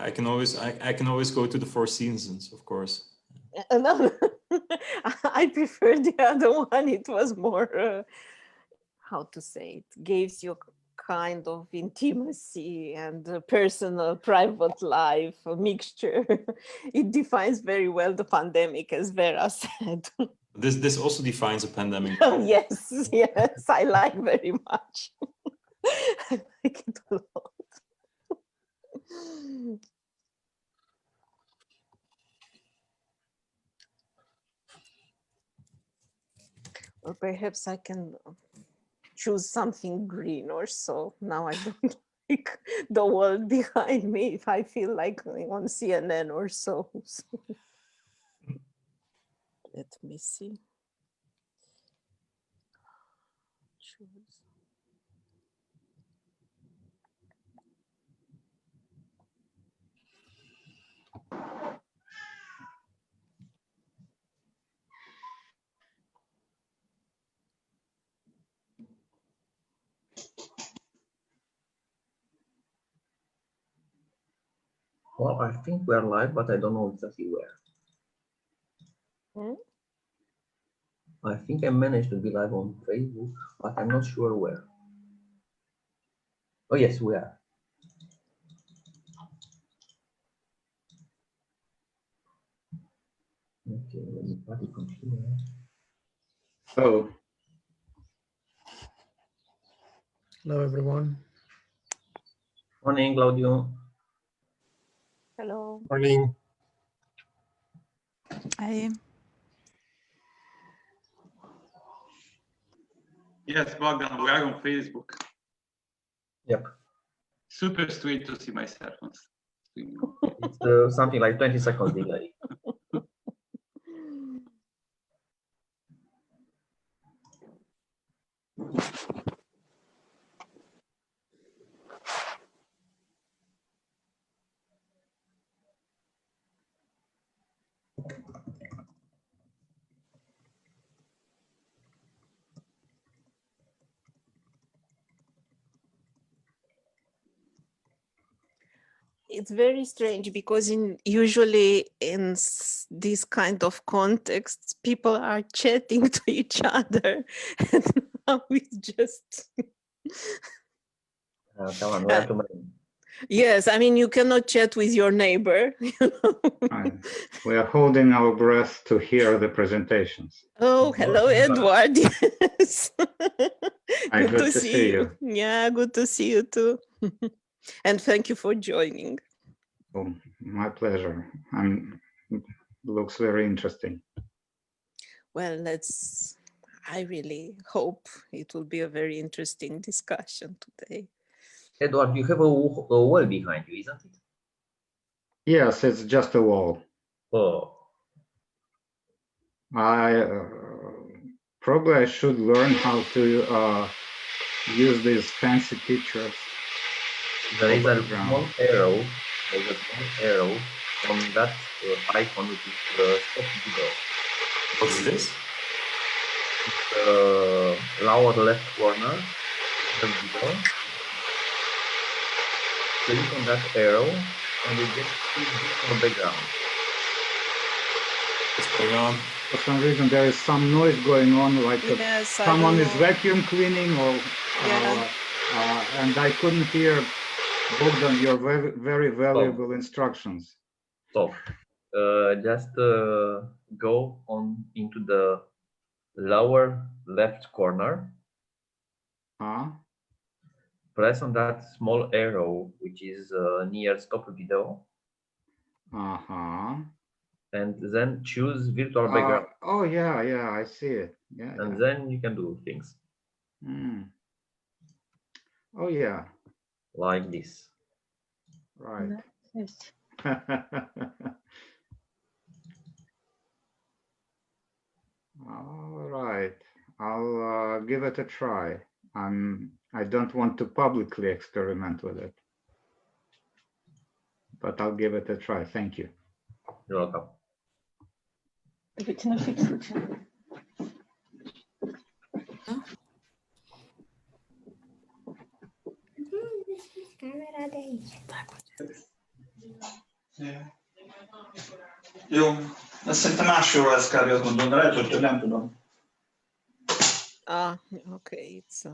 I can always go to the Four Seasons, of course. No, I prefer the other one. It was more, how to say it, gives you kind of intimacy and a personal, private life, a mixture. It defines very well the pandemic, as Vera said. This also defines a pandemic. Oh, yes, yes, I like very much. I like it a lot. Or perhaps I can choose something green or so. Now I don't like the world behind me if I feel like on CNN or so. Let me see. Choose. Well, I think we're live, but I don't know exactly where. I think I managed to be live on Facebook, but I'm not sure where. Oh, yes, we are. Okay, let me party continue. Hello. Hello, everyone. Morning, Claudio. Hello. Morning. Hi. Yes, Bogdan, we are on Facebook. Yep. Super sweet to see myself on stream. It's something like 20 seconds delay. It's very strange because usually in this kind of contexts, people are chatting to each other, and now it's just. Come on, we have to manage. Yes, I mean, you cannot chat with your neighbor. You know? We are holding our breath to hear the presentations. Oh, hello, Edward. Yes. Hi, good to see you. Yeah, good to see you too. And thank you for joining. Oh, my pleasure. Looks very interesting. Well, I really hope it will be a very interesting discussion today. Edward, you have a wall behind you, isn't it? Yes, it's just a wall. Oh. Probably I should learn how to use these fancy pictures. There is a small arrow. There's a small arrow on that icon, which is stop video. What's this? It's lower left corner. The video. Click on that arrow, and you get the background. What's going on? For some reason, there is some noise going on, like yes, someone is vacuum cleaning, or and I couldn't hear Bogdan your very valuable instructions. So, just go on into the lower left corner. Press on that small arrow, which is near stop video. And then choose virtual background. Oh, yeah, I see it. Yeah. And then you can do things. Oh, yeah. Like this. Right. All right. I'll give it a try. I don't want to publicly experiment with it, but I'll give it a try. Thank you. You're welcome. Jó, ezt szerintem másról lesz kb. Azt mondom, de lehet, hogy nem tudom. Ah, okay. It's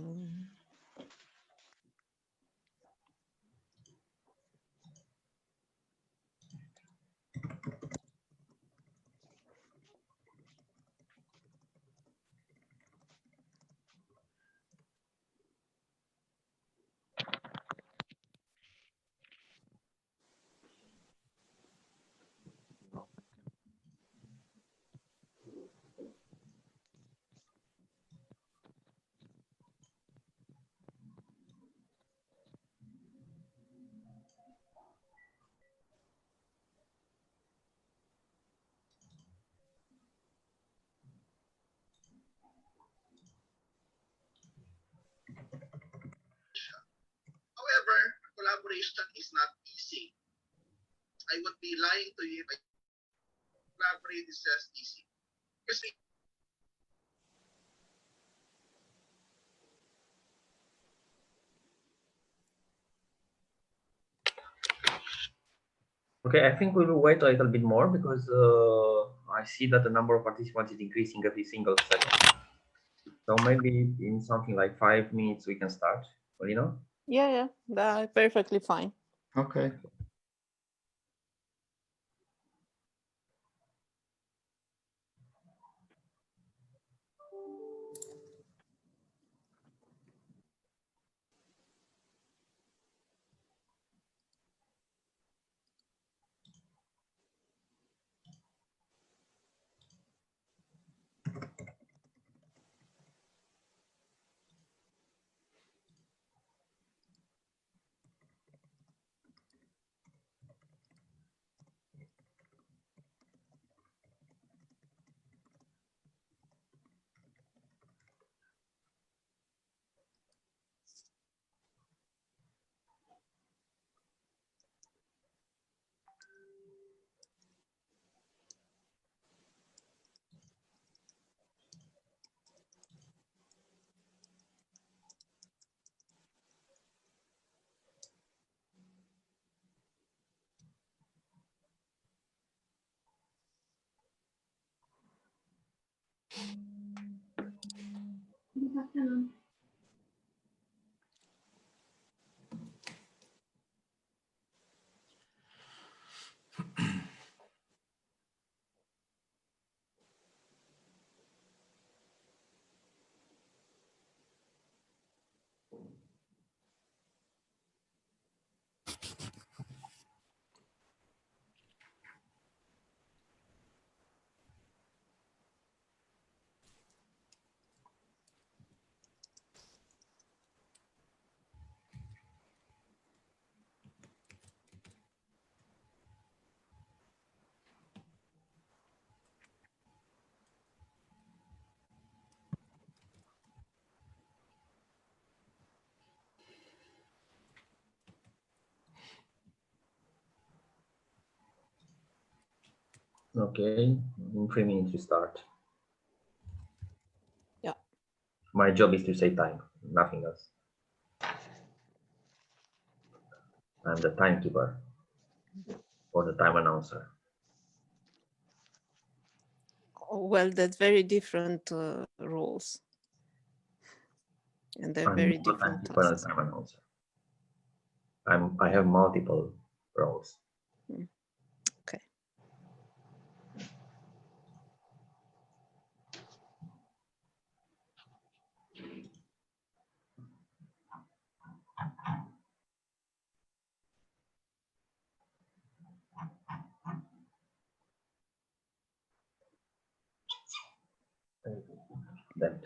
However, collaboration is not easy. I would be lying to you if I collaborate is just easy. Because Okay, I think we will wait a little bit more because I see that the number of participants is increasing every single second. So maybe in something like 5 minutes we can start. Malina? yeah, that's perfectly fine. Okay. Good afternoon. Okay, in 3 minutes we start. Yeah. My job is to save time, nothing else. I'm the timekeeper or the time announcer. Well, that's very different roles. And they're I'm very not the different timekeeper and tasks. time announcer. I have multiple roles. Okay. That.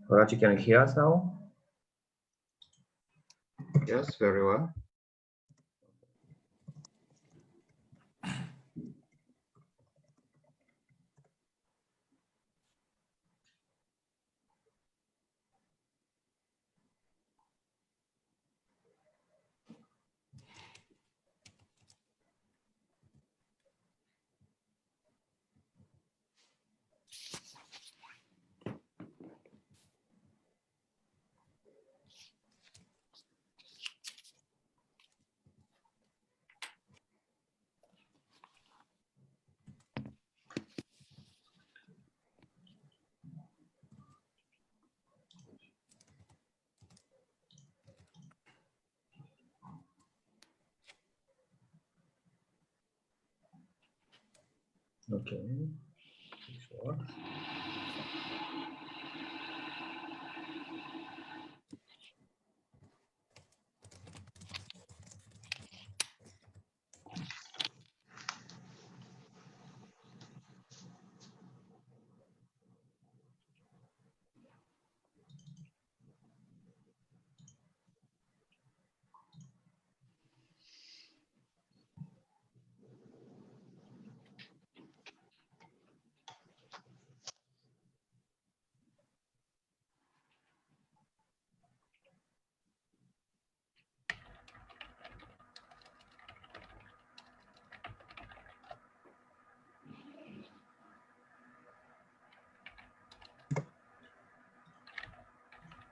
Horacio, can you hear us now? Yes, very well. Okay. Sure.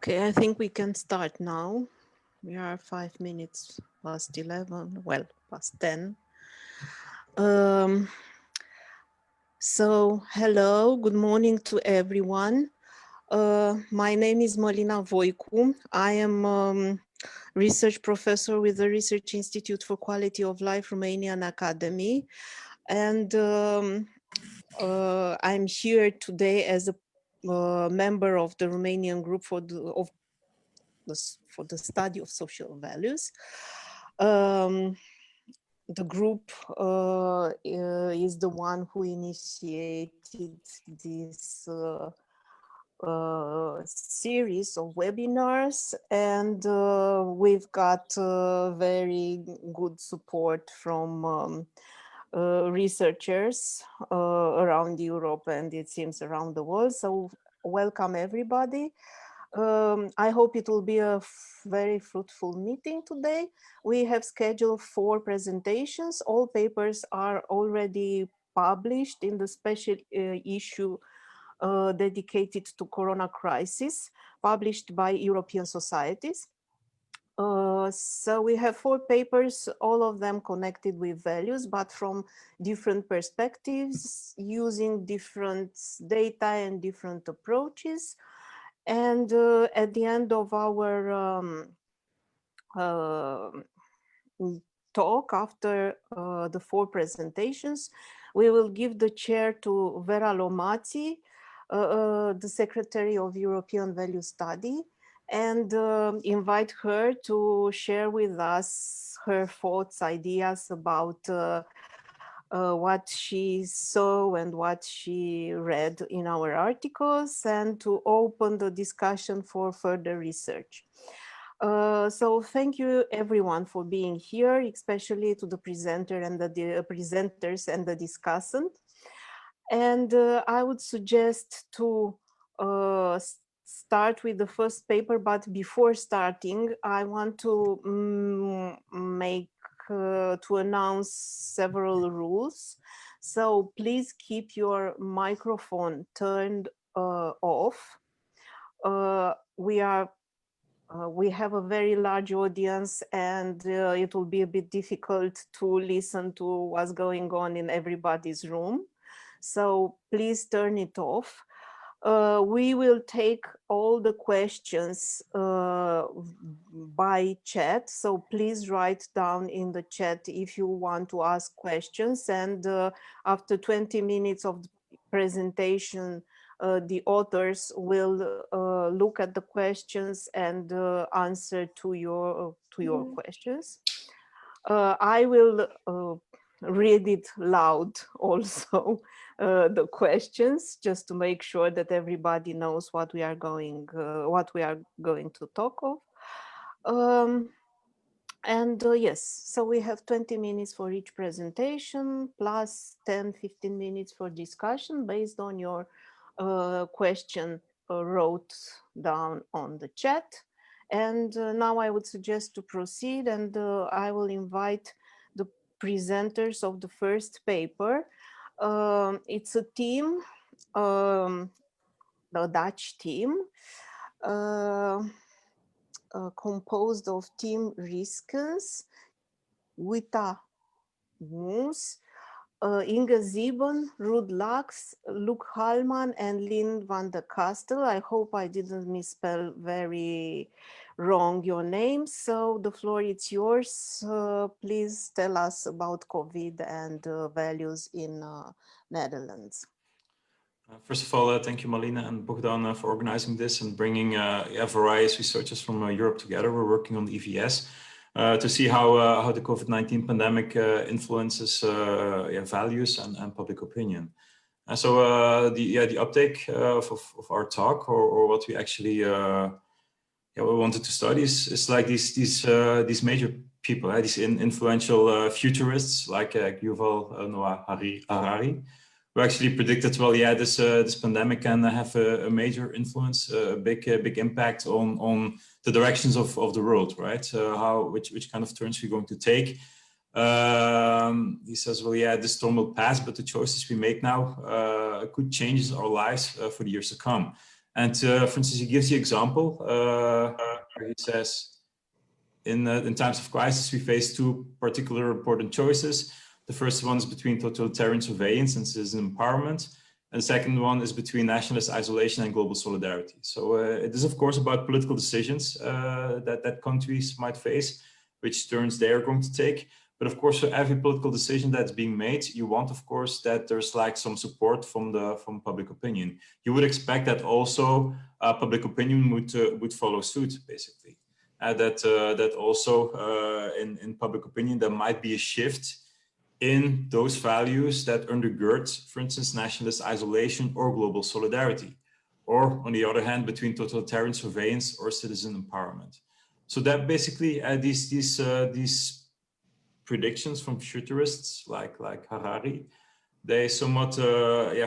Okay, I think we can start now. We are 5 minutes past 11, well, past 10. So, hello, good morning to everyone. My name is Malina Voicu. I am research professor with the Research Institute for Quality of Life Romanian Academy. And I'm here today as a member of the Romanian group for the study of social values. The group is the one who initiated this series of webinars, and we've got very good support from researchers around Europe and it seems around the world. So welcome everybody. I hope it will be a very fruitful meeting today. We have scheduled 4 presentations. All papers are already published in the special issue dedicated to Corona crisis, published by European societies. So we have 4 papers, all of them connected with values, but from different perspectives, using different data and different approaches. And at the end of our talk, after the 4 presentations, we will give the chair to Vera Lomazzi, the Secretary of European Value Study, and invite her to share with us her thoughts, ideas about what she saw and what she read in our articles, and to open the discussion for further research. So thank you everyone for being here, especially to the presenter and the presenters and the discussant. And I would suggest to start with the first paper, but before starting, I want to to announce several rules. So please keep your microphone turned off. We have a very large audience, and it will be a bit difficult to listen to what's going on in everybody's room. So please turn it off. We will take all the questions by chat. So please write down in the chat if you want to ask questions. And after 20 minutes of the presentation, the authors will look at the questions and answer to your questions. I will read it loud also, the questions, just to make sure that everybody knows what we are going to talk of. Yes, so we have 20 minutes for each presentation, plus 10-15 minutes for discussion based on your question wrote down on the chat. And now I would suggest to proceed, and I will invite the presenters of the first paper. It's a team, the Dutch team, composed of Team Reeskens, Quita Muis10, Inge Sieben10, Ruud, Loek Halman, and Leen Vandecasteele11. I hope I didn't misspell very wrong your name. So the floor is yours. Please tell us about COVID and values in Netherlands. First of all, thank you, Malina and Bogdan, for organizing this and bringing various researchers from Europe together. We're working on the EVS to see how the COVID-19 pandemic influences values and public opinion. And so the uptake of our talk, or what we actually we wanted to study is like these major people, these influential futurists like Yuval Noah Harari, who actually predicted, well, this pandemic can have a major influence, a big impact on the directions of the world, right? Which kind of turns we're going to take. He says, well, this storm will pass, but the choices we make now could change our lives for the years to come. And for instance, he gives the example where he says, in times of crisis, we face two particular important choices. The first one is between totalitarian surveillance and citizen empowerment. And the second one is between nationalist isolation and global solidarity. So it is, of course, about political decisions that countries might face, which turns they are going to take. But of course, for every political decision that's being made, you want, of course, that there's like some support from public opinion. You would expect that also public opinion would follow suit, basically. That also in public opinion, there might be a shift in those values that undergird, for instance, nationalist isolation or global solidarity, or on the other hand, between totalitarian surveillance or citizen empowerment. So that basically these predictions from futurists like Harari, they somewhat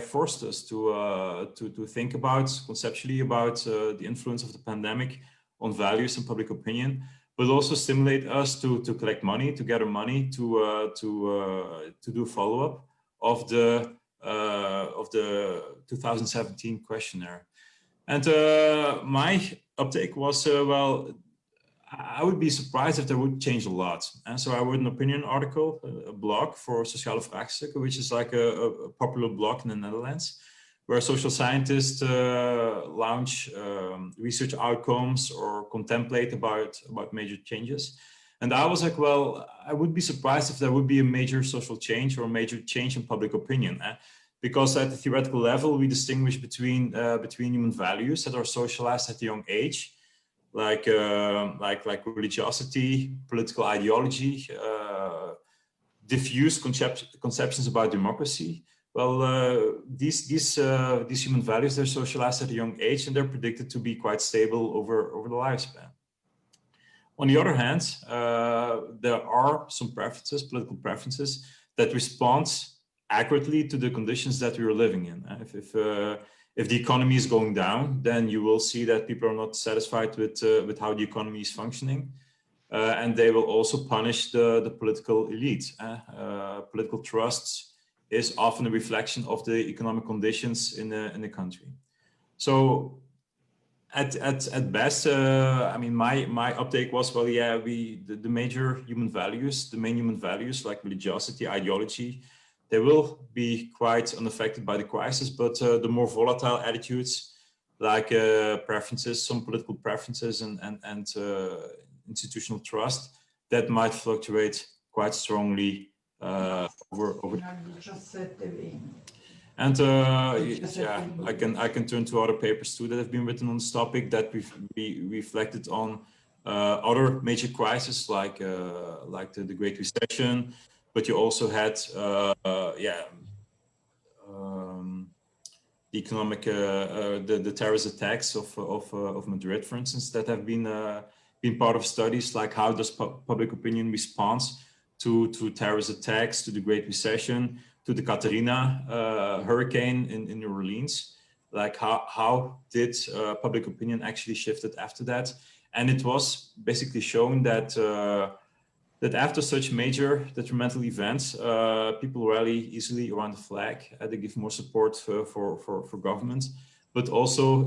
forced us to think about conceptually about the influence of the pandemic on values and public opinion, but also stimulate us to collect money, to gather money, to do follow-up of the 2017 questionnaire. And my uptake was, well, I would be surprised if that would change a lot. And so I wrote an opinion article, a blog for Sociale Vraagstukken, which is like a popular blog in the Netherlands, where social scientists launch research outcomes or contemplate about major changes. And I was like, well, I would be surprised if there would be a major social change or a major change in public opinion. Because at the theoretical level, we distinguish between human values that are socialized at a young age, like religiosity, political ideology, diffuse conceptions about democracy. Well, these human values, they're socialized at a young age, and they're predicted to be quite stable over the lifespan. On the other hand, there are some preferences, political preferences, that respond accurately to the conditions that we are living in. If the economy is going down, then you will see that people are not satisfied with how the economy is functioning. And they will also punish the political elite. Political trusts is often a reflection of the economic conditions in the country. So at best, I mean, my uptake was, well, yeah, the major human values, the main human values like religiosity, ideology, they will be quite unaffected by the crisis, but the more volatile attitudes like preferences, some political preferences and institutional trust, that might fluctuate quite strongly over. And yeah, I can turn to other papers too that have been written on this topic that we reflected on other major crises like the Great Recession, but you also had the economic the terrorist attacks of Madrid, for instance, that have been part of studies like how does public opinion responds to terrorist attacks, to the Great Recession, to the Katrina hurricane in New Orleans. Like how did public opinion actually shifted after that? And it was basically shown that that after such major detrimental events, people rally easily around the flag. They give more support for government, but also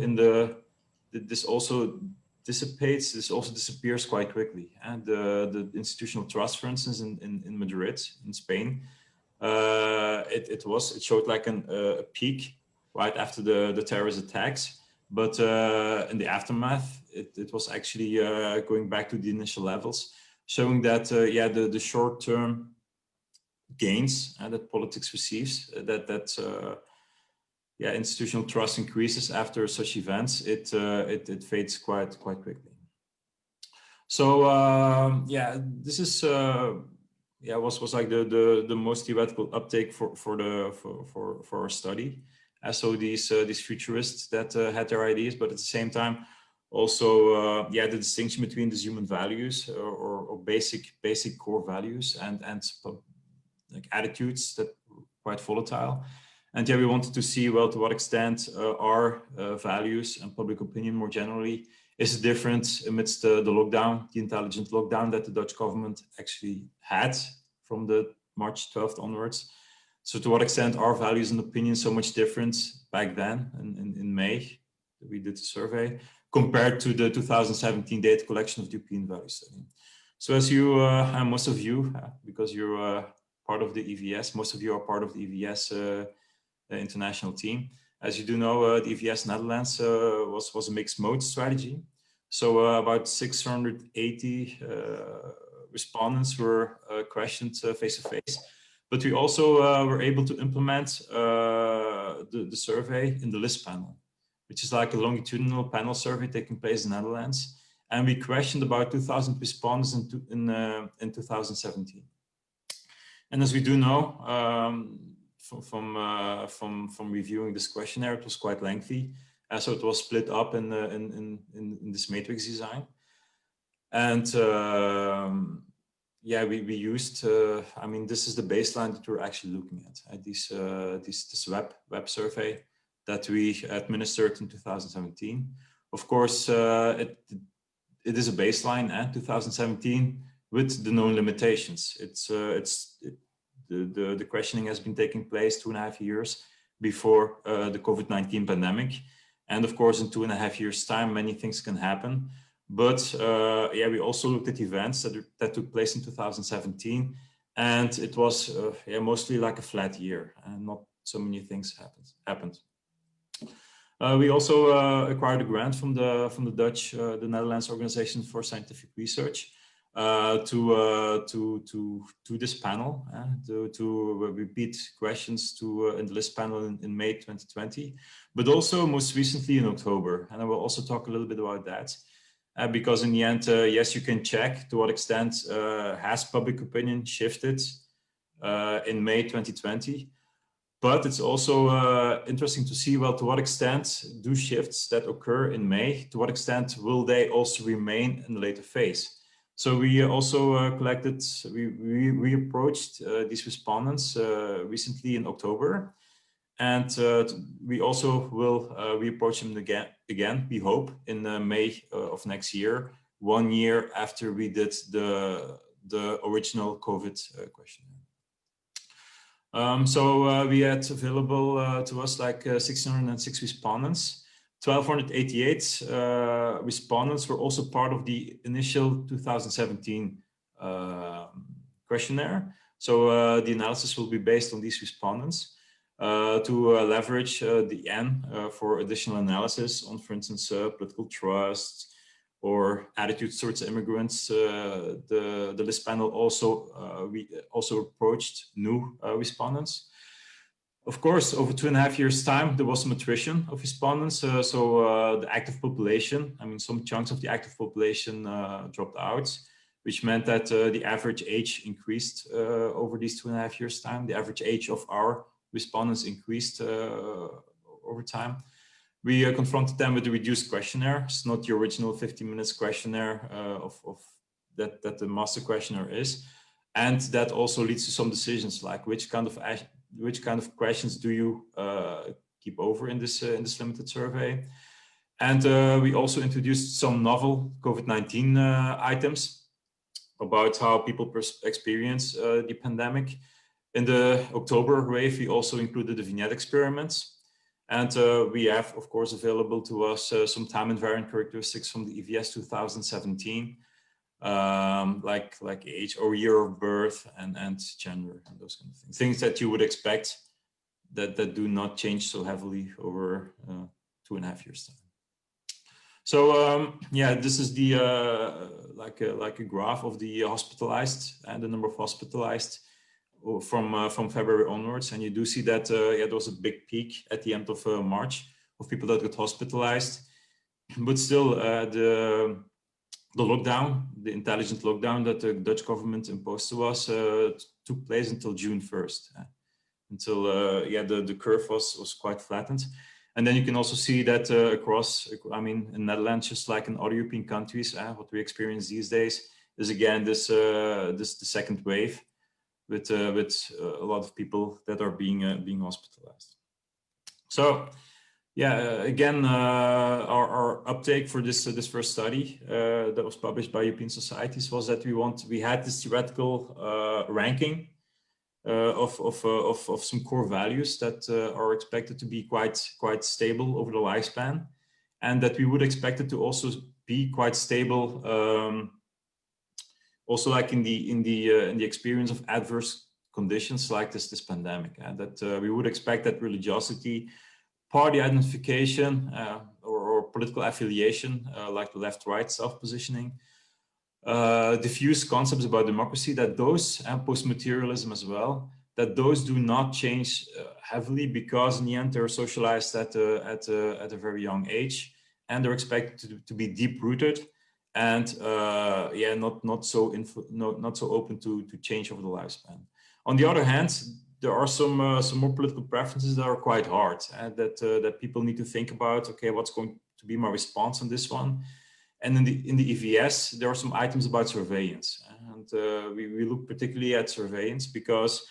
this also dissipates. This also disappears quite quickly. And the institutional trust, for instance, in Madrid, in Spain, It showed like a peak right after the terrorist attacks, but in the aftermath, it was actually going back to the initial levels, showing that yeah, the short-term gains that politics receives, yeah, institutional trust increases after such events. It fades quite quickly. So yeah, this is yeah, was like the most theoretical uptake for our study. So these futurists that had their ideas, but at the same time also yeah, the distinction between these human values or basic core values and like attitudes that were quite volatile. And yeah, we wanted to see, well, to what extent our values and public opinion more generally is different amidst the lockdown, the intelligent lockdown that the Dutch government actually had from the March 12th onwards. So to what extent our values and opinions so much different back then in May, we did the survey, compared to the 2017 data collection of the European Value Study. So as you, most of you, because you're part of the EVS, most of you are part of the EVS international team. As you do know, the EVS Netherlands was a mixed mode strategy. So about 680 respondents were questioned face to face. But we also were able to implement the survey in the list panel, which is like a longitudinal panel survey taking place in the Netherlands. And we questioned about 2,000 respondents in 2017. And as we do know, from reviewing this questionnaire, it was quite lengthy. So it was split up in this matrix design. And yeah, we used, I mean, this is the baseline that we're actually looking at, this web survey that we administered in 2017. Of course, it is a baseline, 2017, with the known limitations. The questioning has been taking place 2.5 years before the COVID-19 pandemic. And of course, in 2.5 years' time, many things can happen. But yeah, we also looked at events that took place in 2017. And it was yeah, mostly like a flat year and not so many things happened. We also acquired a grant from the Dutch, the Netherlands Organization for Scientific Research to this panel, to repeat questions in the list panel in May 2020, but also most recently in October. And I will also talk a little bit about that. Because in the end, yes, you can check to what extent has public opinion shifted in May 2020. But it's also interesting to see, well, to what extent do shifts that occur in May, to what extent will they also remain in the later phase? So we also collected, we approached these respondents recently in October. And we also will reapproach them again, we hope, in May of next year, 1 year after we did the original COVID questionnaire. So we had available to us like 606 respondents. 1,288 respondents were also part of the initial 2017 questionnaire. So the analysis will be based on these respondents to leverage the N for additional analysis on, for instance, political trust or attitudes towards immigrants. The list panel also approached new respondents. Of course, over 2.5 years' time, there was some attrition of respondents. So the active population, I mean, some chunks of the active population dropped out, which meant that the average age increased over these 2.5 years' time. The average age of our respondents increased over time. We confronted them with a reduced questionnaire. It's not the original 15 minutes questionnaire that the master questionnaire is. And that also leads to some decisions like which kind of questions do you keep over in this limited survey. And we also introduced some novel COVID-19 items about how people experience the pandemic. In the October wave, we also included the vignette experiments. And we have, of course, available to us some time invariant characteristics from the EVS 2017. like age or year of birth and gender and those kind of things. Things that you would expect that do not change so heavily over 2.5 years time. So yeah, this is the like a graph of the hospitalized and the number of hospitalized from February onwards, and you do see that yeah, there was a big peak at the end of March of people that got hospitalized, but still the lockdown, the intelligent lockdown that the Dutch government imposed to us took place until June 1st, until yeah, the curve was quite flattened. And then you can also see that across, I mean, in Netherlands, just like in other European countries, what we experience these days is again the second wave with a lot of people that are being hospitalized. So yeah, again, our uptake for this first study that was published by European Societies was that we had this theoretical ranking of some core values that are expected to be quite stable over the lifespan, and that we would expect it to also be quite stable, also like in the experience of adverse conditions like this pandemic, and that we would expect that religiosity, party identification, or political affiliation, like the left-right self-positioning, diffuse concepts about democracy, that those, and post-materialism as well, that those do not change heavily, because in the end they're socialized at a very young age, and they're expected to be deep-rooted, and yeah, not so open to change over the lifespan. On the other hand, there are some more political preferences that are quite hard, and that people need to think about. Okay, what's going to be my response on this one? And in the EVS, there are some items about surveillance, and we look particularly at surveillance because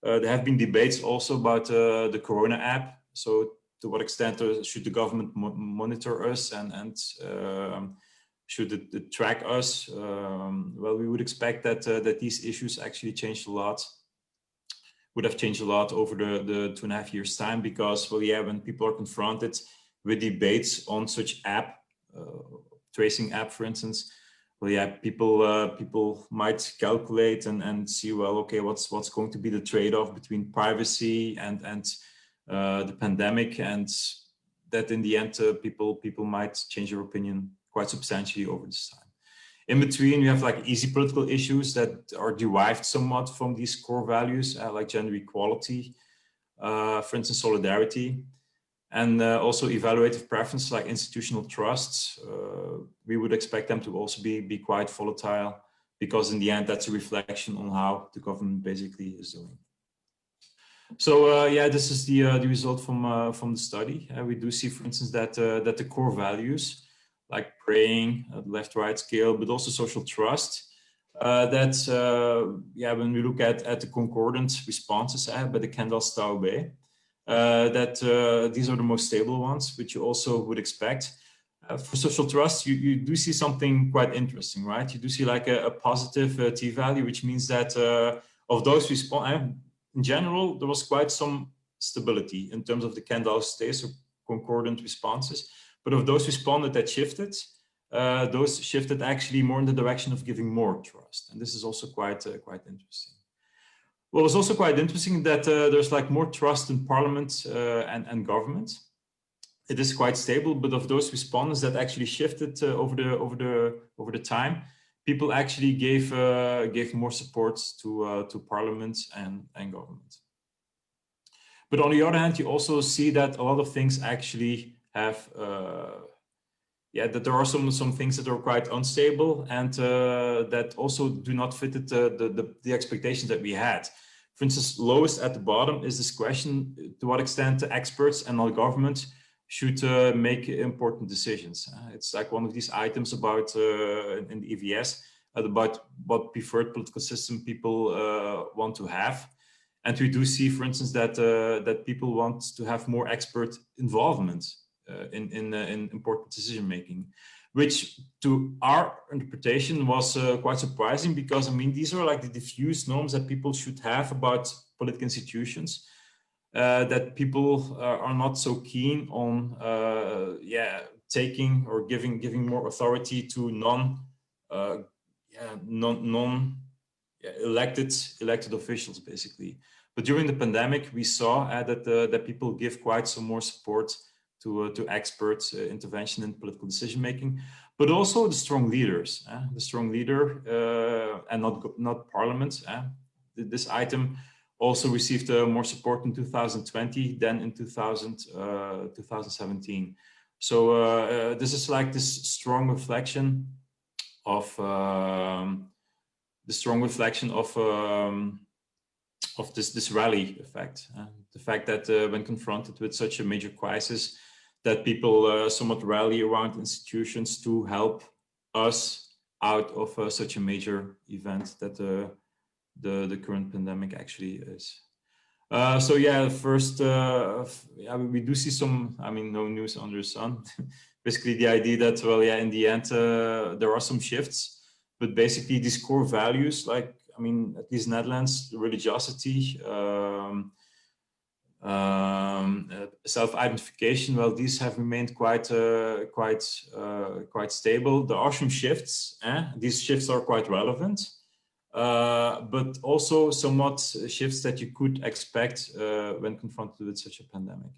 there have been debates also about the Corona app. So to what extent should the government monitor us, and should it track us? Well, we would expect that these issues actually would have changed a lot over the 2.5 years time, because, well, yeah, when people are confronted with debates on such app, tracing app, for instance, well, yeah, people might calculate and see, well, okay, what's going to be the trade-off between privacy and the pandemic, and that in the end people might change their opinion quite substantially over this time. In between, you have like easy political issues that are derived somewhat from these core values, like gender equality, for instance, solidarity. And also evaluative preferences like institutional trusts. We would expect them to also be quite volatile, because in the end, that's a reflection on how the government basically is doing. So yeah, this is the result from the study. We do see, for instance, that the core values like praying, left-right scale, but also social trust, yeah, when we look at the concordant responses by the Kendall-Staubé, that these are the most stable ones, which you also would expect. For social trust, you do see something quite interesting, right? You do see like a positive t-value, which means that of those in general, there was quite some stability in terms of the Kendall-Staubé, so concordant responses. But of those responded that shifted, those shifted actually more in the direction of giving more trust. And this is also quite interesting. Well, it's also quite interesting that there's like more trust in parliament and government. It is quite stable, but of those respondents that actually shifted over the time, people actually gave more support to parliament and government. But on the other hand, you also see that a lot of things actually have, yeah, that there are some things that are quite unstable, and that also do not fit the expectations that we had. For instance, lowest at the bottom is this question: to what extent the experts and our government should make important decisions. It's like one of these items about in the EVS about what preferred political system people want to have. And we do see, for instance, that people want to have more expert involvement in important decision making, which to our interpretation was quite surprising, because I mean, these are like the diffuse norms that people should have about political institutions, that people are not so keen on taking or giving more authority to elected officials, basically. But during the pandemic, we saw that people give quite some more support to experts, intervention in political decision making, but also the strong leaders. The strong leader and not parliament. This item also received more support in 2020 than in 2017. So this is like this strong reflection of this rally effect. The fact that when confronted with such a major crisis, that people somewhat rally around institutions to help us out of such a major event that the current pandemic actually is. So yeah, first, we do see some, no news under the sun. Basically the idea that, well, yeah, in the end, there are some shifts, but basically these core values, like, at least Netherlands, religiosity, self-identification, well, these have remained quite stable. There are some shifts. These shifts are quite relevant, but also somewhat shifts that you could expect when confronted with such a pandemic.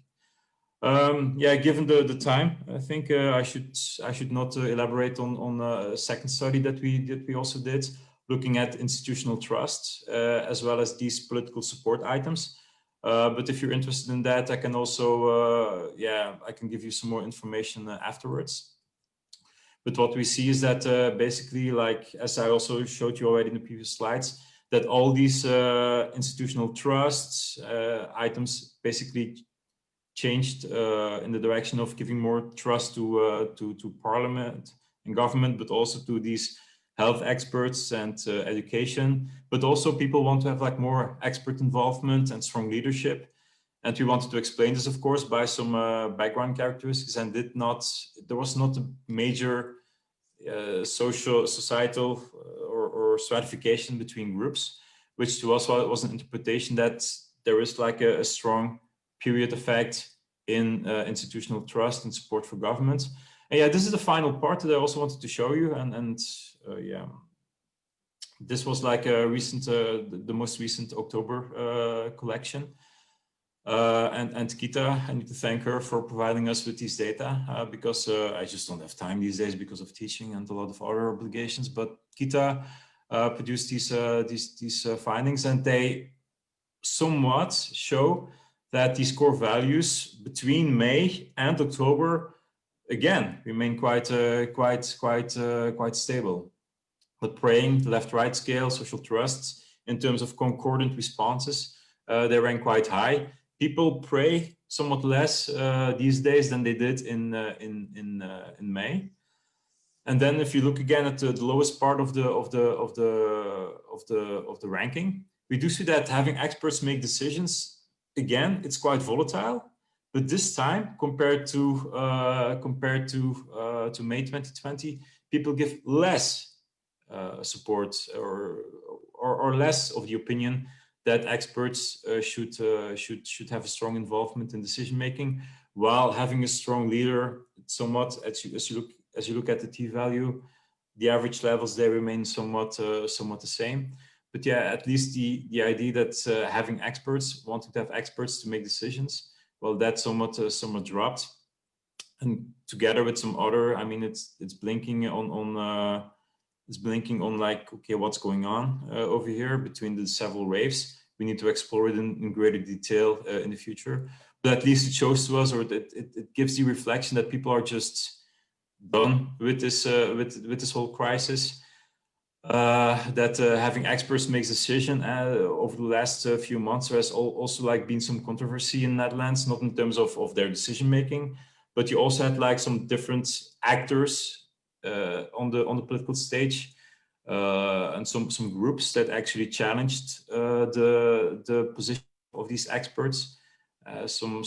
Yeah, given the time, I think I should not elaborate on a second study that we also did, looking at institutional trust as well as these political support items. But if you're interested in that, I can also, I can give you some more information afterwards. But what we see is that basically, like, as I also showed you already in the previous slides, that all these institutional trusts items basically changed in the direction of giving more trust to parliament and government, but also to these health experts and education. But also people want to have like more expert involvement and strong leadership. And we wanted to explain this, of course, by some background characteristics, and there was not a major societal or stratification between groups, which to us was an interpretation that there is like a strong period effect in institutional trust and support for government. And yeah, this is the final part that I also wanted to show you, and yeah, this was like a recent, the most recent October collection. And Quita, I need to thank her for providing us with these data because I just don't have time these days because of teaching and a lot of other obligations. But Quita produced these findings, and they somewhat show that these core values between May and October again remain quite stable. But praying, the left-right scale, social trusts, in terms of concordant responses, they rank quite high. People pray somewhat less these days than they did in May. And then, if you look again at the lowest part of the ranking, we do see that having experts make decisions, again, it's quite volatile. But this time, compared to May 2020, people give less support or less of the opinion that experts should have a strong involvement in decision making, while having a strong leader, somewhat as you look at the t-value, the average levels, they remain somewhat the same. But yeah, at least the idea that having experts, wanting to have experts to make decisions, well, that somewhat dropped. And together with some other, it's blinking on like, okay, what's going on over here between the several waves. We need to explore it in greater detail in the future. But at least it shows to us, or it gives the reflection that people are just done with this whole crisis. That having experts make decision over the last few months, there has also like been some controversy in Netherlands, not in terms of their decision making, but you also had like some different actors on the political stage, and some groups that actually challenged the position of these experts. Some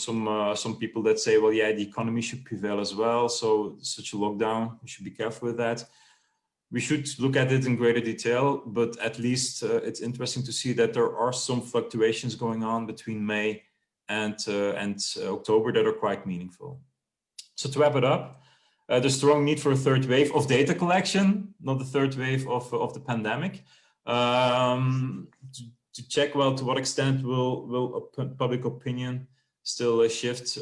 people that say, well, yeah, the economy should prevail as well, so such a lockdown, we should be careful with that. We should look at it in greater detail, but at least it's interesting to see that there are some fluctuations going on between May and October that are quite meaningful. So to wrap it up, the strong need for a third wave of data collection, not the third wave of the pandemic. To check, well, to what extent will public opinion still shift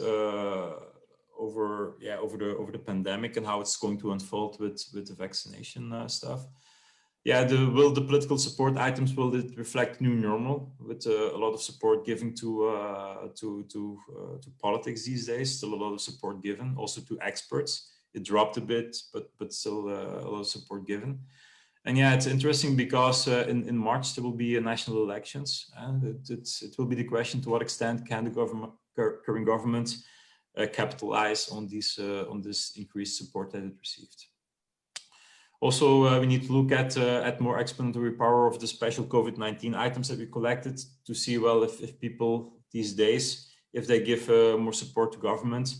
over the pandemic, and how it's going to unfold with the vaccination stuff. Yeah, will the political support items, will it reflect new normal, with a lot of support given to politics these days? Still a lot of support given, also to experts. It dropped a bit, but still a lot of support given. And yeah, it's interesting because in March there will be national elections, and it will be the question to what extent can the current government capitalize on this increased support that it received. Also, we need to look at more explanatory power of the special COVID-19 items that we collected, to see, well, if people these days, if they give more support to government,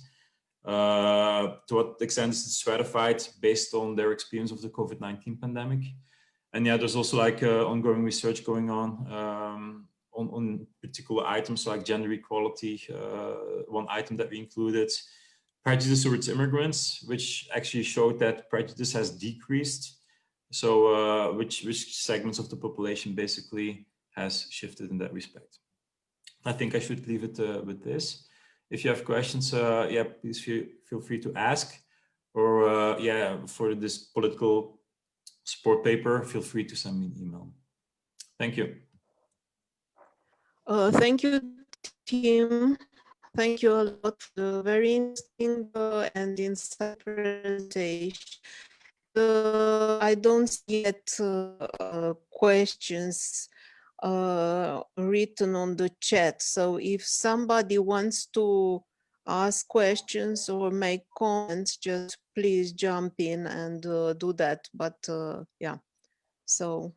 to what extent is it stratified based on their experience of the COVID-19 pandemic. And yeah, there's also like ongoing research going on particular items like gender equality. One item that we included, prejudice towards immigrants, which actually showed that prejudice has decreased. So which segments of the population basically has shifted in that respect. I think I should leave it with this. If you have questions, yeah, please feel free to ask. Or yeah, for this political support paper, feel free to send me an email. Thank you. Thank you, Tim. Thank you a lot for the very interesting and insightful presentation. I don't see yet questions written on the chat. So if somebody wants to ask questions or make comments, just please jump in and do that. But yeah, so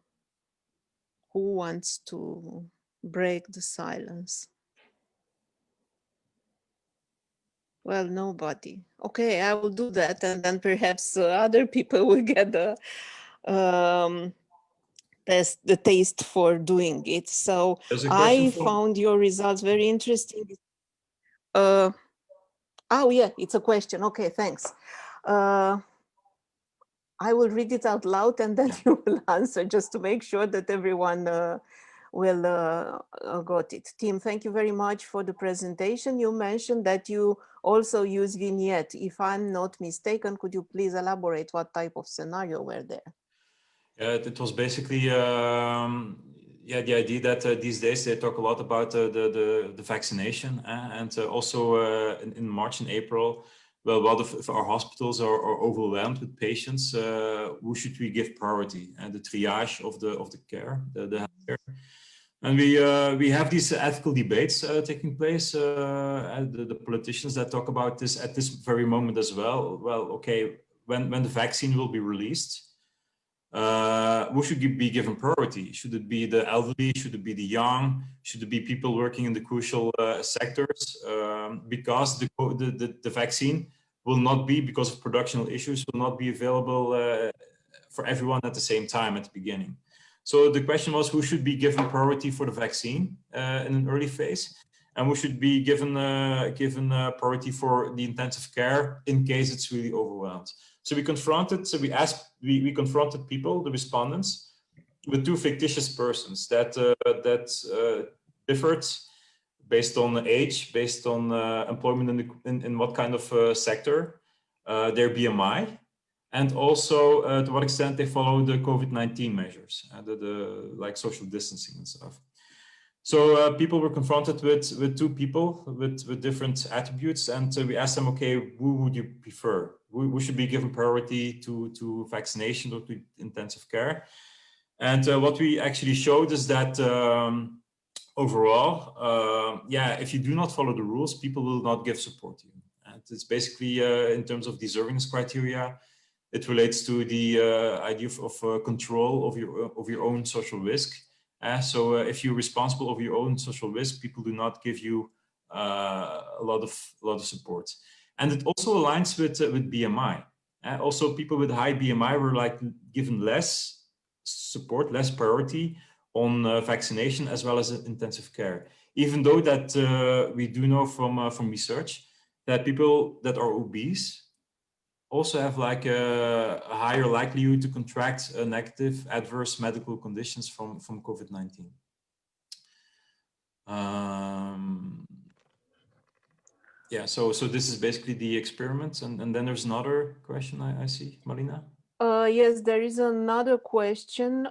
who wants to break the silence? Well, nobody. Okay, I will do that, and then perhaps other people will get the taste for doing it. So I found your results very interesting. Oh yeah, it's a question. Okay, thanks. I will read it out loud, and then you will answer, just to make sure that everyone will got it. Tim, thank you very much for the presentation. You mentioned that you also use vignette. If I'm not mistaken, could you please elaborate what type of scenario were there? It was basically yeah, the idea that these days they talk a lot about the vaccination, and also in March and April, well, a lot of our hospitals are overwhelmed with patients. Who should we give priority? And the triage of the care, the healthcare. And we have these ethical debates taking place, and the politicians that talk about this at this very moment as well. Well, okay, when the vaccine will be released, who should be given priority? Should it be the elderly? Should it be the young? Should it be people working in the crucial sectors? Because the vaccine will not be, because of productional issues, will not be available for everyone at the same time at the beginning. So the question was, who should be given priority for the vaccine in an early phase, and who should be given priority for the intensive care in case it's really overwhelmed. So we confronted people, the respondents, with two fictitious persons that differed based on age, based on employment in what kind of sector, their BMI. And also to what extent they follow the COVID-19 measures, like social distancing and stuff. So people were confronted with two people with different attributes, and we asked them, okay, who would you prefer? Who should be given priority to vaccination or to intensive care? And what we actually showed is that overall, yeah, if you do not follow the rules, people will not give support to you. And it's basically in terms of deservingness criteria. It relates to the idea of control of your own social risk. So if you're responsible of your own social risk, people do not give you a lot of support. And it also aligns with BMI. Also, people with high BMI were like given less support, less priority on vaccination as well as intensive care. Even though that we do know from research that people that are obese also have like a higher likelihood to contract negative adverse medical conditions from COVID-19. Yeah, so this is basically the experiment, and then there's another question I see, Malina. Yes, there is another question.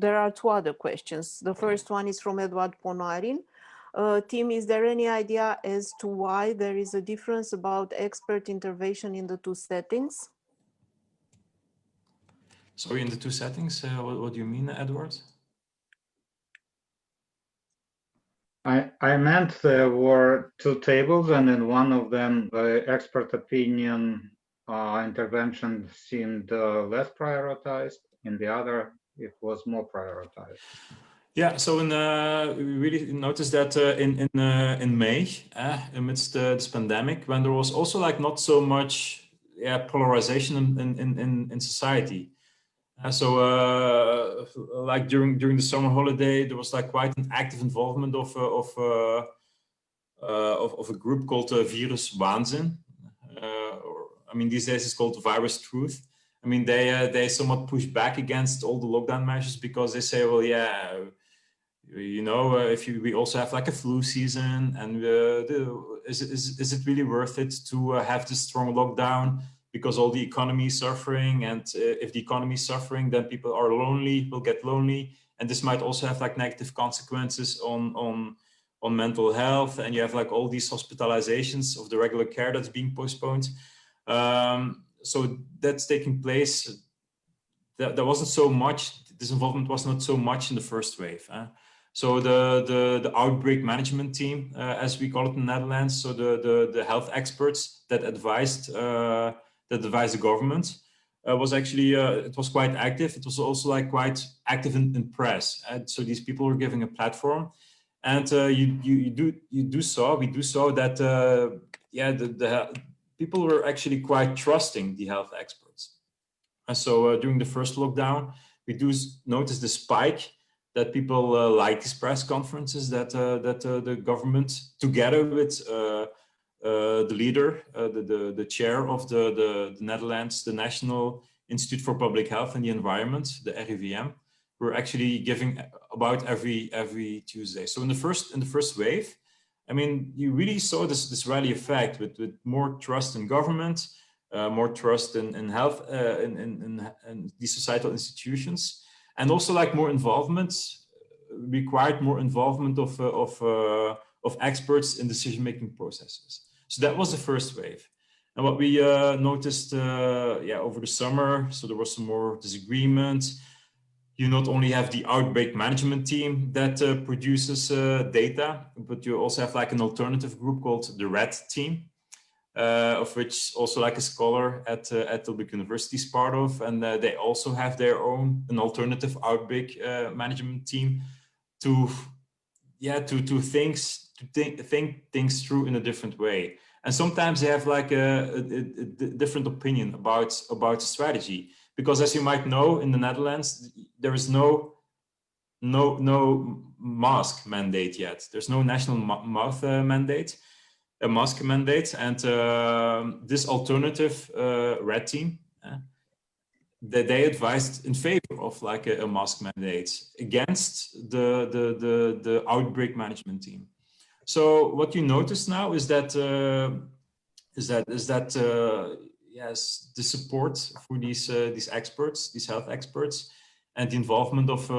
There are two other questions. The first one is from Eduard Ponarin. Tim, is there any idea as to why there is a difference about expert intervention in the two settings? Sorry, in the two settings, what do you mean, Edward? I meant there were two tables, and in one of them, the expert opinion intervention seemed less prioritized. In the other, it was more prioritized. Yeah, so we really noticed that in May, amidst this pandemic, when there was also like not so much polarization in society. Like during the summer holiday, there was like quite an active involvement of a group called Virus Waanzin. I mean, these days it's called Virus Truth. I mean, they somewhat push back against all the lockdown measures because they say, well, yeah, you know, we also have like a flu season, and is it really worth it to have this strong lockdown because all the economy is suffering, and if the economy is suffering, then people are lonely, will get lonely, and this might also have like negative consequences on mental health, and you have like all these hospitalizations of the regular care that's being postponed. So that's taking place. There wasn't so much, this involvement was not so much in the first wave. So the outbreak management team, as we call it in the Netherlands, so the health experts that advised the government, was actually it was quite active. It was also like quite active in press, and so these people were giving a platform, and we saw that the people were actually quite trusting the health experts. And so during the first lockdown, we do notice the spike that people like these press conferences that the government, together with the leader, the chair of the Netherlands, the National Institute for Public Health and the Environment, the RIVM, were actually giving about every Tuesday. So in the first wave, I mean, you really saw this rally effect with more trust in government, more trust in health, in these societal institutions, and also like more involvement, required more involvement of experts in decision-making processes. So that was the first wave. And what we noticed over the summer, so there was some more disagreement. You not only have the outbreak management team that produces data, but you also have like an alternative group called the RED team, of which also like a scholar at Tilburg University is part of, and they also have their own an alternative outbreak management team to think things through in a different way. And sometimes they have like a different opinion about the strategy, because as you might know, in the Netherlands there is no mask mandate yet. There's no national mask mandate, and this alternative red team, they advised in favor of like a mask mandate against the outbreak management team. So what you notice now is that yes, the support for these experts, these health experts, and the involvement of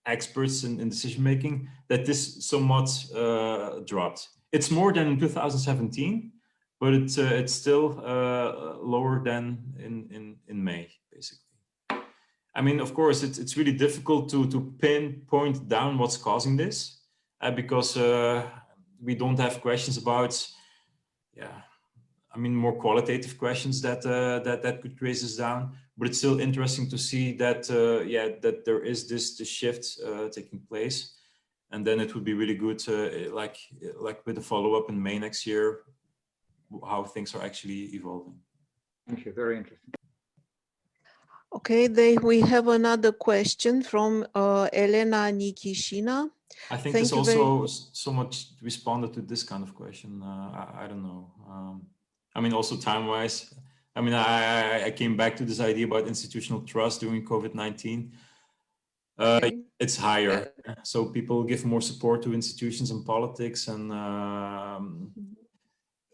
experts in decision making, that this somewhat dropped. It's more than in 2017, but it's still lower than in May, basically. I mean, of course, it's really difficult to pinpoint down what's causing this, because we don't have questions about, I mean, more qualitative questions that could trace this down. But it's still interesting to see that that there is this shift taking place, and then it would be really good to like with a follow-up in May next year, how things are actually evolving. Thank you. Very interesting. Okay, we have another question from Elena Nikishina. I think this also somewhat responded to this kind of question. I don't know. I mean, also time-wise, I mean, I came back to this idea about institutional trust during COVID-19. It's higher. So people give more support to institutions and politics. And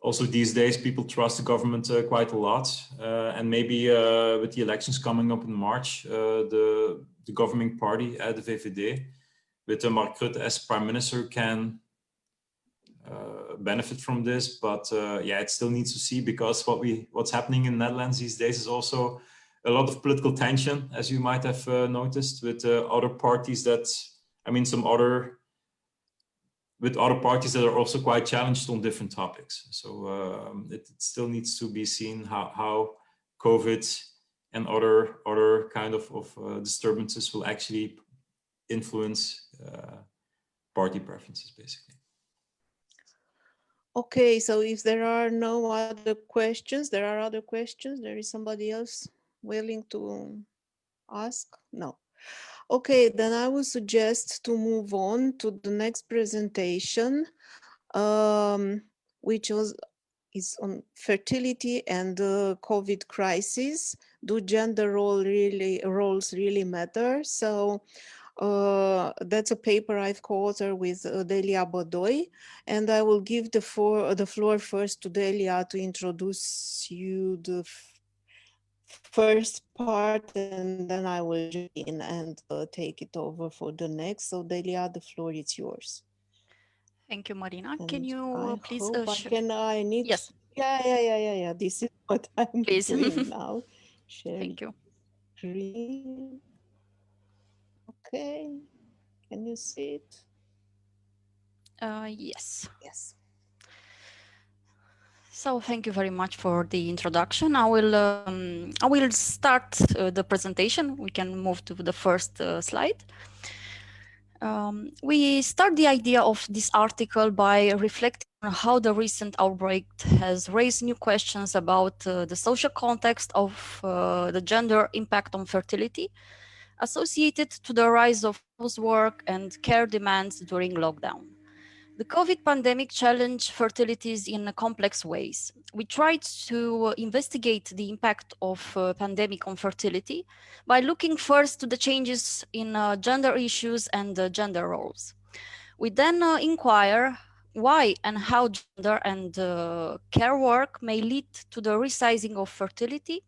also these days, people trust the government quite a lot. And maybe with the elections coming up in March, the governing party, the VVD, with Mark Rutte as prime minister, can benefit from this. But yeah, it still needs to see, because what's happening in the Netherlands these days is also a lot of political tension, as you might have noticed, with other parties that, I mean, with other parties that are also quite challenged on different topics. So it still needs to be seen how COVID and other kind of disturbances will actually influence party preferences, basically. Okay, so if there are no other questions, there are other questions. There is somebody else willing to ask? No. Okay, then I would suggest to move on to the next presentation, which is on fertility and the COVID crisis. Do gender roles really matter? So that's a paper I've co-authored with Delia Bădoi, and I will give the floor first to Delia to introduce you the first part, and then I will jump in and take it over for the next. So Delia, the floor is yours. Thank you, Marina. And can you please I need yes. Yeah. This is what I'm Please. doing now. Share Thank you. screen. Okay. Can you see it? Yes. Yes. So thank you very much for the introduction. I will start the presentation. We can move to the first slide. We start the idea of this article by reflecting on how the recent outbreak has raised new questions about the social context of the gender impact on fertility, associated to the rise of housework and care demands during lockdown. The COVID pandemic challenged fertilities in complex ways. We tried to investigate the impact of pandemic on fertility by looking first to the changes in gender issues and gender roles. We then inquire why and how gender and care work may lead to the resizing of fertility.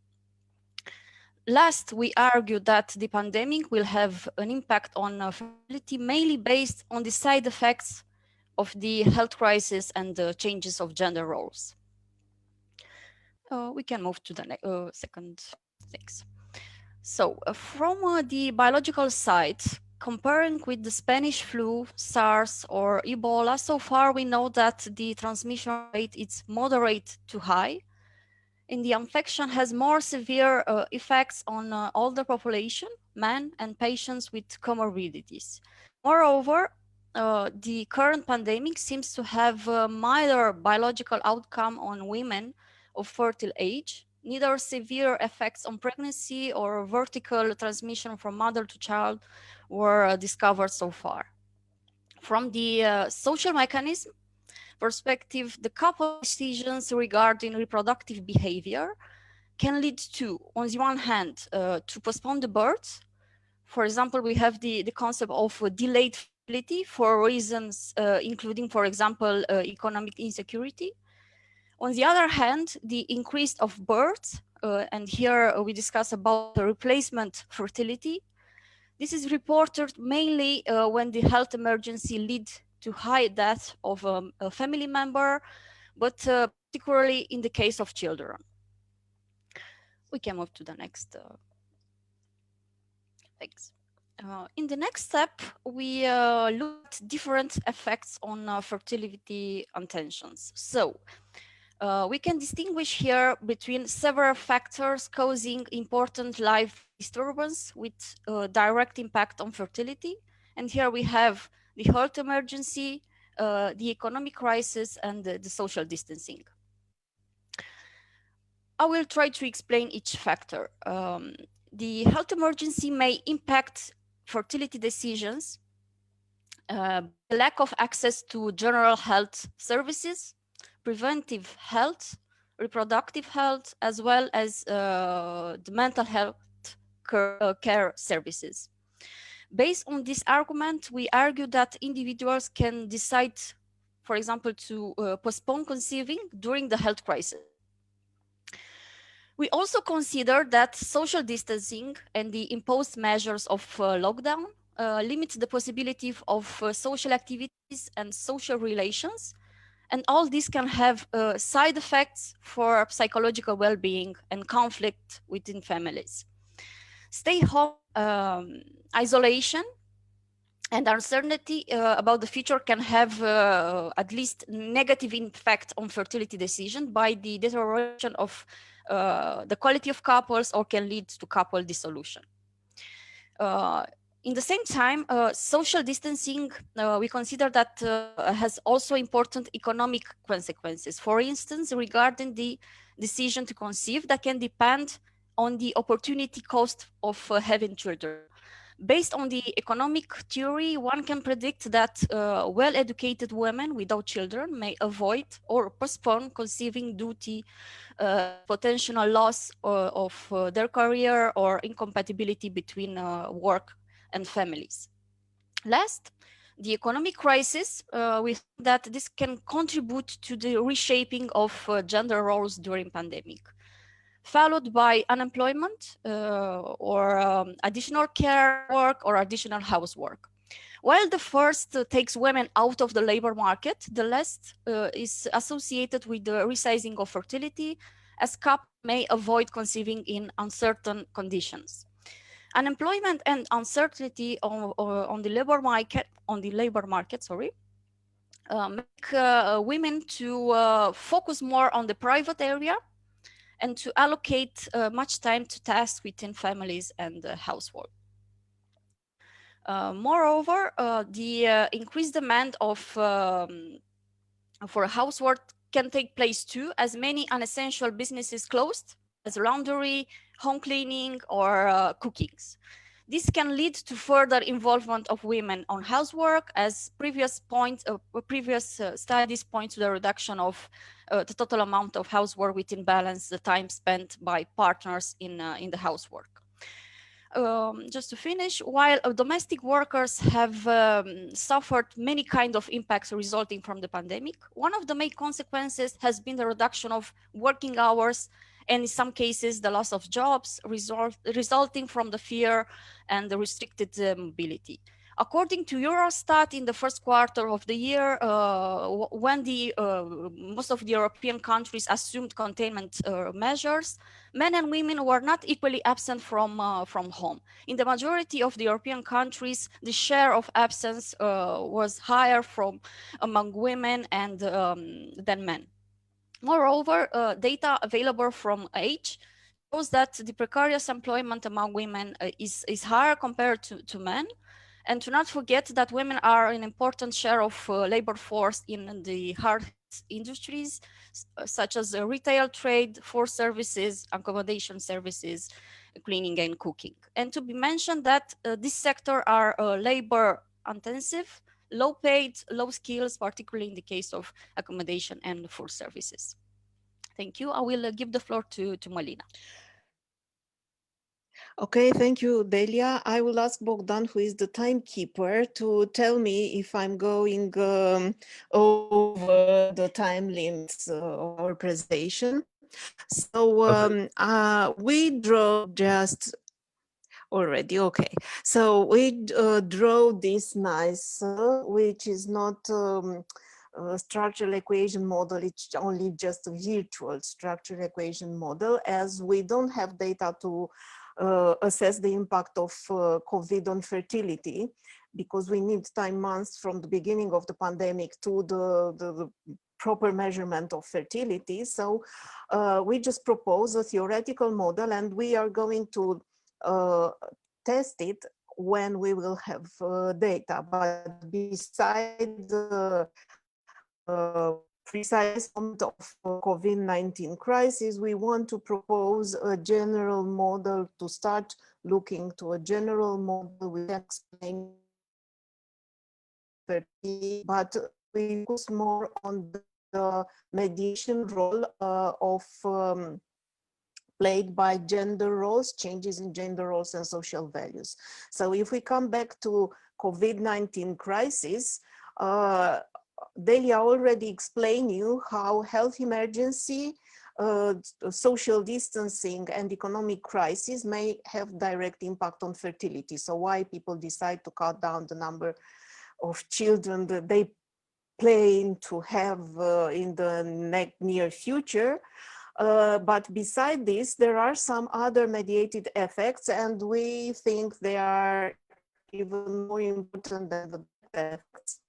Last, we argue that the pandemic will have an impact on fertility mainly based on the side effects of the health crisis and the changes of gender roles. We can move to the second things. So from the biological side, comparing with the Spanish flu, SARS or Ebola, so far we know that the transmission rate is moderate to high, and the infection has more severe effects on older population, men and patients with comorbidities. Moreover, the current pandemic seems to have a milder biological outcome on women of fertile age. Neither severe effects on pregnancy or vertical transmission from mother to child were discovered so far. From the social mechanism perspective, the couple decisions regarding reproductive behavior can lead to, on the one hand, to postpone the birth. For example, we have the concept of delayed fertility for reasons including, for example, economic insecurity. On the other hand, the increase of births, and here we discuss about the replacement fertility. This is reported mainly when the health emergency leads to high death of a family member, but particularly in the case of children. We can move to the next. Thanks. In the next step, we look at different effects on fertility intentions. So we can distinguish here between several factors causing important life disturbance with direct impact on fertility. And here we have the health emergency, the economic crisis, and the social distancing. I will try to explain each factor. The health emergency may impact fertility decisions, lack of access to general health services, preventive health, reproductive health, as well as the mental health care services. Based on this argument, we argue that individuals can decide, for example, to postpone conceiving during the health crisis. We also consider that social distancing and the imposed measures of lockdown limit the possibility of social activities and social relations, and all this can have side effects for psychological well-being and conflict within families. Stay home isolation and uncertainty about the future can have at least negative impact on fertility decision by the deterioration of the quality of couples, or can lead to couple dissolution. In the same time, social distancing, we consider that has also important economic consequences. For instance, regarding the decision to conceive, that can depend on the opportunity cost of having children. Based on the economic theory, one can predict that well-educated women without children may avoid or postpone conceiving due to potential loss of their career or incompatibility between work and families. Last, the economic crisis, we think that this can contribute to the reshaping of gender roles during pandemic, followed by unemployment or additional care work or additional housework. While the first takes women out of the labor market, the last is associated with the resizing of fertility, as couples may avoid conceiving in uncertain conditions. Unemployment and uncertainty on the labor market, make women to focus more on the private area and to allocate much time to tasks within families and household. Moreover, the increased demand for housework can take place too, as many unessential businesses closed, as laundry, home cleaning, or cookings. This can lead to further involvement of women on housework, as previous studies point to the reduction of the total amount of housework within balance the time spent by partners in the housework. Just to finish, while domestic workers have suffered many kinds of impacts resulting from the pandemic, one of the main consequences has been the reduction of working hours, and in some cases the loss of jobs resulting from the fear and the restricted mobility. According to Eurostat, in the first quarter of the year, when most of the European countries assumed containment measures, men and women were not equally absent from home. In the majority of the European countries, the share of absence was higher among women and than men. Moreover, data available from age shows that the precarious employment among women is higher compared to men. And to not forget that women are an important share of labor force in the hard industries, such as retail trade, force services, accommodation services, cleaning and cooking. And to be mentioned that this sector are labor intensive, low paid, low skills, particularly in the case of accommodation and food services. Thank you. I will give the floor to Malina. Okay, thank you, Delia. I will ask Bogdan, who is the timekeeper, to tell me if I'm going over the time limits of our presentation. So we draw just already, okay. So we draw this nice, which is not structural equation model, it's only just a virtual structural equation model, as we don't have data to assess the impact of COVID on fertility, because we need 9 months from the beginning of the pandemic to the proper measurement of fertility. So we just propose a theoretical model, and we are going to test it when we will have data. But besides the precise moment of COVID-19 crisis, we want to propose a general model, to start looking to a general model with explain, but we focus more on the mediation role played by gender roles, changes in gender roles and social values. So if we come back to COVID-19 crisis, Delia already explained you how health emergency, social distancing and economic crisis may have direct impact on fertility. So why people decide to cut down the number of children that they plan to have in the near future. But beside this, there are some other mediated effects, and we think they are even more important than the effects.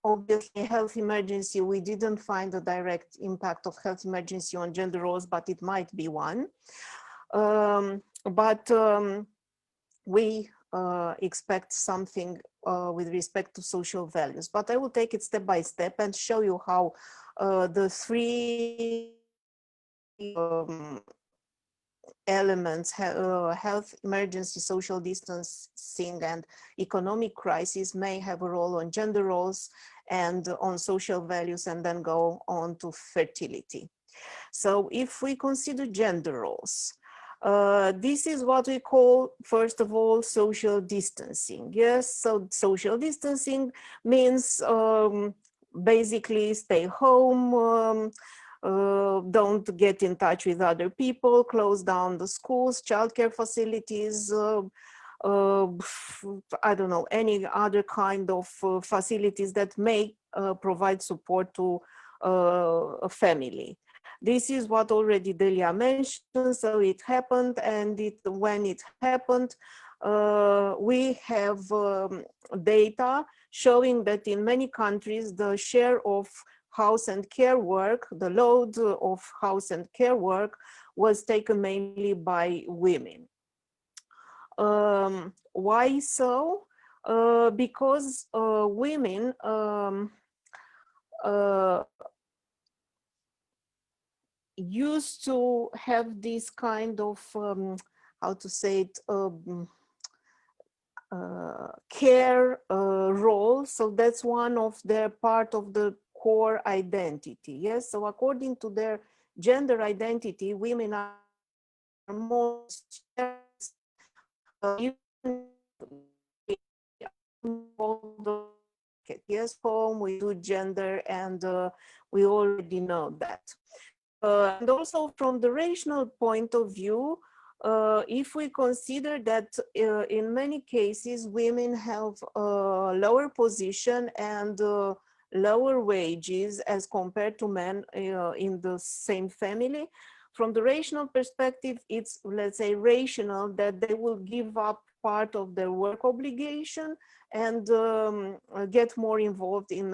Obviously, health emergency, we didn't find a direct impact of health emergency on gender roles, but it might be one. We expect something with respect to social values. But I will take it step by step and show you how the three elements, health emergency, social distancing, and economic crisis may have a role on gender roles and on social values, and then go on to fertility. So if we consider gender roles, this is what we call, first of all, social distancing. Yes, so social distancing means basically stay home, don't get in touch with other people, close down the schools, childcare facilities, I don't know, any other kind of facilities that may provide support to a family. This is what already Delia mentioned, so it happened, and when it happened, we have data showing that in many countries, the share of house and care work, the load of house and care work was taken mainly by women. Why so? Because women used to have this kind of, how to say it, care role. So that's one of their part of the core identity. Yes, so according to their gender identity, women are more yes, home, we do gender, and we already know that. And also from the rational point of view, if we consider that in many cases women have a lower position and lower wages as compared to men in the same family, from the rational perspective, it's, let's say, rational that they will give up part of their work obligation and get more involved in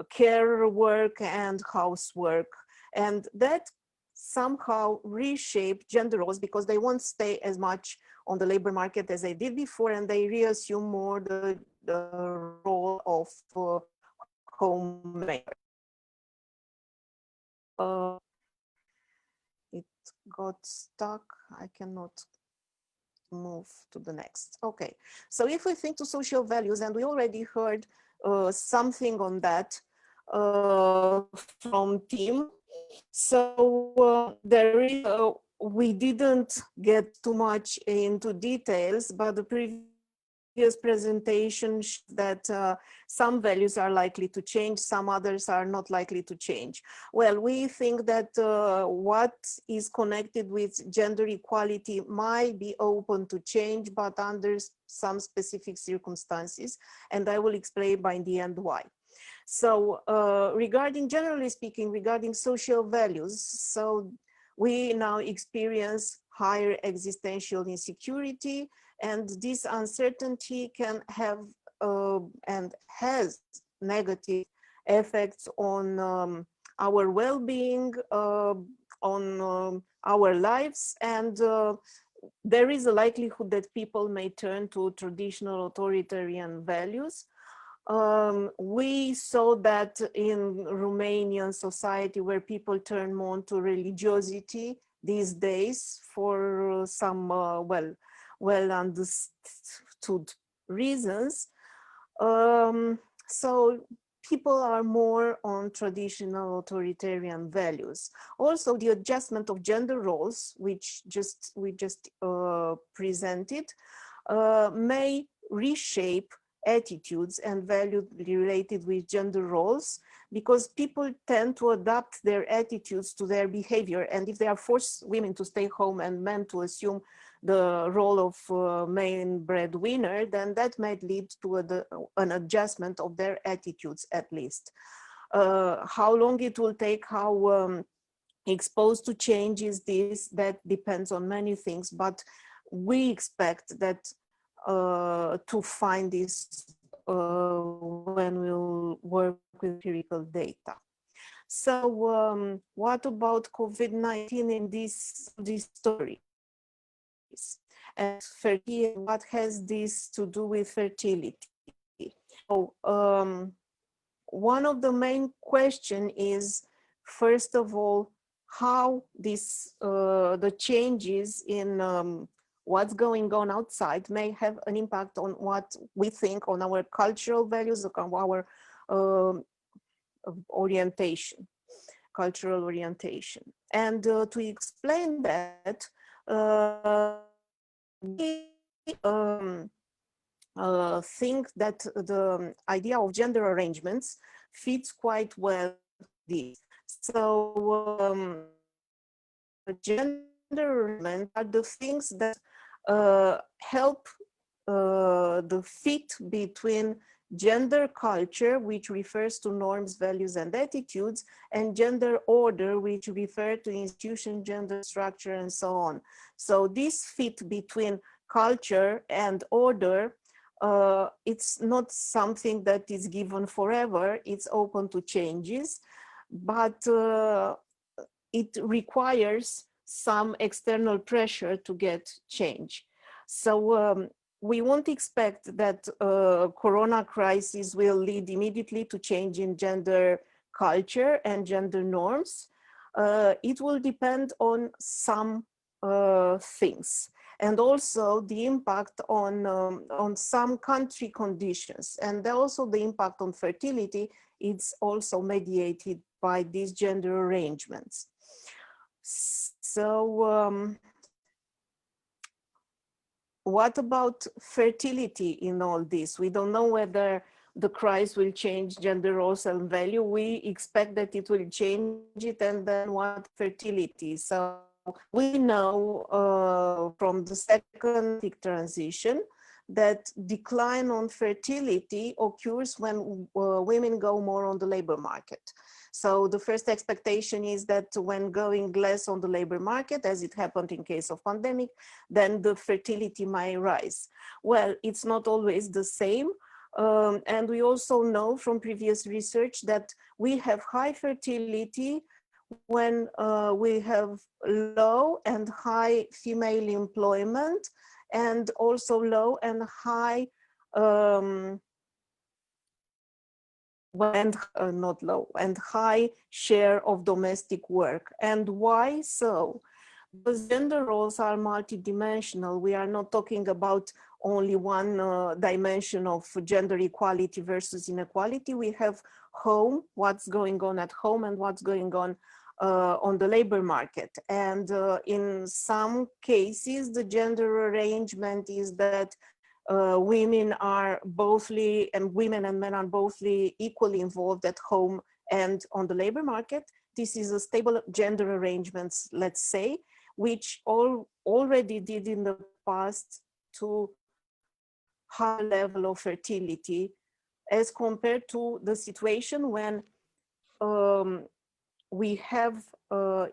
care work and housework. And that somehow reshape gender roles because they won't stay as much on the labor market as they did before, and they reassume more the role of homemaker. It got stuck. I cannot move to the next. Okay, so if we think to social values, and we already heard something on that from Tim. So there is, we didn't get too much into details, but the previous presentation showed that some values are likely to change, some others are not likely to change. Well, we think that what is connected with gender equality might be open to change, but under some specific circumstances, and I will explain by the end why. So regarding, generally speaking, regarding social values, so we now experience higher existential insecurity, and this uncertainty can have and has negative effects on our well-being, on our lives, and there is a likelihood that people may turn to traditional authoritarian values. We saw that in Romanian society, where people turn more to religiosity these days for some well understood reasons. So people are more on traditional authoritarian values. Also, the adjustment of gender roles, which we just presented, may reshape attitudes and values related with gender roles, because people tend to adapt their attitudes to their behavior. And if they are forced women to stay home and men to assume the role of main breadwinner, then that might lead to an adjustment of their attitudes at least. How long it will take, how exposed to change is this, that depends on many things, but we expect that to find this when we'll work with empirical data. So what about COVID-19 in this story? And fertility, what has this to do with fertility? So one of the main question is, first of all, how this the changes in what's going on outside may have an impact on what we think, on our cultural values, on our orientation, cultural orientation. And to explain that, we think that the idea of gender arrangements fits quite well this. So gender arrangements are the things that help the fit between gender culture, which refers to norms, values, and attitudes, and gender order, which refer to institution, gender structure, and so on. So this fit between culture and order, it's not something that is given forever, it's open to changes, but it requires some external pressure to get change. So we won't expect that Corona crisis will lead immediately to change in gender culture and gender norms. It will depend on some things, and also the impact on some country conditions, and also the impact on fertility. It's also mediated by these gender arrangements. So what about fertility in all this? We don't know whether the crisis will change gender roles and value. We expect that it will change it, and then what fertility? So we know from the second transition that decline on fertility occurs when women go more on the labor market. So the first expectation is that when going less on the labor market, as it happened in case of pandemic, then the fertility might rise. Well, it's not always the same. And we also know from previous research that we have high fertility when we have low and high female employment, and also low and high not low and high share of domestic work. And why so? Because gender roles are multidimensional. We are not talking about only one dimension of gender equality versus inequality. We have home, what's going on at home, and what's going on the labor market. And in some cases, the gender arrangement is that women are bothly, and women and men are bothly equally involved at home and on the labor market. This is a stable gender arrangements, let's say, which already did in the past to high level of fertility, as compared to the situation when we have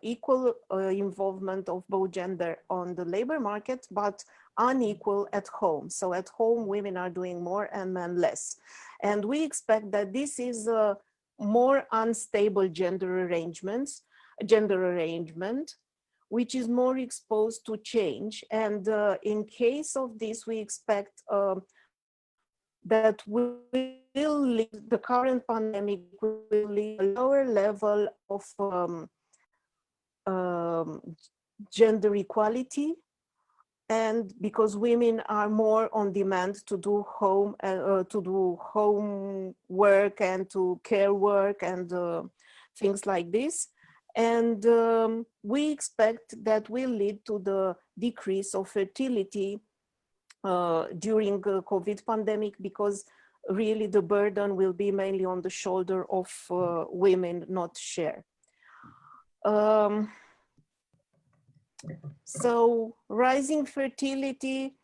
equal involvement of both gender on the labor market, but unequal at home. So at home, women are doing more and men less. And we expect that this is a more unstable gender arrangement, which is more exposed to change. And in case of this, we expect that the current pandemic will lead to a lower level of gender equality, and because women are more on demand to do home work and to care work and things like this. And we expect that will lead to the decrease of fertility during the COVID pandemic, because really the burden will be mainly on the shoulder of women, not share. So rising fertility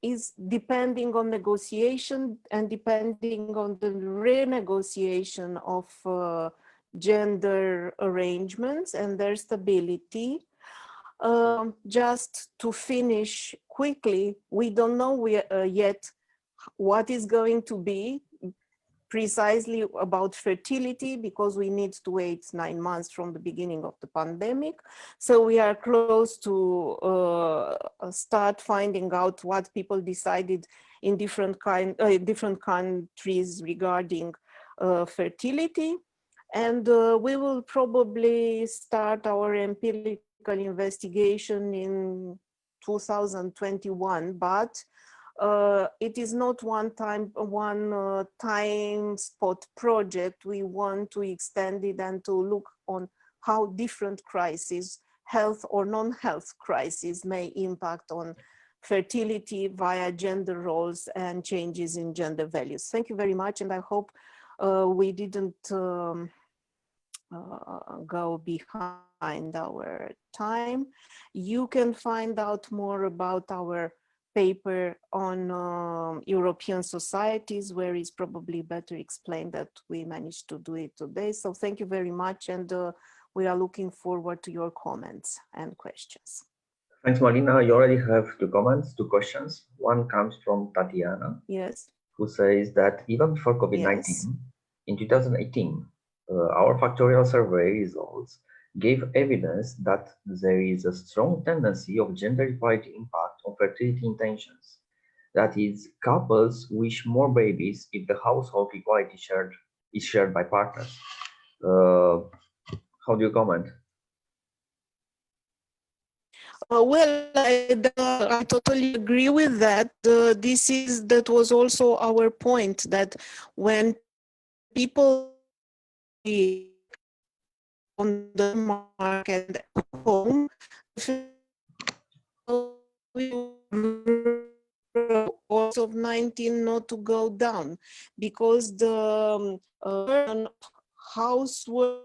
is depending on negotiation and depending on the renegotiation of gender arrangements and their stability. Just to finish quickly, we don't know yet what is going to be precisely about fertility, because we need to wait 9 months from the beginning of the pandemic. So we are close to start finding out what people decided in different countries regarding fertility. And we will probably start our empirical investigation in 2021, but it is not one time spot project. We want to extend it and to look on how different crises, health or non-health crises, may impact on fertility via gender roles and changes in gender values. Thank you very much, and I hope we didn't go behind our time. You can find out more about our paper on European societies, where it's probably better explained that we managed to do it today. So thank you very much, and we are looking forward to your comments and questions. Thanks, Malina. You already have two questions. One comes from Tatiana. Yes. Who says that even before COVID-19, yes, in 2018, our factorial survey results gave evidence that there is a strong tendency of gender equality impact on fertility intentions. That is, couples wish more babies if the household equality is shared by partners. How do you comment? Well, I totally agree with that. That was also our point, that when people on the market at home, also of 19 not to go down, because the burden of housework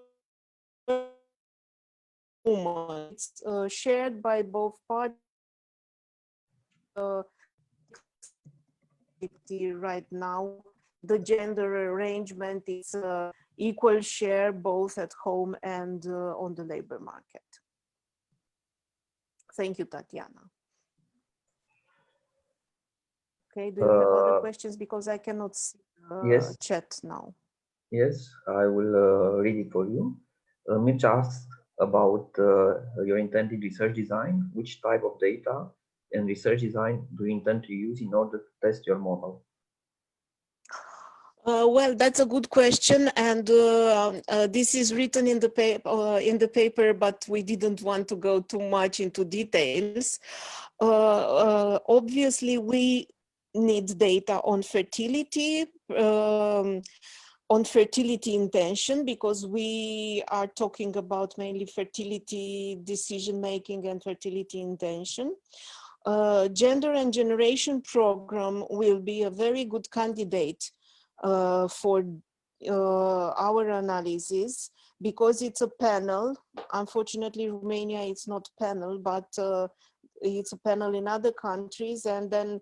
it's shared by both parties. Right now, the gender arrangement is equal share both at home and on the labor market. Thank you, Tatiana. Okay, do you have other questions? Because I cannot see yes, chat now. Yes, I will read it for you. Mitch asked about your intended research design. Which type of data and research design do you intend to use in order to test your model? Well, that's a good question, and this is written in the paper, but we didn't want to go too much into details. Obviously, we need data on fertility, intention, because we are talking about mainly fertility decision making and fertility intention. Gender and generation program will be a very good candidate for our analysis, because it's a panel. Unfortunately, Romania, it's not panel, but it's a panel in other countries. And then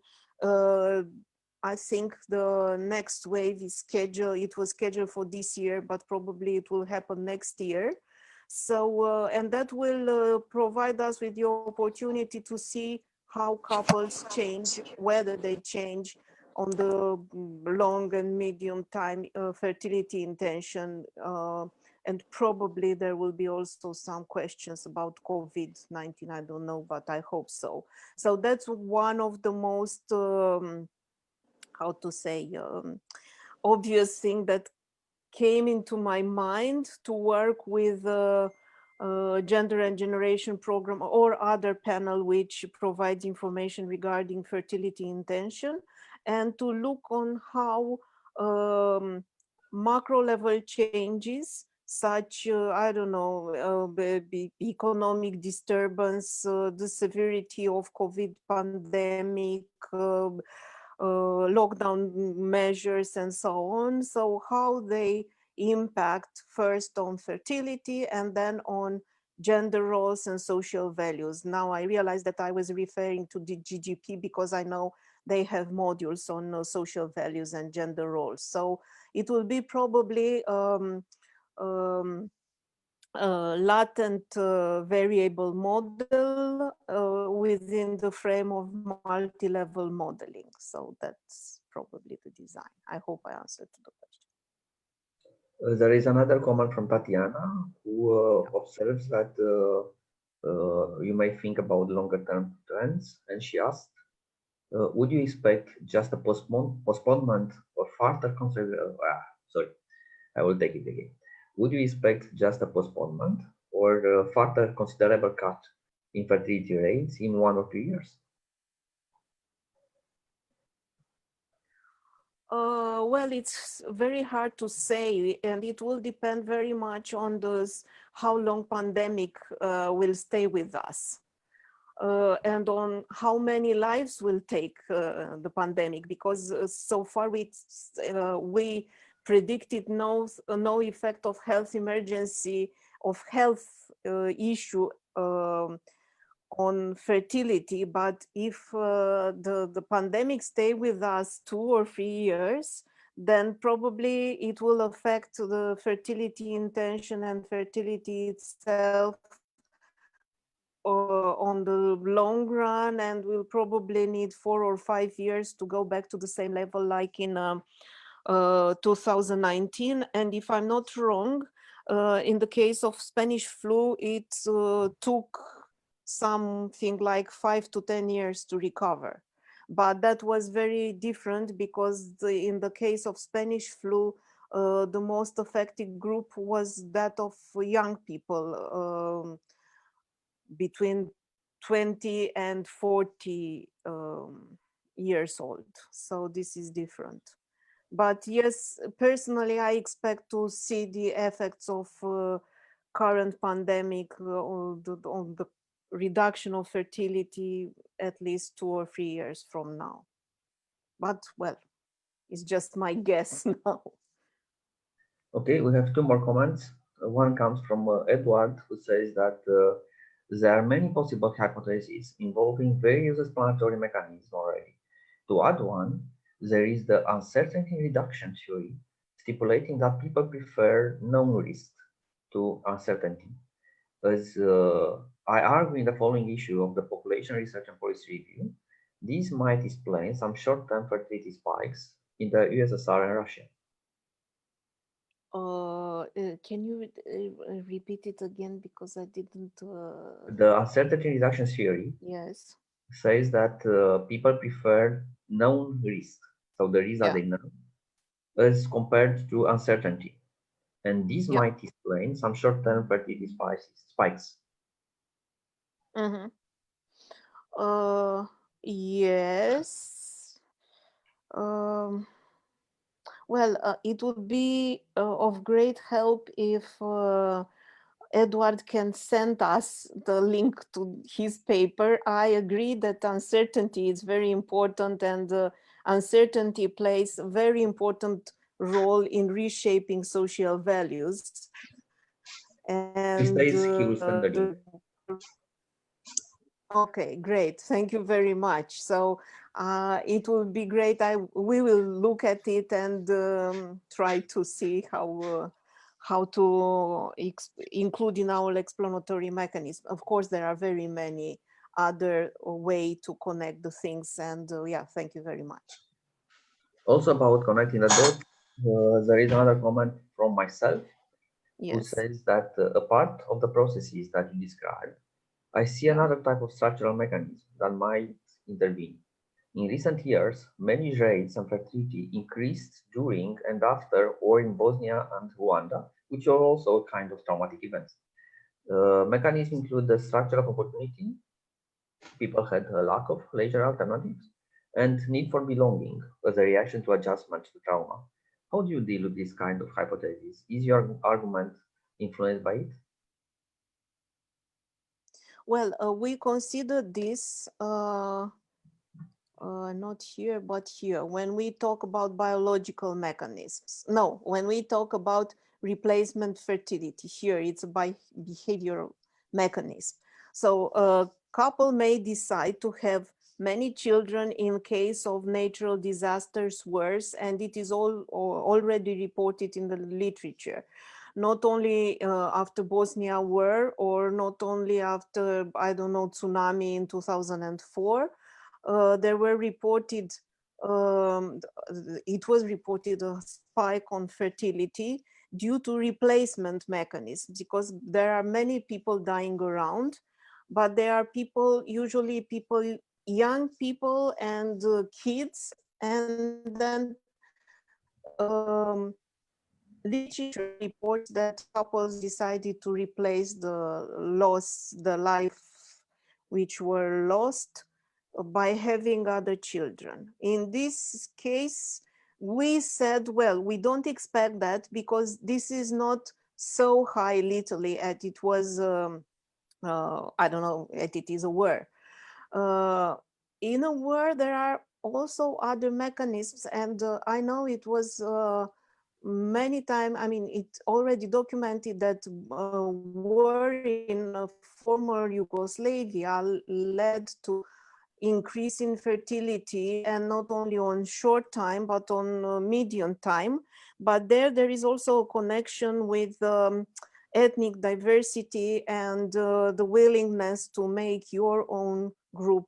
I think the next wave is scheduled. It was scheduled for this year, but probably it will happen next year. So, and that will provide us with the opportunity to see how couples change, whether they change on the long and medium time fertility intention, and probably there will be also some questions about COVID-19. I don't know, but I hope so. So that's one of the most, how to say, obvious thing that came into my mind to work with Gender and Generation Program or other panel which provides information regarding fertility intention, and to look on how macro level changes such, I don't know, economic disturbance, the severity of COVID pandemic, lockdown measures and so on. So how they impact first on fertility and then on gender roles and social values. Now I realize that I was referring to the GGP because I know they have modules on social values and gender roles. So it will be probably latent variable model within the frame of multi-level modeling. So that's probably the design. I hope I answered the question. There is another comment from Tatiana, who observes that you may think about longer term trends, and she asked, would you expect just a postponement or further sorry, I will take it again. Would you expect just a postponement or a further considerable cut in fertility rates in 1 or 2 years? Well, it's very hard to say, and it will depend very much on how long pandemic will stay with us. And on how many lives will take the pandemic, because so far we predicted no effect of health emergency, of health issue on fertility. But if the pandemic stay with us 2 or 3 years, then probably it will affect the fertility intention and fertility itself on the long run, and we'll probably need 4 or 5 years to go back to the same level like in 2019. And if I'm not wrong, in the case of Spanish flu, it took something like 5 to 10 years to recover. But that was very different because in the case of Spanish flu, the most affected group was that of young people, between 20 and 40 years old. So this is different. But yes, personally, I expect to see the effects of current pandemic on the reduction of fertility at least 2 or 3 years from now. But well, it's just my guess now. Okay, we have 2 more comments. One comes from Edward, who says that there are many possible hypotheses involving various explanatory mechanisms already. To add one, there is the uncertainty reduction theory, stipulating that people prefer known risk to uncertainty. As I argue in the following issue of the Population Research and Policy Review, this might explain some short-term fertility spikes in the USSR and Russia. Can you repeat it again, because I didn't... The uncertainty reduction theory, yes, says that people prefer known risk, so the risk that they know, as compared to uncertainty. And this might explain some short-term fertility spikes. Mm-hmm. Yes. Well, it would be of great help if Edward can send us the link to his paper. I agree that uncertainty is very important, and uncertainty plays a very important role in reshaping social values. And he says he will send the link. Okay, great. Thank you very much. So it will be great. We will look at it and try to see how to include in our explanatory mechanism. Of course, there are very many other ways to connect the things. And yeah, thank you very much. Also about connecting the dots, there is another comment from myself, who says that a part of the processes that you described, I see another type of structural mechanism that might intervene. In recent years, many rates and fertility increased during and after war in Bosnia and Rwanda, which are also kind of traumatic events. Mechanisms include the structure of opportunity. People had a lack of leisure alternatives and need for belonging as a reaction to adjustment to trauma. How do you deal with this kind of hypothesis? Is your argument influenced by it? Well, we consider this not here, but here, when we talk about biological mechanisms. No, when we talk about replacement fertility, here it's a behavioral mechanism. So a couple may decide to have many children in case of natural disasters, wars, and it is already reported in the literature. Not only after Bosnia war, or not only after, I don't know, tsunami in 2004, there were reported, it was reported a spike on fertility due to replacement mechanisms, because there are many people dying around, but there are people, usually people, young people and kids, and then literature reports that couples decided to replace the life which were lost by having other children. In this case, we said, well, we don't expect that because this is not so high in Italy as it was, I don't know, as it is a war. In a war, there are also other mechanisms, and I know it was many times, I mean, it already documented that war in former Yugoslavia led to increase in fertility, and not only on short time, but on medium time. But there is also a connection with ethnic diversity and the willingness to make your own group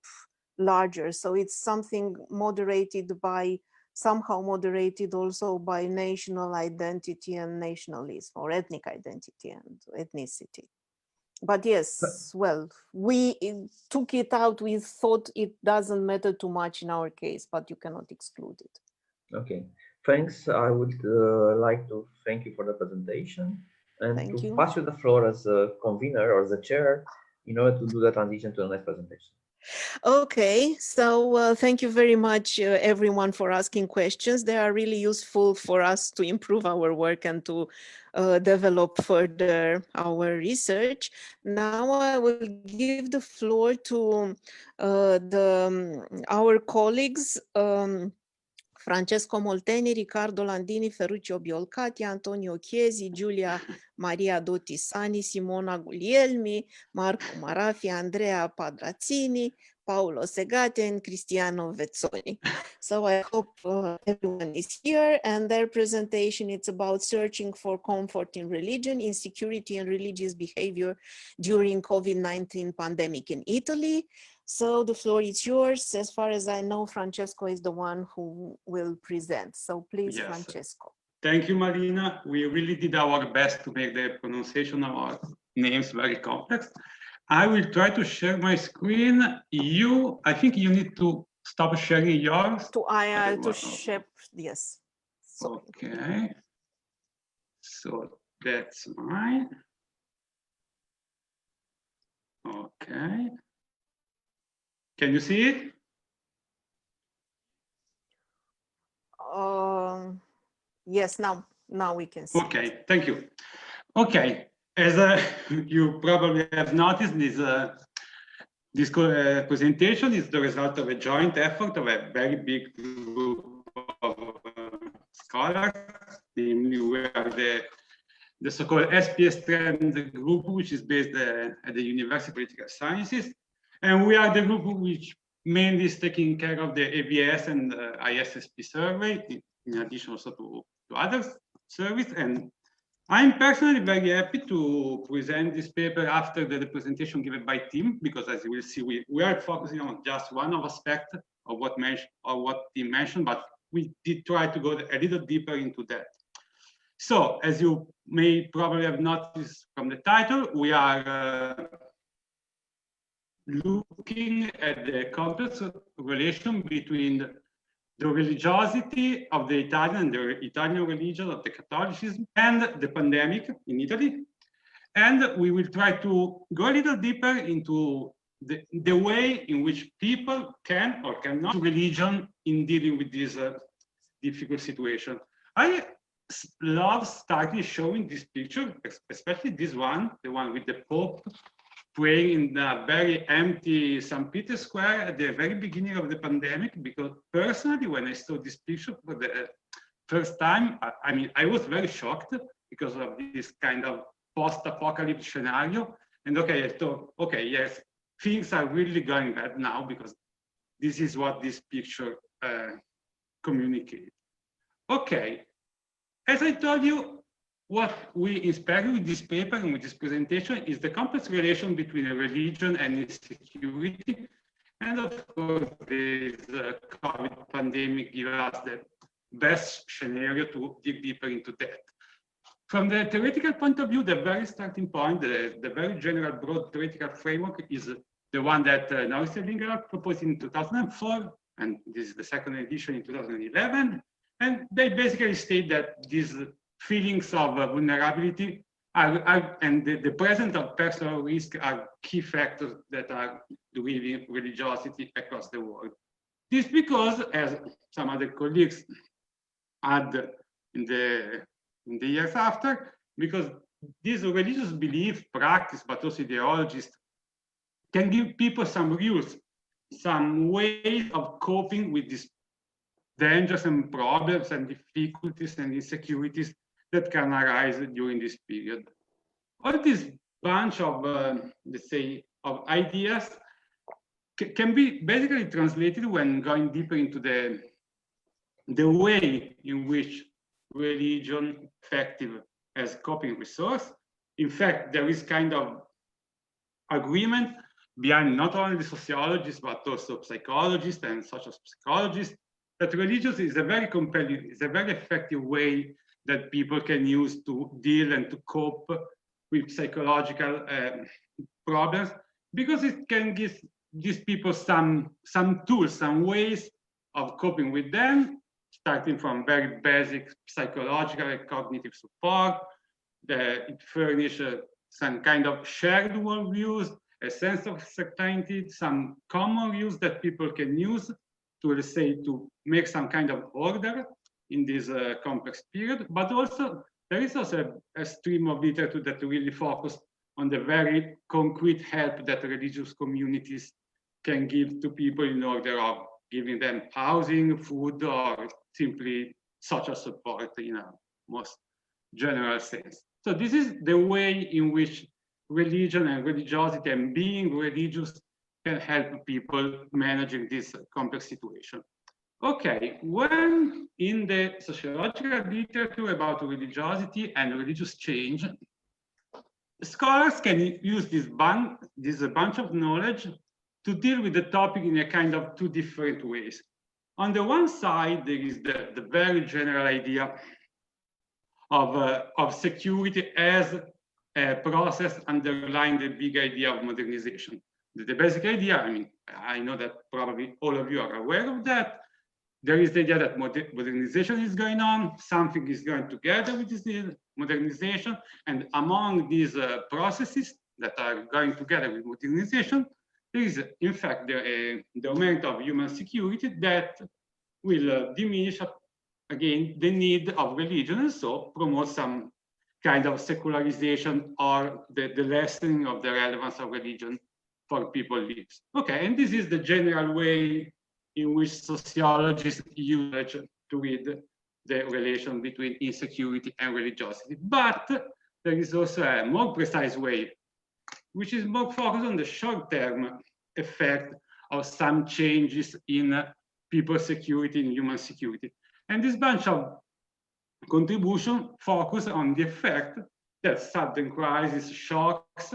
larger. So it's something moderated by, somehow moderated also by national identity and nationalism, or ethnic identity and ethnicity. But yes, well, we took it out. We thought it doesn't matter too much in our case, but you cannot exclude it. Okay, thanks. I would like to thank you for the presentation, and to pass you the floor as a convener or as a chair in order to do the transition to the next presentation. Okay, so thank you very much, everyone, for asking questions. They are really useful for us to improve our work and to develop further our research. Now I will give the floor to our colleagues, Francesco Molteni, Riccardo Ladini12, Ferruccio Biolcati, Antonio Chiesi, Giulia Maria Dotti Sani, Simona Guglielmi, Marco Marafi, Andrea Pedrazzani, Paolo Segatti, and Cristiano Vezzoni. So I hope everyone is here, and their presentation, it's about searching for comfort in religion, insecurity, and religious behavior during COVID-19 pandemic in Italy. So the floor is yours. As far as I know, Francesco is the one who will present. So please, yes. Francesco. Thank you, Malina. We really did our best to make the pronunciation of our names very complex. I will try to share my screen. I think you need to stop sharing yours. To share, yes. Sorry. Okay. So that's mine. Okay. Can you see it? Yes, now we can see. Okay, thank you. Okay, as you probably have noticed, this presentation is the result of a joint effort of a very big group of scholars. Namely, we are the so-called SPS Trend group, which is based at the University of Political Sciences. And we are the group which mainly is taking care of the ABS and ISSP survey, in addition also to other surveys. And I'm personally very happy to present this paper after the presentation given by Tim, because as you will see, we are focusing on just one aspect of what Tim mentioned, but we did try to go a little deeper into that. So, as you may probably have noticed from the title, we are looking at the complex relation between the religiosity of the Italian and the Italian religion of the Catholicism and the pandemic in Italy. And we will try to go a little deeper into the way in which people can or cannot use religion in dealing with this difficult situation. I love starting showing this picture, especially this one, the one with the Pope praying in a very empty St. Peter's Square at the very beginning of the pandemic, because personally, when I saw this picture for the first time, I mean, I was very shocked because of this kind of post-apocalypse scenario. And okay, I thought, okay, yes, things are really going bad now because this is what this picture communicates. Okay, as I told you, what we inspire with this paper and with this presentation is the complex relation between a religion and insecurity. And of course, this COVID pandemic gives us the best scenario to dig deeper into that. From the theoretical point of view, the very starting point, the very general broad theoretical framework is the one that Norris and Lingerald proposed in 2004, and this is the second edition in 2011. And they basically state that these feelings of vulnerability and the presence of personal risk are key factors that are driving religiosity across the world. This because, as some other colleagues had in the years after, because this religious belief, practice, but also ideologies can give people some rules, some ways of coping with these dangers and problems and difficulties and insecurities that can arise during this period. All this bunch of, let's say, of ideas can be basically translated when going deeper into the way in which religion effective as coping resource. In fact, there is kind of agreement behind not only the sociologists, but also psychologists and social psychologists, that religion is a very compelling, is a very effective way that people can use to deal and to cope with psychological problems, because it can give these people some tools, some ways of coping with them, starting from very basic psychological and cognitive support. It furnishes some kind of shared worldviews, a sense of certainty, some common rules that people can use to, let's say, to make some kind of order in this complex period. But also, there is also a stream of literature that really focus on the very concrete help that religious communities can give to people in order of giving them housing, food, or simply social support in a most general sense. So this is the way in which religion and religiosity and being religious can help people managing this complex situation. Okay, when in the sociological literature about religiosity and religious change, scholars can use this bunch of knowledge to deal with the topic in a kind of two different ways. On the one side, there is the very general idea of security as a process underlying the big idea of modernization. The basic idea, I mean, I know that probably all of you are aware of that. There is the idea that modernization is going on, something is going together with this modernization, and among these processes that are going together with modernization, there is, in fact, the domain of human security that will diminish, again, the need of religion, and so promote some kind of secularization or the lessening of the relevance of religion for people's lives. Okay, and this is the general way in which sociologists use to read the relation between insecurity and religiosity. But there is also a more precise way, which is more focused on the short-term effect of some changes in people's security and human security. And this bunch of contribution focus on the effect that sudden crisis, shocks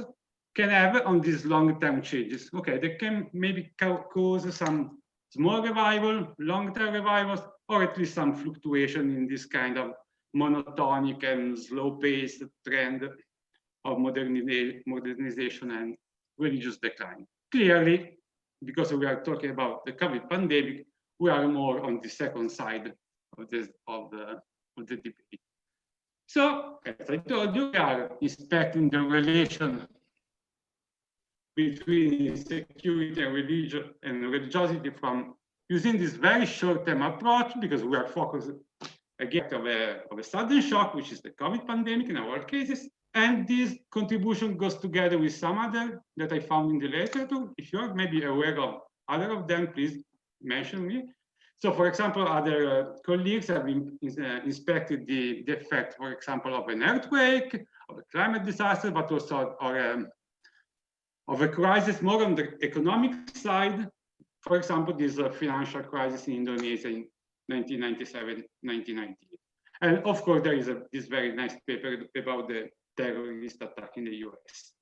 can have on these long-term changes. Okay, they can maybe cause some small revival, long-term revivals, or at least some fluctuation in this kind of monotonic and slow-paced trend of modernization and religious decline. Clearly, because we are talking about the COVID pandemic, we are more on the second side of the debate. So, as I told you, we are inspecting the relation between insecurity and religiosity from using this very short-term approach, because we are focused again of a sudden shock, which is the COVID pandemic in our cases. And this contribution goes together with some other that I found in the literature. If you are maybe aware of other of them, please mention me. So, for example, other colleagues have inspected the effect, for example, of an earthquake, of a climate disaster, but also of a crisis more on the economic side. For example, this financial crisis in Indonesia in 1997, 1998. And of course, there is this very nice paper about the terrorist attack in the US.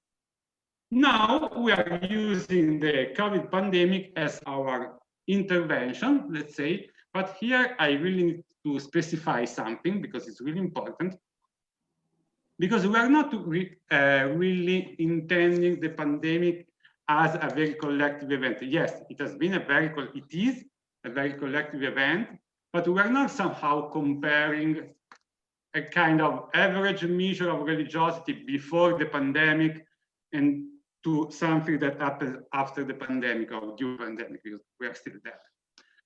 Now we are using the COVID pandemic as our intervention, let's say, but here I really need to specify something because it's really important. Because we are not really intending the pandemic as a very collective event. Yes, it is a very collective event, but we are not somehow comparing a kind of average measure of religiosity before the pandemic and to something that happened after the pandemic or during the pandemic, because we are still there.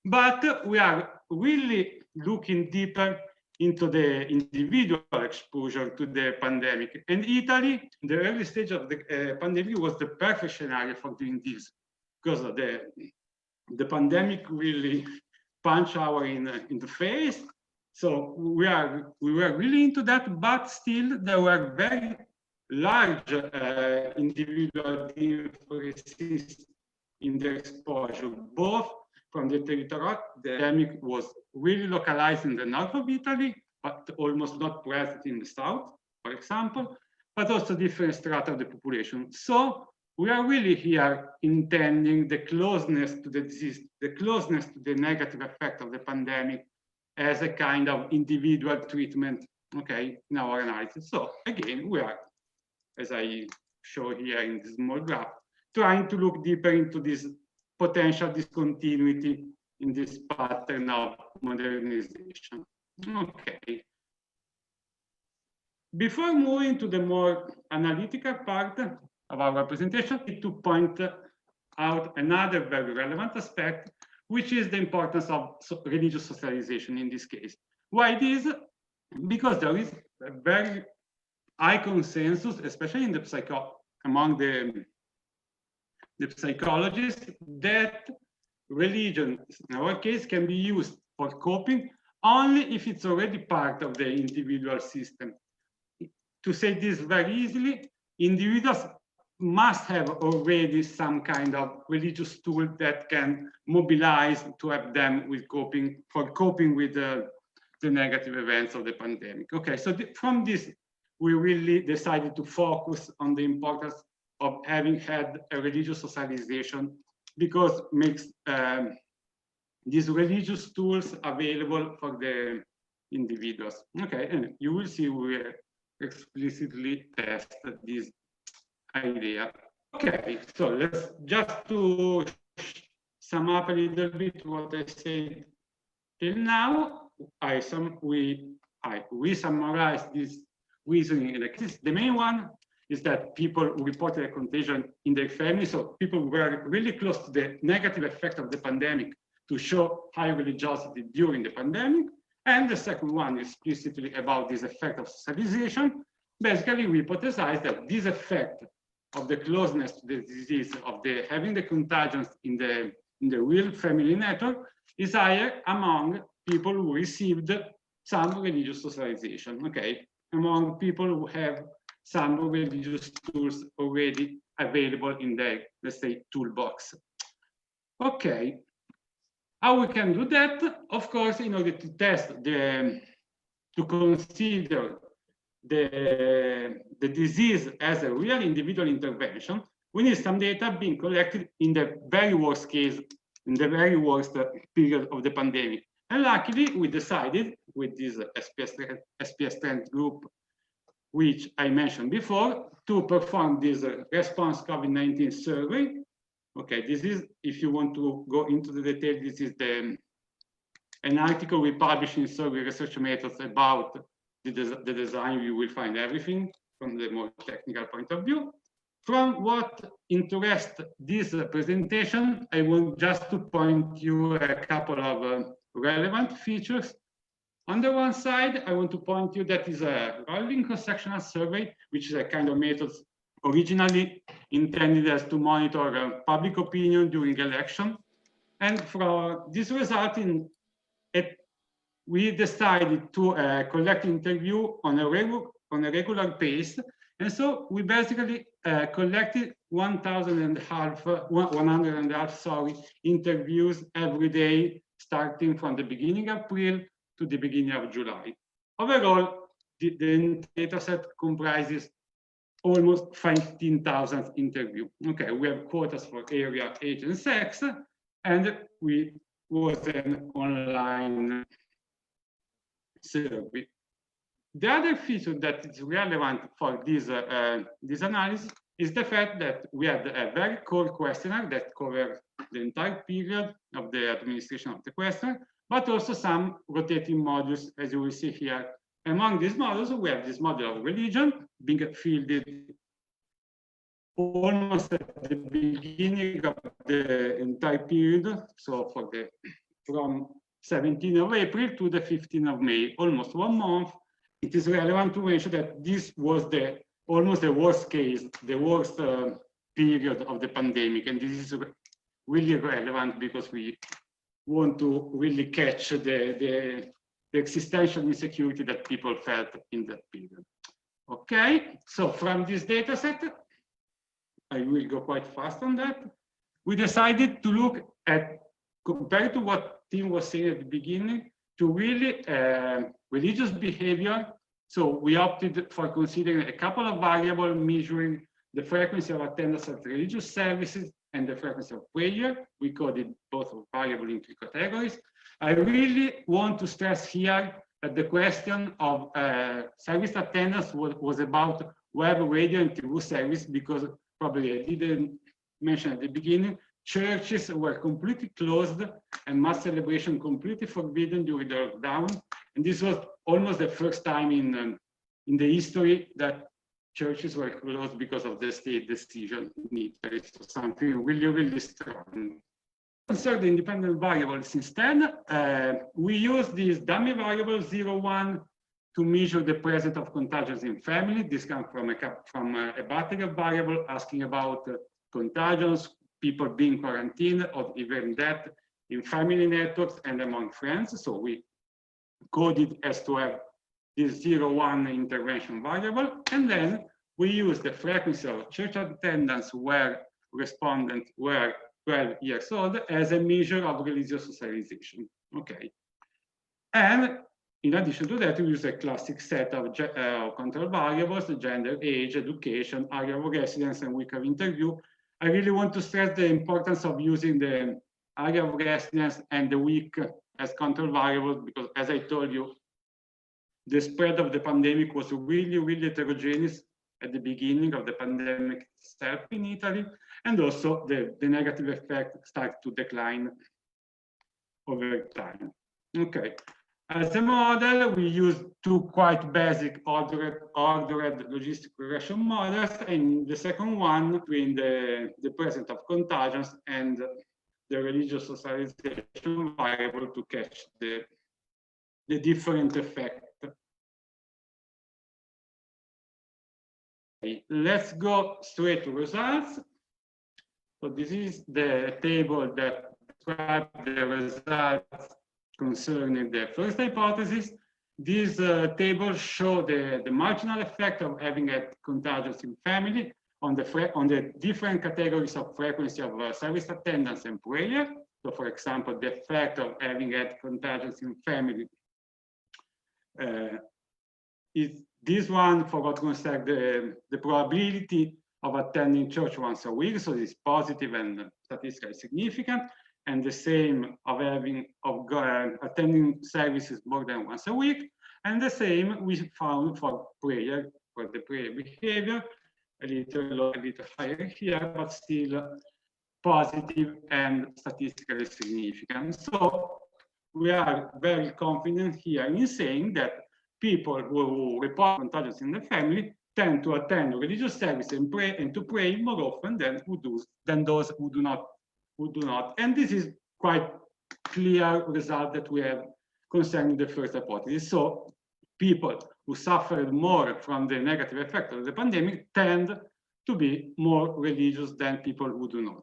But we are really looking deeper into the individual exposure to the pandemic. And Italy, the early stage of the pandemic, was the perfect scenario for doing this, because the pandemic really punched our in the face. So we were really into that, but still there were very large individual differences in the exposure, both from the territorial. The pandemic was really localized in the north of Italy, but almost not present in the south, for example, but also different strata of the population. So we are really here intending the closeness to the disease, the closeness to the negative effect of the pandemic as a kind of individual treatment, okay, in our analysis. So again, we are, as I show here in this small graph, trying to look deeper into this potential discontinuity in this pattern of modernization. Okay. Before moving to the more analytical part of our presentation, I need to point out another very relevant aspect, which is the importance of religious socialization in this case. Why this? Because there is a very high consensus, especially in the among the psychologists, that religion, in our case, can be used for coping only if it's already part of the individual system. To say this very easily, individuals must have already some kind of religious tool that can mobilize to help them with coping with the negative events of the pandemic. Okay, so from this, we really decided to focus on the importance of having had a religious socialization, because it makes these religious tools available for the individuals. Okay, and you will see we explicitly test this idea. Okay, so let's just to sum up a little bit what I said till now. We summarize this reasoning in the case. The main one is that people reported a contagion in their family, so people were really close to the negative effect of the pandemic to show high religiosity during the pandemic. And the second one is explicitly about this effect of socialization. Basically, we hypothesize that this effect of the closeness to the disease, of the having the contagions in the real family network, is higher among people who received some religious socialization, okay? Among people who have some religious tools already available in their, let's say, toolbox. Okay, how we can do that? Of course, in order to test to consider the disease as a real individual intervention, we need some data being collected in the very worst case, in the very worst period of the pandemic. And luckily, we decided with this SPS strength group, which I mentioned before, to perform this response COVID-19 survey. Okay, this is, if you want to go into the detail, this is an article we published in Survey Research Methods about the design, you will find everything from the more technical point of view. From what interests this presentation, I want just to point you a couple of relevant features. On the one side, I want to point you that is a rolling cross-sectional survey, which is a kind of method originally intended as to monitor public opinion during election. And from this result, we decided to collect interview on a regular pace. And so we basically collected 100 interviews every day, starting from the beginning of April to the beginning of July. Overall, the data set comprises almost 15,000 interviews. Okay, we have quotas for area, age, and sex, and we was an online survey. The other feature that is relevant for this analysis is the fact that we had a very core questionnaire that covers the entire period of the administration of the questionnaire, but also some rotating modules, as you will see here. Among these modules, we have this module of religion being fielded almost at the beginning of the entire period, so from 17th of April to the 15th of May, almost 1 month. It is relevant to mention that this was almost the worst case, the worst period of the pandemic, and this is really relevant because we want to really catch the existential insecurity that people felt in that period. Okay, so from this data set, I will go quite fast on that. We decided to look at, compared to what Tim was saying at the beginning, to really religious behavior. So we opted for considering a couple of variables measuring the frequency of attendance at religious services and the frequency of prayer. We coded both variables into categories. I really want to stress here that the question of service attendance was about web, radio, and TV service, because probably I didn't mention at the beginning, churches were completely closed and mass celebration completely forbidden during the lockdown. And this was almost the first time in the history that churches were closed because of the state decision in Italy. So something really, really strong. Consider the independent variables instead. We use this dummy variable 0, 1 to measure the presence of contagions in family. This comes from a battery of variables asking about contagions, people being quarantined, or even death in family networks and among friends. So we coded as to have this 0, 1 intervention variable. And then we use the frequency of church attendance where respondents were 12 years old as a measure of religious socialization. Okay. And in addition to that, we use a classic set of control variables: gender, age, education, area of residence, and week of interview. I really want to stress the importance of using the area of residence and the week as control variables, because as I told you, the spread of the pandemic was really, really heterogeneous at the beginning of the pandemic itself in Italy, and also the negative effect started to decline over time. Okay. As a model, we use two quite basic ordered logistic regression models, and the second one between the presence of contagions and the religious socialization variable to catch the different effect. Okay, let's go straight to results. So this is the table that describes the results concerning the first hypothesis. These tables show the marginal effect of having had contagions in family on the different categories of frequency of service attendance and prayer. So, for example, the effect of having had contagions in family is this one for what concerns the probability of attending church once a week. So it's positive and statistically significant. And the same of attending services more than once a week, and the same we found for prayer, for the prayer behavior, a little higher here, but still positive and statistically significant. So we are very confident here in saying that people who report contagions in the family tend to attend religious service and pray and to pray more often than those who do not. And this is quite clear result that we have concerning the first hypothesis. So people who suffered more from the negative effect of the pandemic tend to be more religious than people who do not.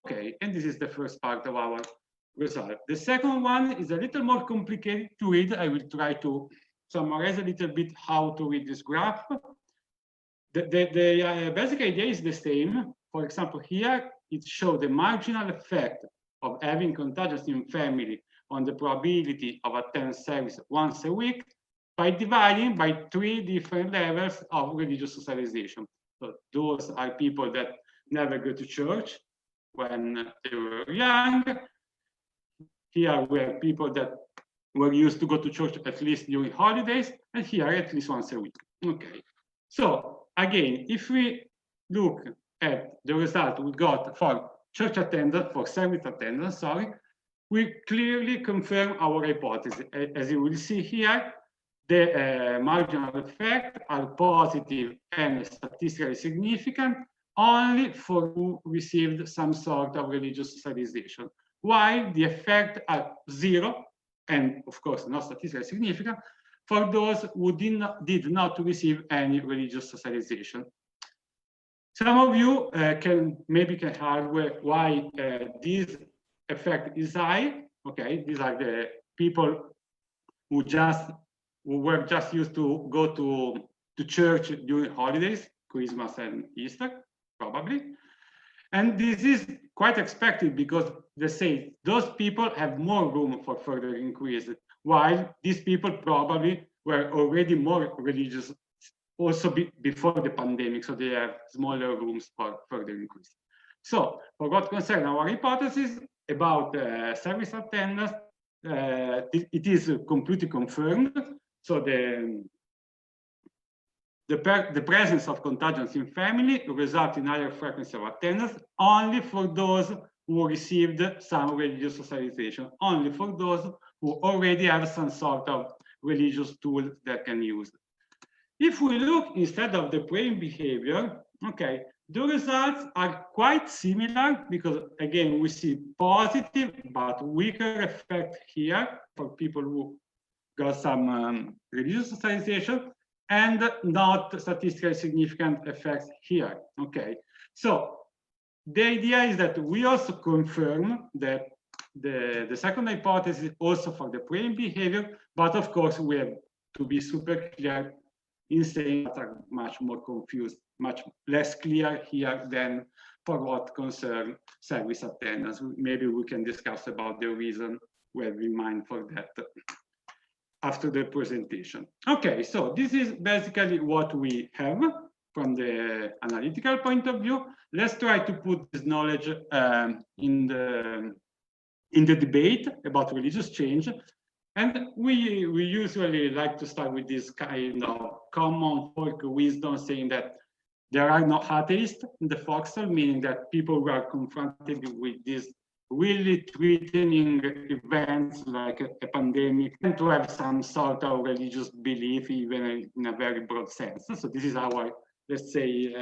Okay, and this is the first part of our result. The second one is a little more complicated to read. I will try to summarize a little bit how to read this graph. The basic idea is the same. For example, here it shows the marginal effect of having contagions in family on the probability of attending service once a week by dividing by 3 different levels of religious socialization. So those are people that never go to church when they were young. Here we have people that were used to go to church at least during holidays, and here at least once a week. Okay. So again, if we look at the result we got for church attendance, for service attendance, sorry, we clearly confirm our hypothesis. As you will see here, the marginal effects are positive and statistically significant only for who received some sort of religious socialization, while the effects are 0, and of course not statistically significant, for those who did not receive any religious socialization. Some of you can argue why this effect is high. Okay, these are the people who were just used to go to church during holidays, Christmas and Easter, probably. And this is quite expected because they say those people have more room for further increase, while these people probably were already more religious also before the pandemic, so they have smaller rooms for further increase. So for what concerns our hypothesis about service attendance, it is completely confirmed. So the presence of contagions in family results in higher frequency of attendance only for those who received some religious socialization, only for those who already have some sort of religious tool that can use. If we look instead of the praying behavior, okay, the results are quite similar because again, we see positive but weaker effect here for people who got some religious socialization and not statistically significant effects here, okay? So the idea is that we also confirm that the second hypothesis also for the praying behavior, but of course we have to be super clear in saying that are much more confused, much less clear here than for what concerns service attendance. Maybe we can discuss about the reason we have in mind for that after the presentation. Okay, so this is basically what we have from the analytical point of view. Let's try to put this knowledge in the debate about religious change. And we usually like to start with this kind of common folk wisdom saying that there are no atheists in the foxhole, meaning that people who are confronted with these really threatening events like a pandemic tend to have some sort of religious belief, even in a very broad sense. So this is our, let's say,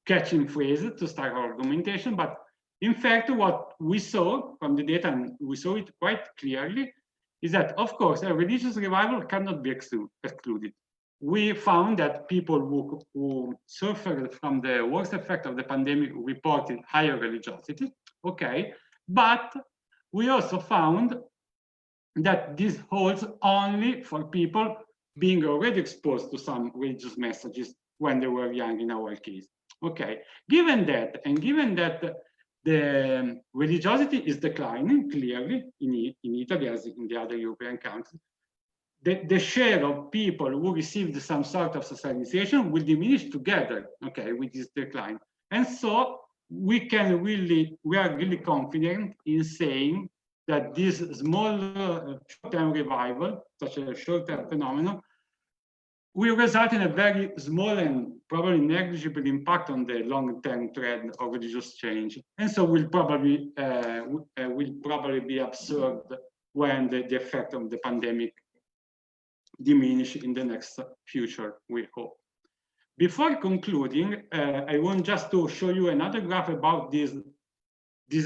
catching phrase to start our argumentation. But in fact, what we saw from the data, and we saw it quite clearly, is that, of course, a religious revival cannot be excluded. We found that people who suffered from the worst effect of the pandemic reported higher religiosity, okay, but we also found that this holds only for people being already exposed to some religious messages when they were young in our case, okay. Given that, and given that the religiosity is declining clearly in Italy as in the other European countries, the share of people who received some sort of socialization will diminish together, okay, with this decline. And so we are really confident in saying that this small short-term revival, such a short-term phenomenon, will result in a very small and probably negligible impact on the long-term trend of religious change, and so will probably be absorbed when the effect of the pandemic diminish in the next future, we hope. Before concluding, I want just to show you another graph about this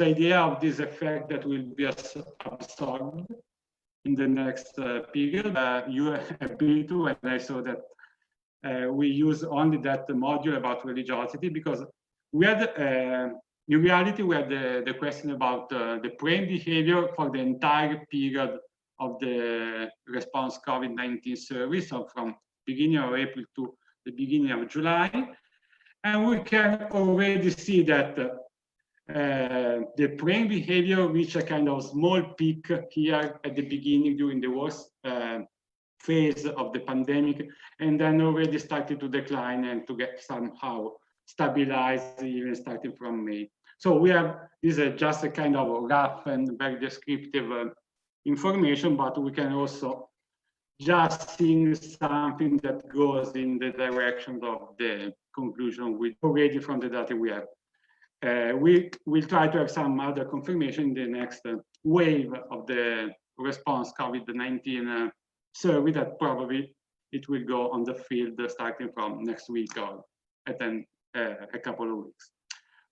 idea of this effect that will be absorbed in the next period. You are happy to when I saw that we use only that module about religiosity, because we had, in reality, we had the question about the brain behavior for the entire period of the response COVID-19 survey, so from beginning of April to the beginning of July. And we can already see that the brain behavior reached a kind of small peak here at the beginning during the worst phase of the pandemic, and then already started to decline and to get somehow stabilized, even starting from May. So we have, this is just a kind of rough and very descriptive information, but we can also just see something that goes in the direction of the conclusion we already from the data we have. We will try to have some other confirmation in the next wave of the response COVID-19 survey, that probably it will go on the field starting from next week or then a couple of weeks.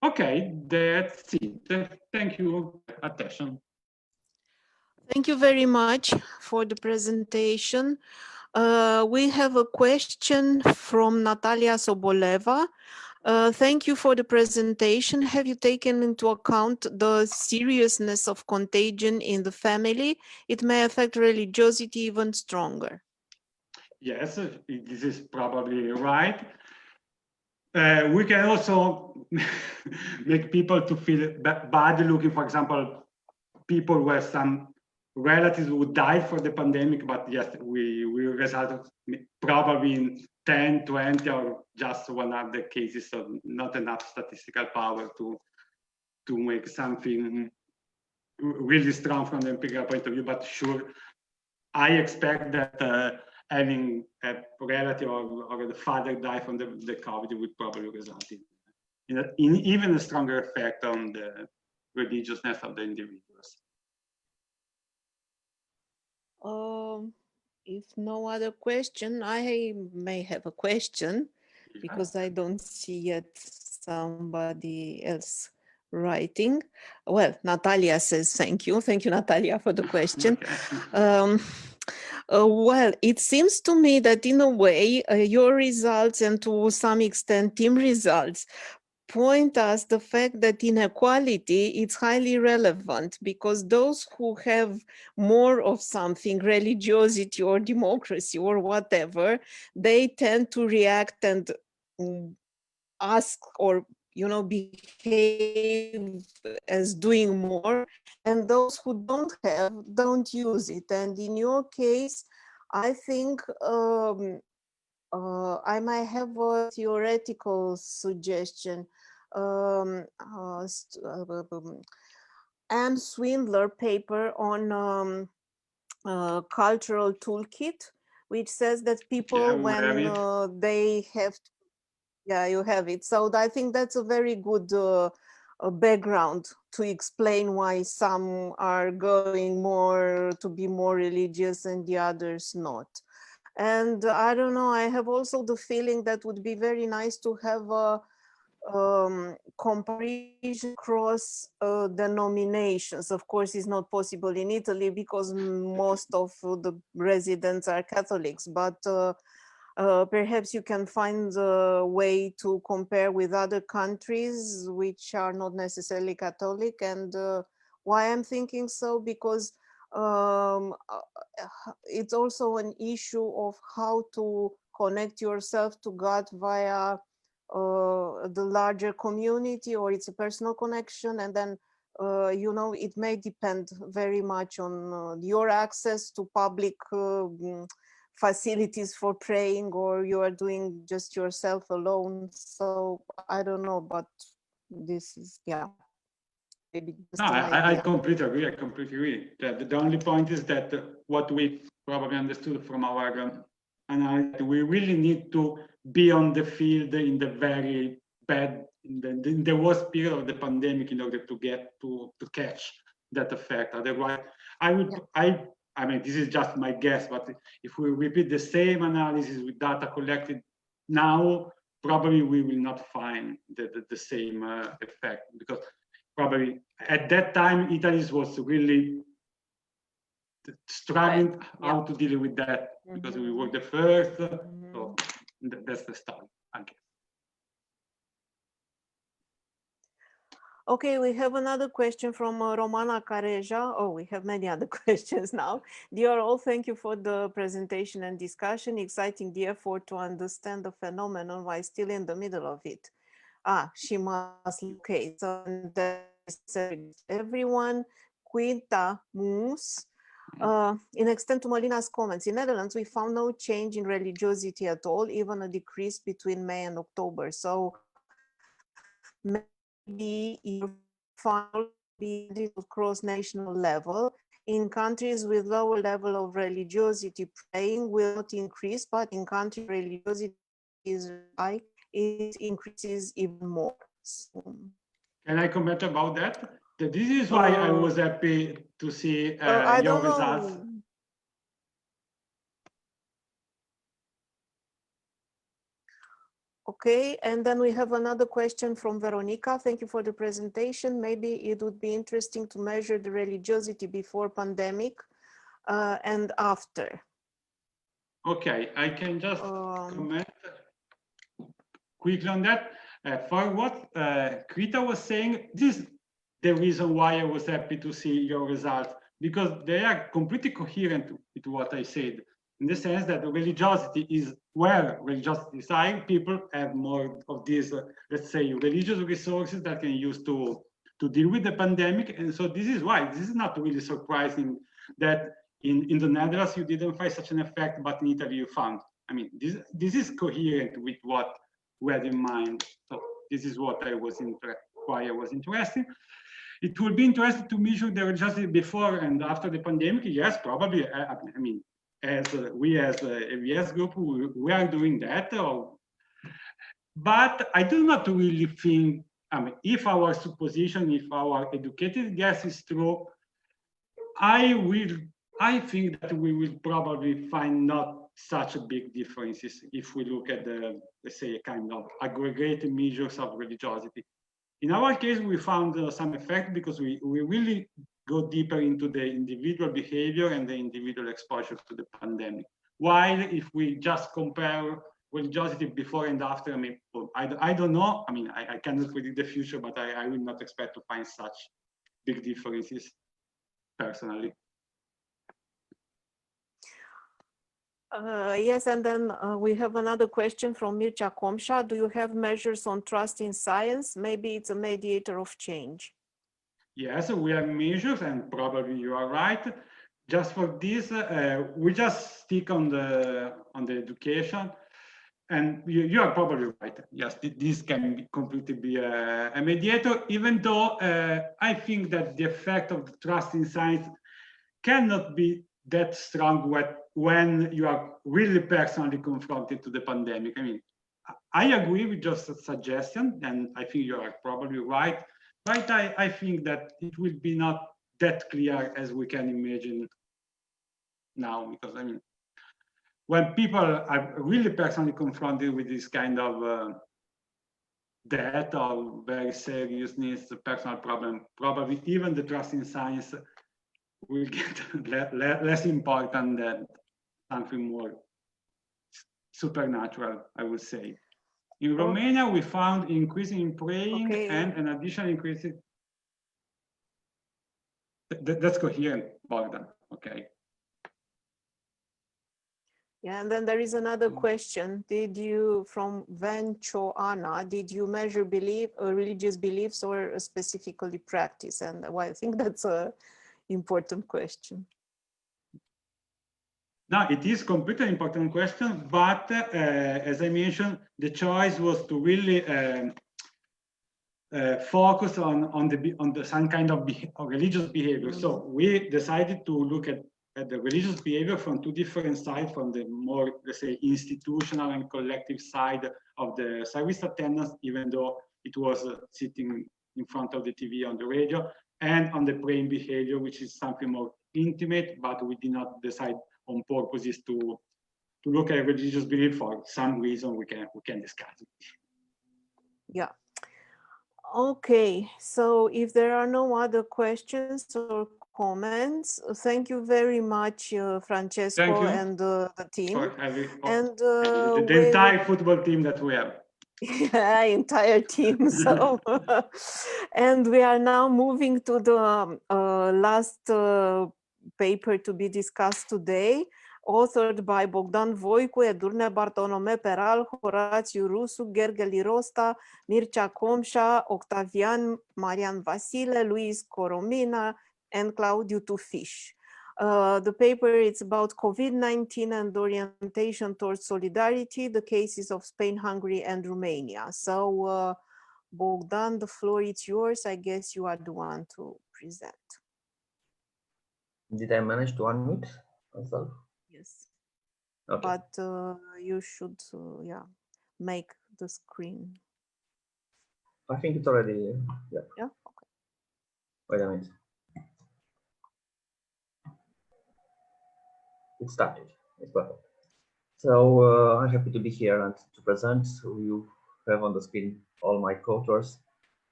Okay, that's it. Thank you for attention. Thank you very much for the presentation. We have a question from Natalia Soboleva. Thank you for the presentation. Have you taken into account the seriousness of contagion in the family? It may affect religiosity even stronger. Yes, this is probably right. We can also make people to feel bad looking, for example, people where some relatives who died for the pandemic, but yes, we result probably in 10, 20, or just 100 cases, so not enough statistical power to make something really strong from the empirical point of view. But sure, I expect that having a relative or the father die from the COVID would probably result in even a stronger effect on the religiousness of the individuals. If no other question, I may have a question, because I don't see yet somebody else writing. Well, Natalia says thank you. Thank you, Natalia, for the question. Okay. Well, it seems to me that in a way, your results and to some extent team results point us the fact that inequality is highly relevant, because those who have more of something, religiosity or democracy or whatever, they tend to react and ask or behave as doing more, and those who don't use it. And in your case, I think I might have a theoretical suggestion. Anne Swindler paper on cultural toolkit, which says that people, when they have you have it. So I think that's a very good background to explain why some are going to be more religious and the others not. And I don't know, I have also the feeling that would be very nice to have a comparison across denominations. Of course, it's not possible in Italy because most of the residents are Catholics, but perhaps you can find a way to compare with other countries which are not necessarily Catholic. And why I'm thinking so, because it's also an issue of how to connect yourself to God via the larger community, or it's a personal connection. And then, it may depend very much on your access to public facilities for praying, or you are doing just yourself alone. So I don't know, but this is, maybe just no, I completely agree. I completely agree. The only point is that what we probably understood from our analysis, we really need to be on the field in the very bad, in the worst period of the pandemic in order to get to catch that effect. Otherwise, I I mean, this is just my guess, but if we repeat the same analysis with data collected now, probably we will not find the same effect, because probably at that time, Italy was really struggling how to deal with that, because we were the first. So that's the story, I guess. Okay, we have another question from Romana Careja. Oh, we have many other questions now. Dear all, thank you for the presentation and discussion. Exciting the effort to understand the phenomenon while still in the middle of it. She must locate. So everyone, Quita Muis10. In extent to Malina's comments, in Netherlands, we found no change in religiosity at all, even a decrease between May and October. So maybe you found be cross-national level. In countries with lower level of religiosity, praying will not increase, but in countries religiosity is high, it increases even more. So, can I comment about that? This is why I was happy to see your results. Okay, and then we have another question from Veronica. Thank you for the presentation. Maybe it would be interesting to measure the religiosity before pandemic and after. Okay, I can just comment quickly on that. For what Quita was saying, this is the reason why I was happy to see your results, because they are completely coherent with what I said, in the sense that religiosity is where religiosity is high, people have more of these, let's say, religious resources that can use to deal with the pandemic. And so this is why, this is not really surprising that in the Netherlands you didn't find such an effect, but in Italy you found. I mean, this is coherent with what we had in mind. So this is what I was why I was interested. It will be interesting to measure the religiosity before and after the pandemic. Yes, probably. I mean, as we as a AVS group, we are doing that. But I do not really think, I mean, if our supposition, if our educated guess is true, I think that we will probably find not such a big differences if we look at the, let's say, a kind of aggregated measures of religiosity. In our case, we found some effect because we really go deeper into the individual behavior and the individual exposure to the pandemic. While if we just compare religiosity before and after, I mean, I don't know. I mean, I cannot predict the future, but I will not expect to find such big differences personally. Yes, and then we have another question from Mircea Komșa. Do you have measures on trust in science? Maybe it's a mediator of change. Yes, we have measures, and probably you are right. Just for this, we just stick on the education, and you are probably right. Yes, this can completely be a mediator, even though I think that the effect of the trust in science cannot be that strong when you are really personally confronted to the pandemic. I mean, I agree with your suggestion, and I think you are probably right. But I think that it will be not that clear as we can imagine now, because I mean, when people are really personally confronted with this kind of death or very seriousness, personal problem, probably even the trust in science will get less important than something more supernatural, I would say. In Romania, we found increasing in praying and an additional increase. That's coherent, Bogdan. Okay. Yeah, and then there is another question. Did you, from Vencho Anna, did you measure religious beliefs or specifically practice? And well, I think that's a important question. No, it is completely important question, but as I mentioned, the choice was to really focus on some kind of religious behavior. So we decided to look at the religious behavior from two different sides, from the more, let's say, institutional and collective side of the service attendants, even though it was sitting in front of the TV on the radio, and on the praying behavior, which is something more intimate, but we did not decide on purposes to look at religious belief for some reason we can discuss it. Yeah. Okay, so if there are no other questions or comments, thank you very much, Francesco and the team. And the entire football team that we have. Yeah, entire team. So, and we are now moving to the last paper to be discussed today, authored by Bogdan Voicu, Edurne Bartolome Peral, Horațiu Rusu, Gergely Rosta, Mircea Comșa, Octavian Marian Vasile, Luis Coromina, and Claudiu Tufiș. The paper is about COVID-19 and orientation towards solidarity, the cases of Spain, Hungary, and Romania. So, Bogdan, the floor is yours. I guess you are the one to present. Did I manage to unmute myself? Yes. Okay. But you should, yeah, make the screen. I think it's already, yeah. Yeah, okay. Wait a minute. It started. It's perfect. So I'm happy to be here and to present. You have on the screen all my co-authors.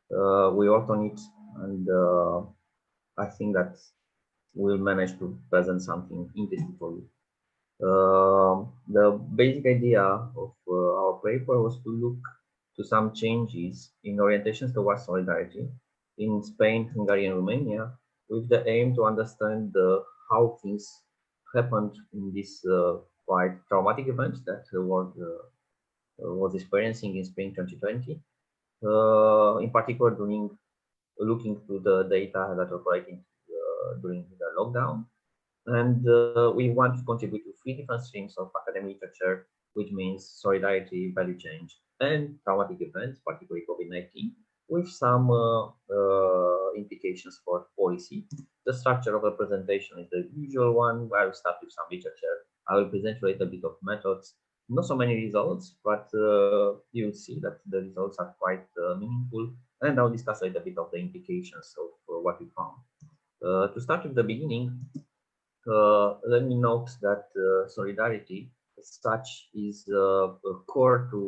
We worked on it, and I think that we'll manage to present something interesting for you. The basic idea of our paper was to look to some changes in orientations towards solidarity in Spain, Hungary, and Romania, with the aim to understand how things happened in this quite traumatic event that the world was experiencing in spring 2020. In particular, looking to the data that were collected during the lockdown. And we want to contribute to 3 different streams of academic literature, which means solidarity, value change, and traumatic events, particularly COVID-19, with some implications for policy. The structure of the presentation is the usual one, where I will start with some literature. I will present you a little bit of methods, not so many results, but you'll see that the results are quite meaningful, and I'll discuss a little bit of the implications of what we found. To start with the beginning, let me note that solidarity as such is core to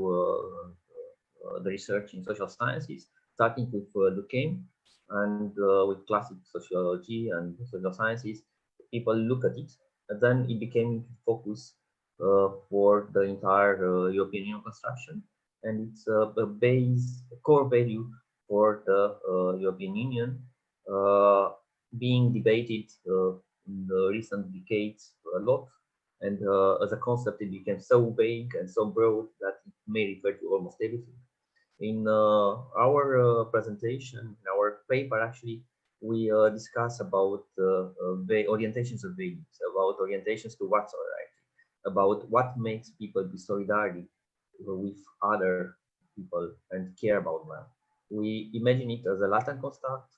the research in social sciences, starting with Durkheim and with classic sociology and social sciences. People look at it, and then it became focus for the entire European Union construction, and it's a core value for the European Union, being debated in the recent decades a lot, and as a concept it became so vague and so broad that it may refer to almost everything. In our presentation, in our paper, actually, we discuss about the orientations of values, about orientations towards solidarity, about what makes people be solidary with other people and care about them. We imagine it as a Latin construct,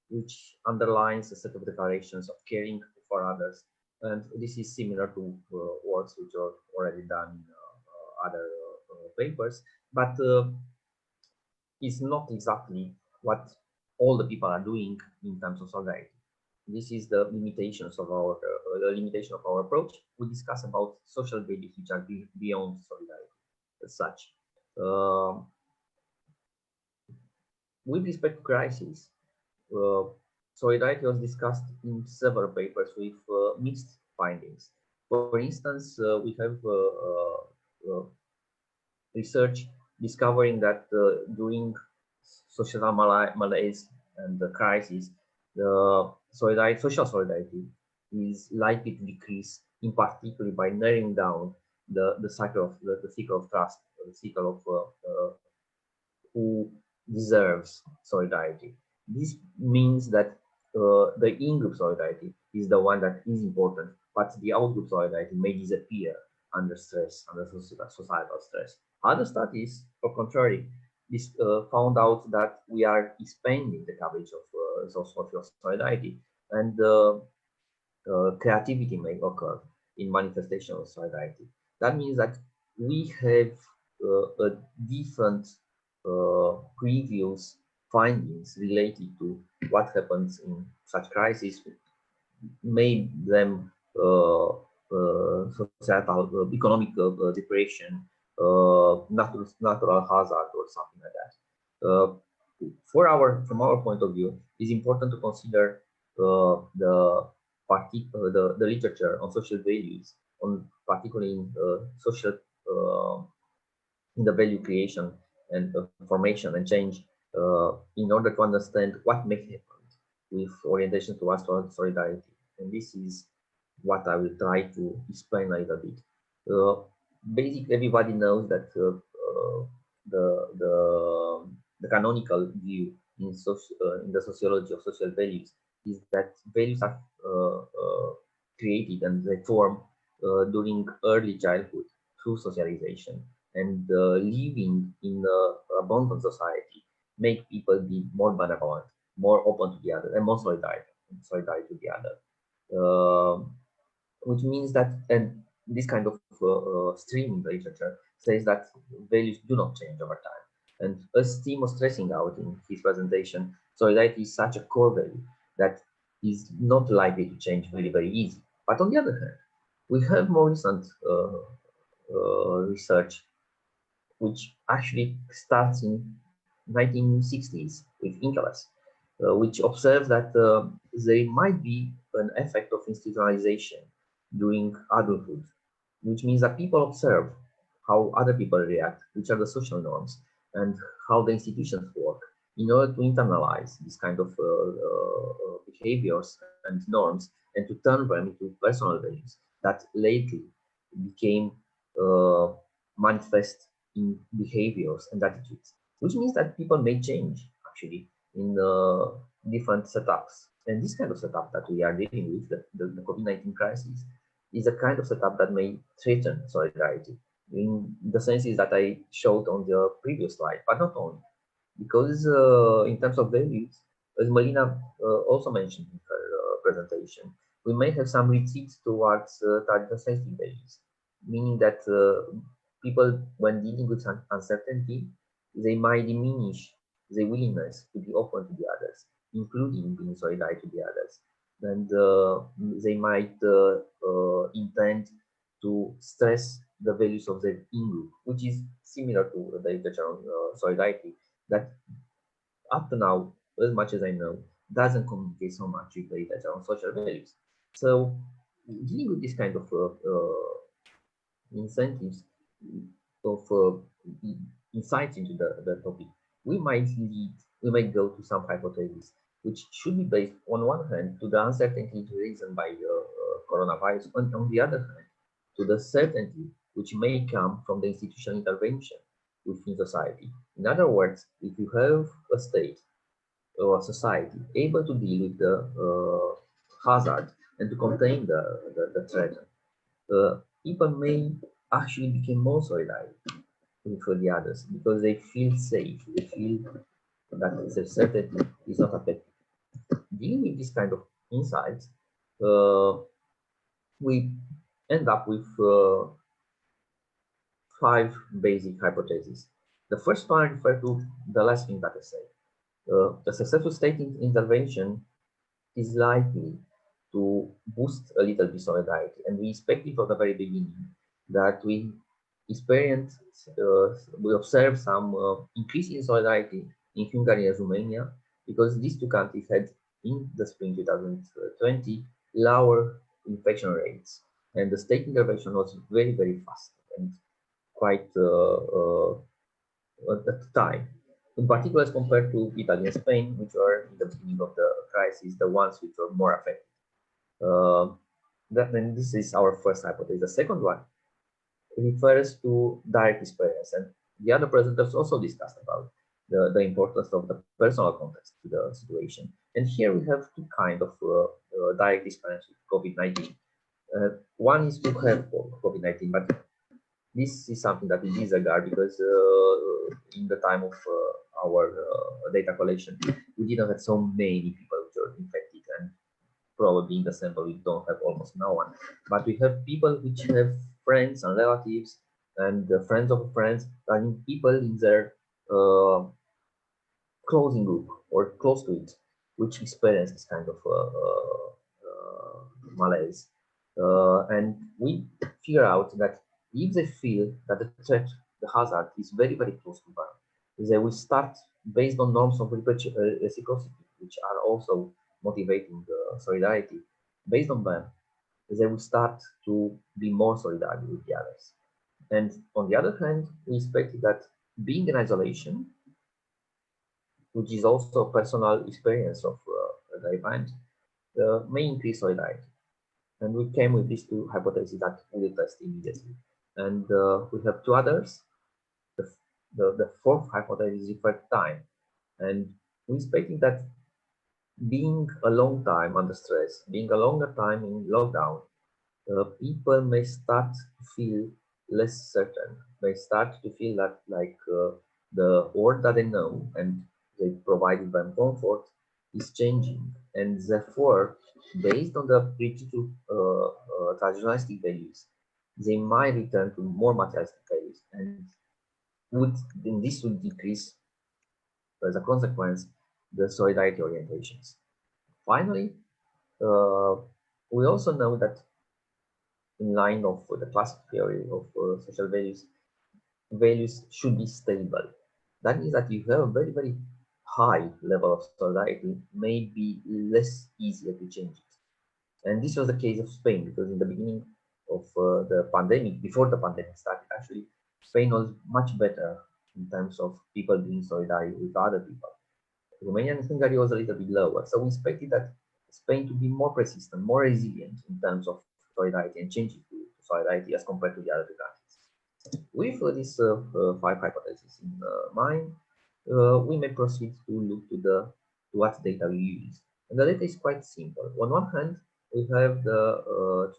which underlines a set of declarations of caring for others, and this is similar to works which are already done in other papers, but it's not exactly what all the people are doing in terms of solidarity. This is the limitations of our limitation of our approach. We discuss about social values which are beyond solidarity as such. With respect to crisis, solidarity was discussed in several papers with mixed findings. For instance, we have research discovering that during social malaise and the crisis, the social solidarity is likely to decrease, in particular by narrowing down the cycle of trust, the cycle of who deserves solidarity. This means that the in-group solidarity is the one that is important, but the out-group solidarity may disappear under stress, under societal stress. Other studies, on contrary, found out that we are expanding the coverage of social solidarity, and creativity may occur in manifestation of solidarity. That means that we have a different previous findings related to what happens in such crises, made them societal, economic depression, natural hazard, or something like that. From our point of view, it's important to consider the literature on social values, particularly in social in the value creation and formation and change, in order to understand what may happen with orientation towards solidarity. And this is what I will try to explain a little bit. Basically, everybody knows that the canonical view in the sociology of social values is that values are created and they form during early childhood through socialization, and living in a abundant society make people be more benevolent, more open to the other, and more solidary to the other. Which means that, and this kind of stream in the literature says that values do not change over time. And as Tim was stressing out in his presentation, solidarity is such a core value that is not likely to change very, very easy. But on the other hand, we have more recent research, which actually starts in 1960s with Ingeles, which observes that there might be an effect of institutionalization during adulthood, which means that people observe how other people react, which are the social norms, and how the institutions work, in order to internalize this kind of behaviors and norms, and to turn them into personal values that later became manifest in behaviors and attitudes, which means that people may change actually in different setups. And this kind of setup that we are dealing with, the COVID-19 crisis, is a kind of setup that may threaten solidarity in the senses that I showed on the previous slide, but not only. Because in terms of values, as Malina also mentioned in her presentation, we may have some retreats towards target-sensitive values, meaning that people, when dealing with uncertainty, they might diminish the willingness to be open to the others, including being solidary to the others. And they might intend to stress the values of their in-group, which is similar to the literature on solidarity, that up to now, as much as I know, doesn't communicate so much with the literature on social values. So dealing with this kind of incentives of insights into the topic, we might go to some hypotheses which should be based on one hand to the uncertainty reason by coronavirus, and on the other hand to the certainty which may come from the institutional intervention within society. In other words, if you have a state or a society able to deal with the hazard and to contain the threat, people may actually become more solidary with the others because they feel safe, they feel that their certainty is not affected. Dealing with this kind of insights, we end up with 5 basic hypotheses. The first one refers to the last thing that I said. The successful state intervention is likely to boost a little bit solidarity, and we expected from the very beginning that we observe some increase in solidarity in Hungary and Romania, because these two countries had in the spring 2020 lower infection rates, and the state intervention was very, very fast and quite at the time, in particular as compared to Italy and Spain, which were in the beginning of the crisis the ones which were more affected. Then this is our first hypothesis. The second one refers to direct experience, and the other presenters also discussed about the importance of the personal context to the situation. And here we have two kinds of direct experience with COVID-19. One is to have COVID-19, but this is something that we disregard because in the time of our data collection, we didn't have so many people which were infected, and probably in the sample we don't have almost no one. But we have people which have friends and relatives and friends of friends, and people in their closing group or close to it, which experience this kind of malaise. And we figure out that if they feel that the threat, the hazard is very, very close to them, they will start based on norms of reciprocity, which are also motivating solidarity. Based on them, they will start to be more solidary with the others. And on the other hand, we expect that being in isolation, which is also a personal experience of the event, may increase solidarity. And we came with these two hypotheses that we will test immediately. And we have two others. The fourth hypothesis is effect time. And we're expecting that being a long time under stress, being a longer time in lockdown, people may start to feel less certain, may start to feel that like the world that they know and they provided them comfort is changing, and therefore, based on the rigid traditionalistic values, they might return to more materialistic values, and this would decrease as a consequence the solidarity orientations. Finally, we also know that in line of the classic theory of social values, values should be stable. That means that you have a very, very high level of solidarity, may be less easier to change it. And this was the case of Spain, because in the beginning of the pandemic, before the pandemic started, actually, Spain was much better in terms of people being solidary with other people. Romania and Hungary was a little bit lower. So we expected that Spain to be more persistent, more resilient in terms of solidarity and changing to solidarity as compared to the other two countries. With these 5 hypotheses in mind, we may proceed to look to what data we use. And the data is quite simple. On one hand, we have the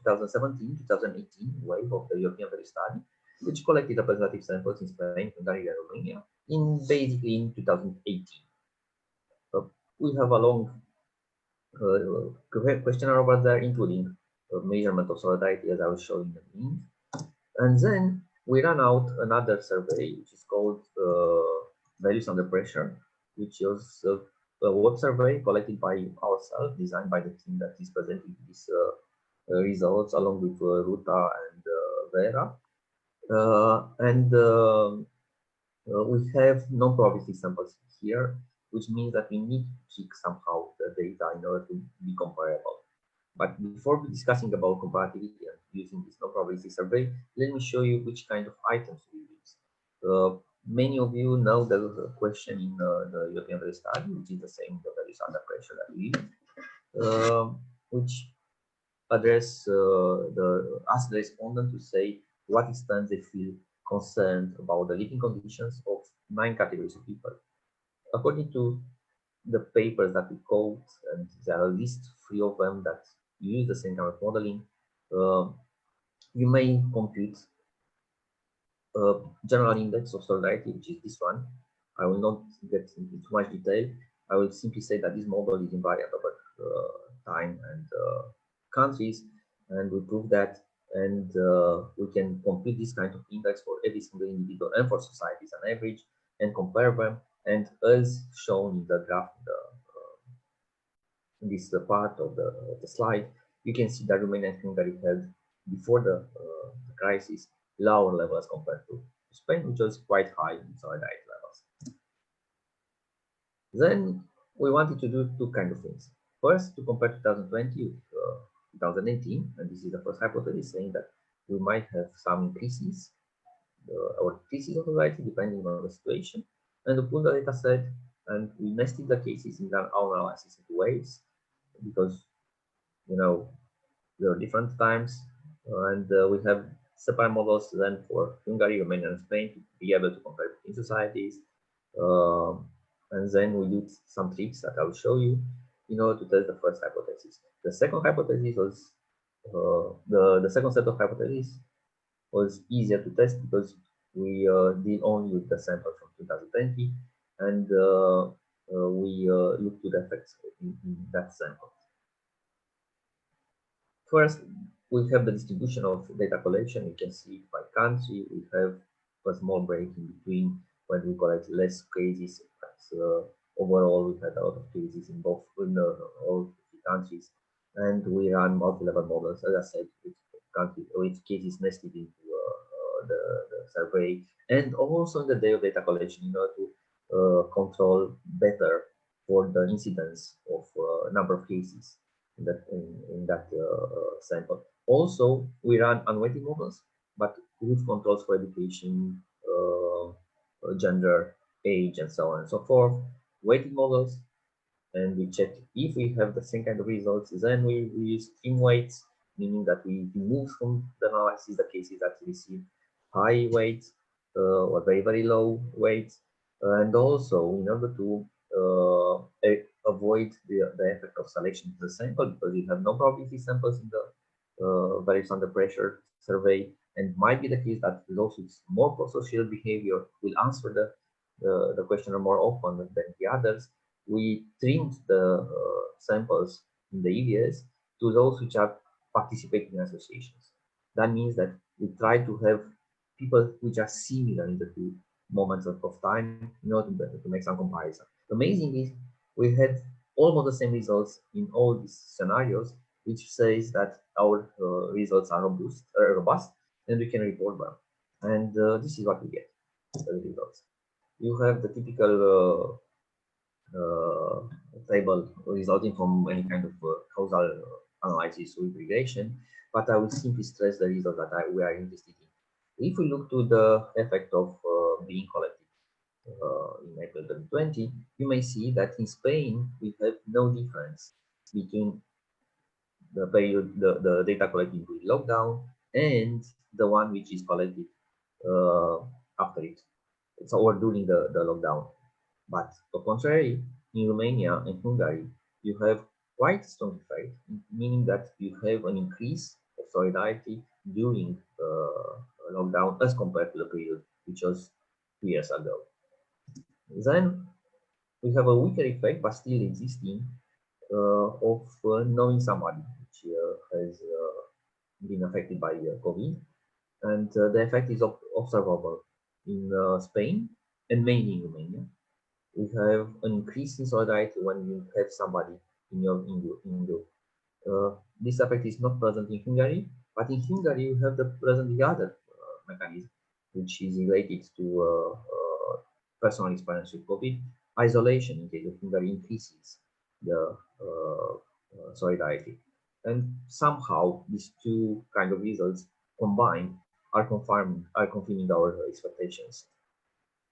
2017-2018 wave of the European Value Study, which collected representative samples in Spain, Hungary, and Romania basically in 2018. We have a long questionnaire over there, including measurement of solidarity, as I was showing in the link. And then we ran out another survey, which is called Values Under Pressure, which was a web survey collected by ourselves, designed by the team that is presenting these results, along with Ruta and Vera. We have non-probabilistic samples here, which means that we need to check somehow the data in order to be comparable. But before discussing about comparativity and using this non-probabilistic survey, let me show you which kind of items we use. Many of you know there was a question in the European Value Study, which is the same, the values under pressure that we use, which address ask the respondent to say what extent they feel concerned about the living conditions of 9 categories of people. According to the papers that we quote, and there are at least 3 of them that use the same kind of modeling, you may compute a general index of solidarity, which is this one. I will not get into too much detail. I will simply say that this model is invariant over time and countries, and we prove that, and we can compute this kind of index for every single individual and for societies on average, and compare them. And as shown in the graph, in this part of the slide, you can see that Romania and Hungary had, before the crisis, lower levels compared to Spain, which was quite high in solidarity levels. Then we wanted to do 2 kinds of things. First, to compare 2020 with 2018, and this is the first hypothesis, saying that we might have some increases or decreases of solidarity depending on the situation, and we pulled the data set and we nested the cases in our analysis into waves, because there are different times, and we have separate models then for Hungary, Romania, and Spain to be able to compare between societies. And then we did some tricks that I will show you in order to test the first hypothesis. The second hypothesis was the second set of hypotheses was easier to test because we deal only with the sample from 2020, and we looked to the effects in that sample. First, we have the distribution of data collection. You can see by country. We have a small break in between when we collect less cases. But overall, we had a lot of cases in all 3 countries. And we run multi-level models, as I said, with cases nested into the survey, and also in the day of data collection in order to control better for the incidence of number of cases in that sample. Also, we run unweighted models, but with controls for education, gender, age, and so on and so forth. Weighted models, and we check if we have the same kind of results. Then we use stream weights, meaning that we remove from the analysis the cases that receive high weights or very, very low weights. And also in order to avoid the effect of selection to the sample, because you have no probability samples in the various under pressure survey, and might be the case that those with more prosocial behavior will answer the questionnaire more often than the others. We trimmed the samples in the EVS to those which are participating in associations. That means that we try to have people which are similar in the two moments of time in order to make some comparison. The amazing is we had almost the same results in all these scenarios, which says that our results are robust, and we can report them. And this is what we get, the results. You have the typical table resulting from any kind of causal analysis with regression, but I will simply stress the result that we are interested in. If we look to the effect of being collected in April 2020, you may see that in Spain we have no difference between the period, the data collected with lockdown and the one which is collected after it. So or during the lockdown. But on the contrary, in Romania and Hungary, you have quite strong effect, meaning that you have an increase of solidarity during lockdown as compared to the period which was 2 years ago. Then we have a weaker effect, but still existing, of knowing somebody which has been affected by COVID, and the effect is observable in Spain and mainly in Romania. We have an increase in solidarity when you have somebody in your group. This effect is not present in Hungary, but in Hungary you have the other mechanism, which is related to personal experience with COVID. Isolation in case of Hungary increases the solidarity, and somehow these two kind of results combined are confirming our expectations.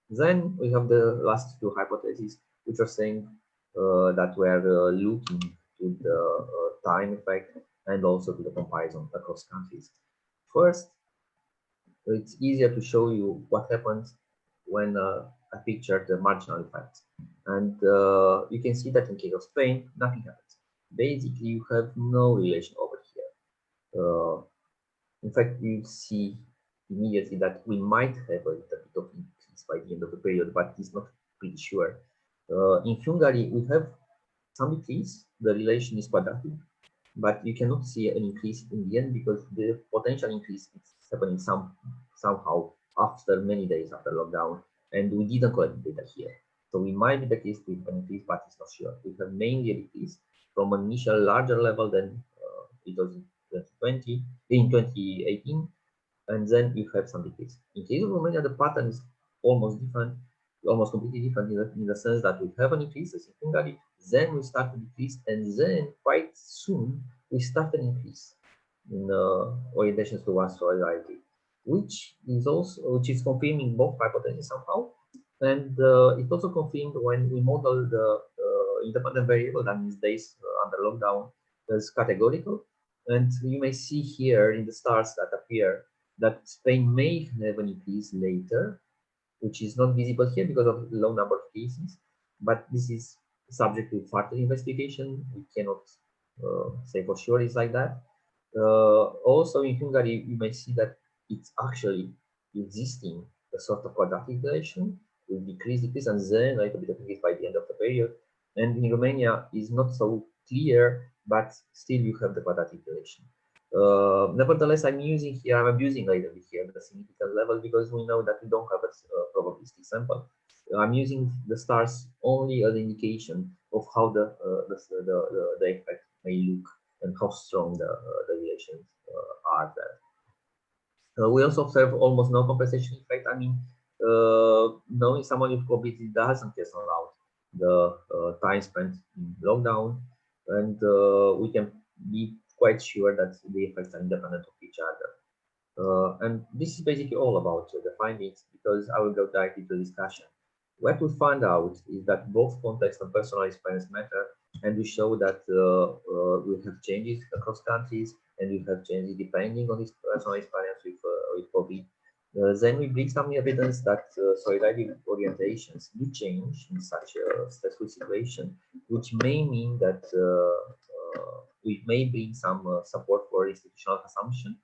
Then we have the last two hypotheses, which are saying that we are looking to the time effect and also to the comparison across countries. First, it's easier to show you what happens when I picture the marginal effects. And you can see that in case of Spain, nothing happens. Basically, you have no relation over here. In fact, you see immediately that we might have a little bit of increase by the end of the period, but it's not pretty sure. In Hungary, we have some decrease. The relation is quadratic, but you cannot see an increase in the end because the potential increase is happening somehow after many days after lockdown, and we didn't collect data here. So we might be the case with an increase, but it's not sure. We have mainly a decrease from an initial larger level than it was in 2018, and then you have some decrease. In case of Romania, the pattern is almost different, almost completely different in the sense that we have an increase as in Hungary, then we start to decrease, and then quite soon we start an increase in orientations towards solidarity, which is confirming both hypotheses somehow, and it's also confirmed when we model the independent variable, that means days under lockdown, as categorical. And you may see here in the stars that appear that Spain may have an increase later, which is not visible here because of the low number of cases, but this is subject to further investigation. We cannot say for sure it's like that. Also in Hungary, you may see that it's actually existing a sort of quadratic relation with decrease, and then a little bit of increase by the end of the period. And in Romania is not so clear, but still you have the quadratic relation. Nevertheless, I'm abusing a little bit here the significant level because we know that we don't have a probabilistic sample. I'm using the stars only as an indication of how the effect may look and how strong the relations are there. We also observe almost no compensation effect. I mean, knowing someone with COVID doesn't cancel out the time spent in lockdown, and we can be quite sure that the effects are independent of each other. And this is basically all about the findings, because I will go directly to the discussion. What we found out is that both context and personal experience matter, and we show that we have changes across countries, and we have changes depending on this personal experience with COVID. Then we bring some evidence that solidarity orientations do change in such a stressful situation, which may mean that we may bring some support for institutional assumption.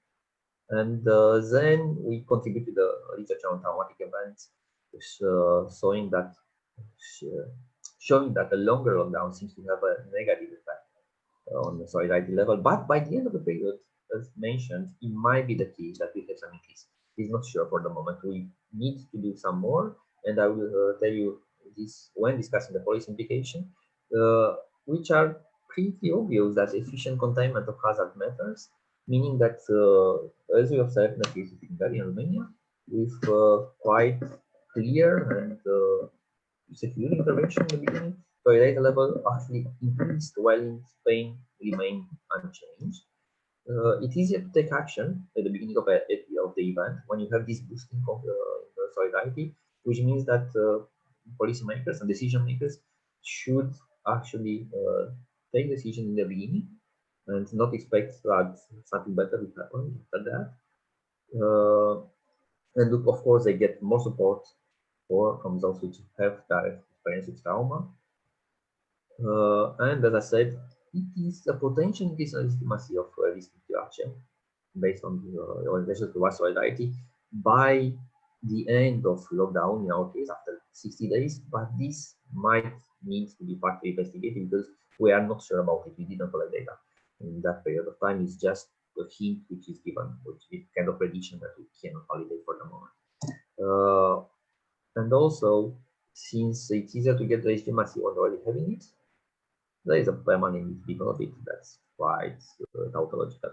And then we contribute to the research on traumatic events, showing that a longer lockdown seems to have a negative effect on the solidarity level. But by the end of the period, as mentioned, it might be the case that we have some increase. It's not sure for the moment. We need to do some more, and I will tell you this when discussing the policy implication, which are pretty obvious that efficient containment of hazard matters, meaning that as we observed in the case of Hungary and Romania, with quite clear and secure intervention in the beginning, solidarity level actually increased while in Spain remained unchanged. It's easier to take action at the beginning of the event when you have this boosting of solidarity, which means that policymakers and decision makers should actually take decision in the beginning and not expect that something better will happen after that. And of course, they get more support from those who have direct experience with trauma. And as I said, it is a potential increase in legitimacy of restrictive action based on the orientation towards solidarity by the end of lockdown, in our case, after 60 days. But this might need to be partly investigated because we are not sure about it. We didn't collect data in that period of time. It's just a hint which is given, which is kind of prediction that we cannot validate for the moment. And also, since it's easier to get the legitimacy when already having it, there is a permanent benefit that's quite tautological.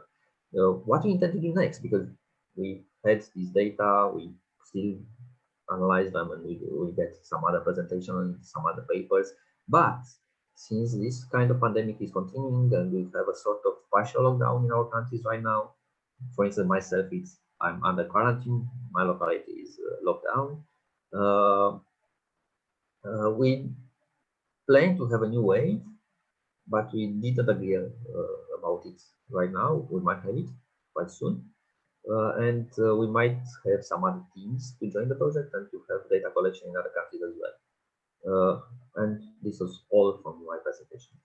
What we intend to do next, because we had this data, we still analyze them, and we get some other presentation and some other papers. But since this kind of pandemic is continuing and we have a sort of partial lockdown in our countries right now, for instance, myself, I'm under quarantine, my locality is locked down. We plan to have a new wave, but we didn't agree about it right now. We might have it quite soon. And we might have some other teams to join the project and to have data collection in other countries as well. And this was all from my presentation.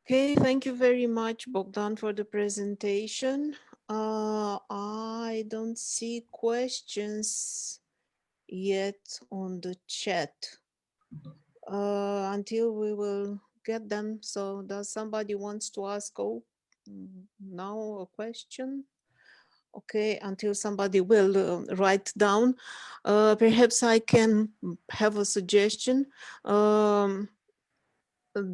Okay, thank you very much, Bogdan, for the presentation. I don't see questions yet on the chat until we will get them. So does somebody wants to ask now a question? Okay, until somebody will write down, perhaps I can have a suggestion.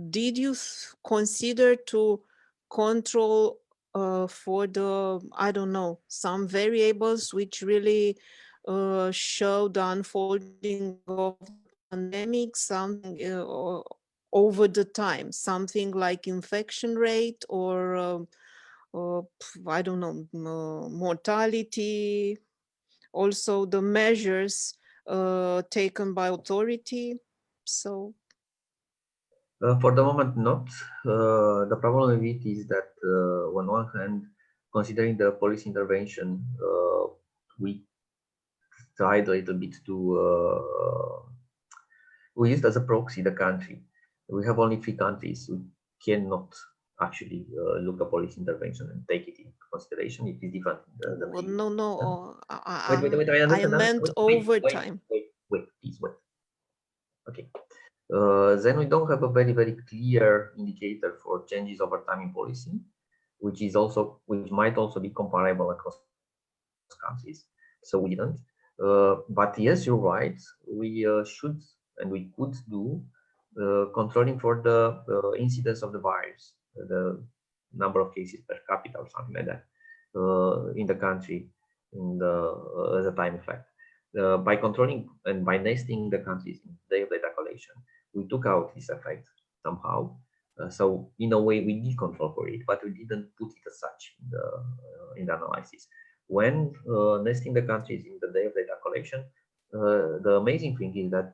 Did you consider to control for the, I don't know, some variables which really show the unfolding of the pandemic, something over the time, something like infection rate or I don't know, mortality, also the measures taken by authority. So for the moment, not. The problem with it is that on one hand, considering the police intervention, we tried a little bit to we used as a proxy the country. We have only 3 countries. We cannot actually look at police intervention and take it into consideration. It is different. well, no. Wait, I meant over time. Wait, please wait. Okay. Then we don't have a very clear indicator for changes over time in policy, which might also be comparable across countries. So we didn't. But yes, you're right. We should and we could do controlling for the incidence of the virus, the number of cases per capita or something like that in the country as a time effect. By controlling and by nesting the countries in day of data collection, we took out this effect somehow. So in a way, we did control for it, but we didn't put it as such in the analysis. When nesting the countries in the day of data collection, the amazing thing is that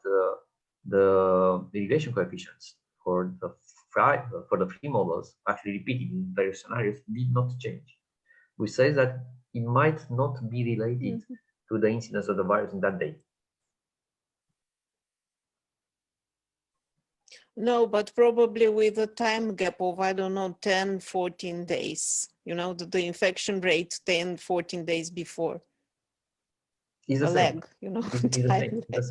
the regression coefficients for the three models actually repeated in various scenarios did not change, which says that it might not be related to the incidence of the virus in that day. No, but probably with a time gap of, I don't know, 10, 14 days, you know, the infection rate 10, 14 days before. It's the same. Lag, you know. It's the same. It's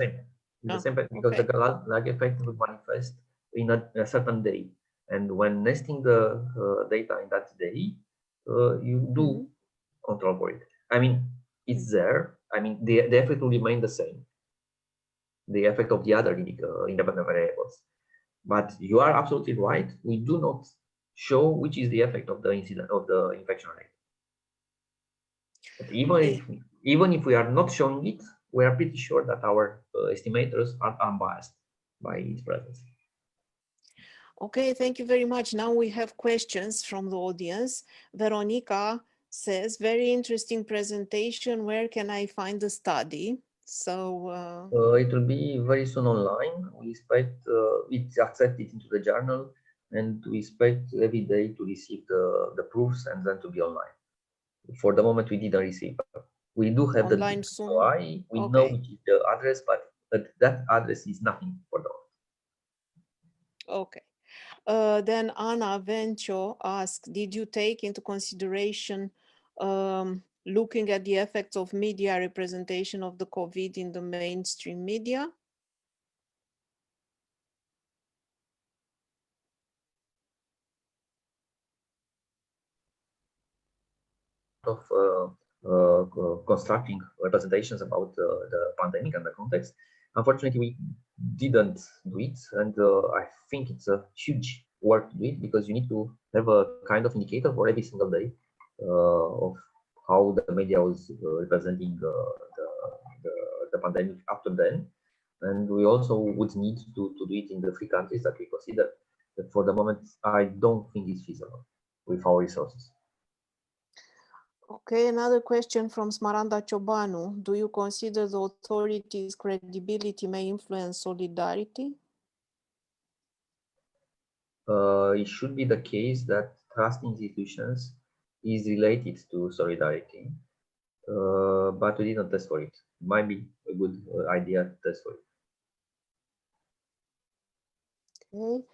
the same because okay. the lag effect will manifest in a certain day. And when nesting the data in that day, you do control for it. I mean, it's there. I mean, the effect will remain the same. The effect of the other independent variables. But you are absolutely right. We do not show which is the effect of the incident of the infection rate. But even if we are not showing it, we are pretty sure that our estimators are unbiased by its presence. Okay, thank you very much. Now we have questions from the audience. Veronica says, very interesting presentation. Where can I find the study? So it will be very soon online. We expect it's accepted into the journal, and we expect every day to receive the proofs and then to be online. For the moment, we didn't receive. We do have online the soon. we know which is the address, but that address is nothing for the moment. Okay. Then Anna Vencio asked, did you take into consideration looking at the effects of media representation of the COVID in the mainstream media? Of constructing representations about the pandemic and the context. Unfortunately, we didn't do it, and I think it's a huge work to do it because you need to have a kind of indicator for every single day of how the media was representing the pandemic up to then. And we also would need to do it in the three countries that we consider. But for the moment, I don't think it's feasible with our resources. Okay, another question from Smaranda Ciobanu. Do you consider the authorities' credibility may influence solidarity? It should be the case that trust institutions is related to solidarity, but we didn't test for it. It might be a good idea to test for it. Okay,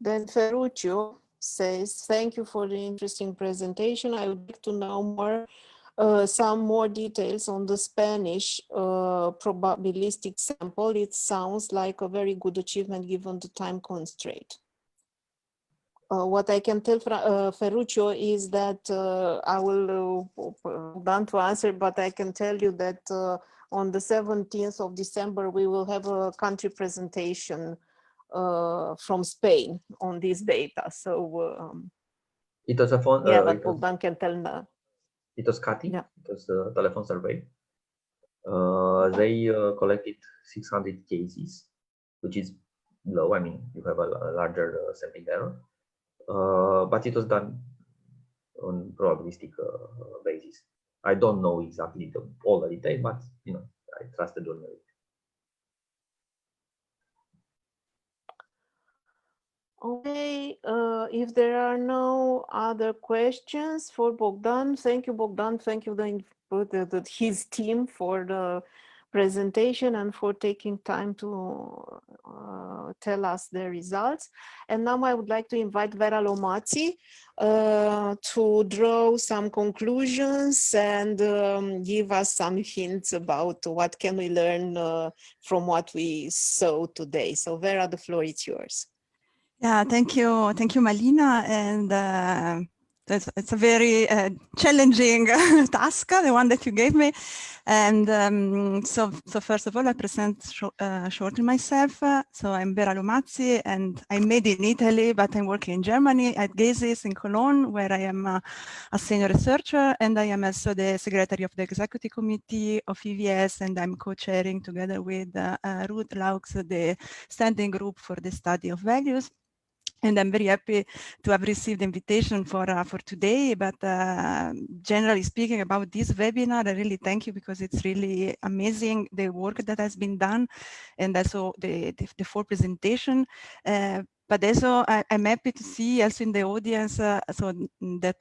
then Ferruccio says, thank you for the interesting presentation. I would like to know more, some more details on the Spanish probabilistic sample. It sounds like a very good achievement given the time constraint. What I can tell Ferruccio is that I will want to answer, but I can tell you that on the 17th of December, we will have a country presentation from Spain on this data. So it was a phone. Yeah, but Bogdan can tell me. It was CATI. Yeah. It was a telephone survey. They collected 600 cases, which is low. I mean, you have a larger sampling error. But it was done on probabilistic basis. I don't know exactly all the details, but you know, I trusted on it. Okay, if there are no other questions for Bogdan, thank you, Bogdan. Thank you, his team for the presentation and for taking time to tell us the results. And now I would like to invite Vera Lomazzi to draw some conclusions and give us some hints about what can we learn from what we saw today. So Vera, the floor is yours. Yeah, thank you, Malina, and it's a very challenging task, the one that you gave me. And so first of all, I present shortly myself. So I'm Vera Lomazzi, and I'm made in Italy, but I'm working in Germany at Gesis in Cologne, where I am a senior researcher, and I am also the secretary of the executive committee of EVS, and I'm co-chairing together with Ruud the standing group for the study of values. And I'm very happy to have received the invitation for today. But generally speaking about this webinar, I really thank you, because it's really amazing the work that has been done, and also the full presentation. But also I'm happy to see also in the audience so that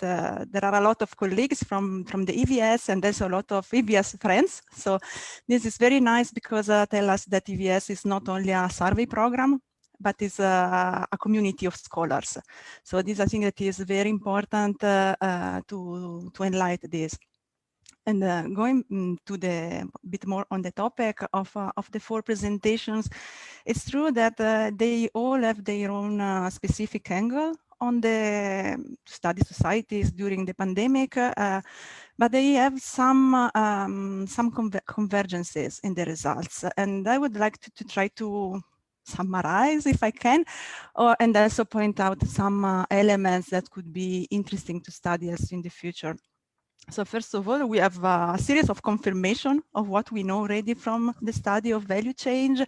there are a lot of colleagues from the EVS, and also a lot of EVS friends. So this is very nice, because tell us that EVS is not only a survey program, but is a community of scholars. So this, I think, that is very important to enlighten this. And going to the bit more on the topic of the four presentations, it's true that they all have their own specific angle on the study societies during the pandemic, but they have some convergences in the results. And I would like to try to summarize, if I can, and also point out some elements that could be interesting to study us in the future. So first of all, we have a series of confirmation of what we know already from the study of value change,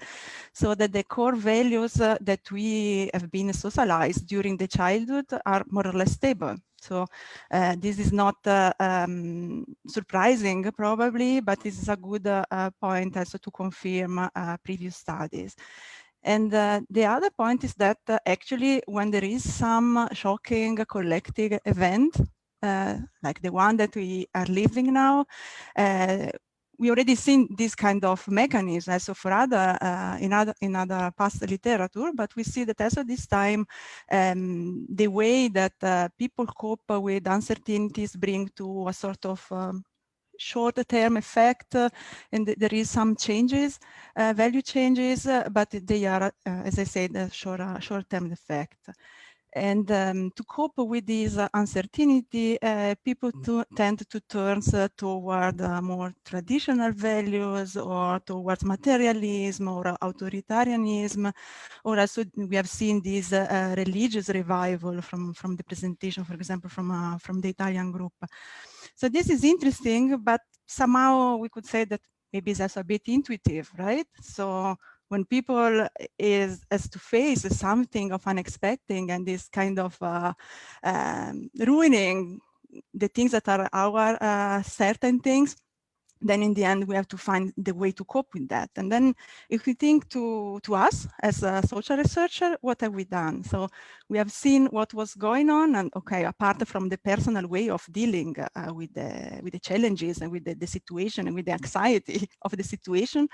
so that the core values that we have been socialized during the childhood are more or less stable. So this is not surprising, probably, but this is a good point also to confirm previous studies. And the other point is that actually, when there is some shocking collective event, like the one that we are living now, we already seen this kind of mechanism also for other in other past literature, but we see that also this time the way that people cope with uncertainties bring to a sort of short-term effect, and there is some changes, value changes, but they are, as I said, a short-term effect. And to cope with this uncertainty, people tend to turn toward more traditional values, or towards materialism or authoritarianism, or also we have seen this religious revival from the presentation, for example, from the Italian group. So this is interesting, but somehow we could say that maybe it's also a bit intuitive, right? So when people has to face something of unexpected and this kind of ruining the things that are our certain things, then in the end we have to find the way to cope with that. And then if we think to us as a social researcher, what have we done? So we have seen what was going on, and okay, apart from the personal way of dealing with the challenges and with the situation and with the anxiety of the situation,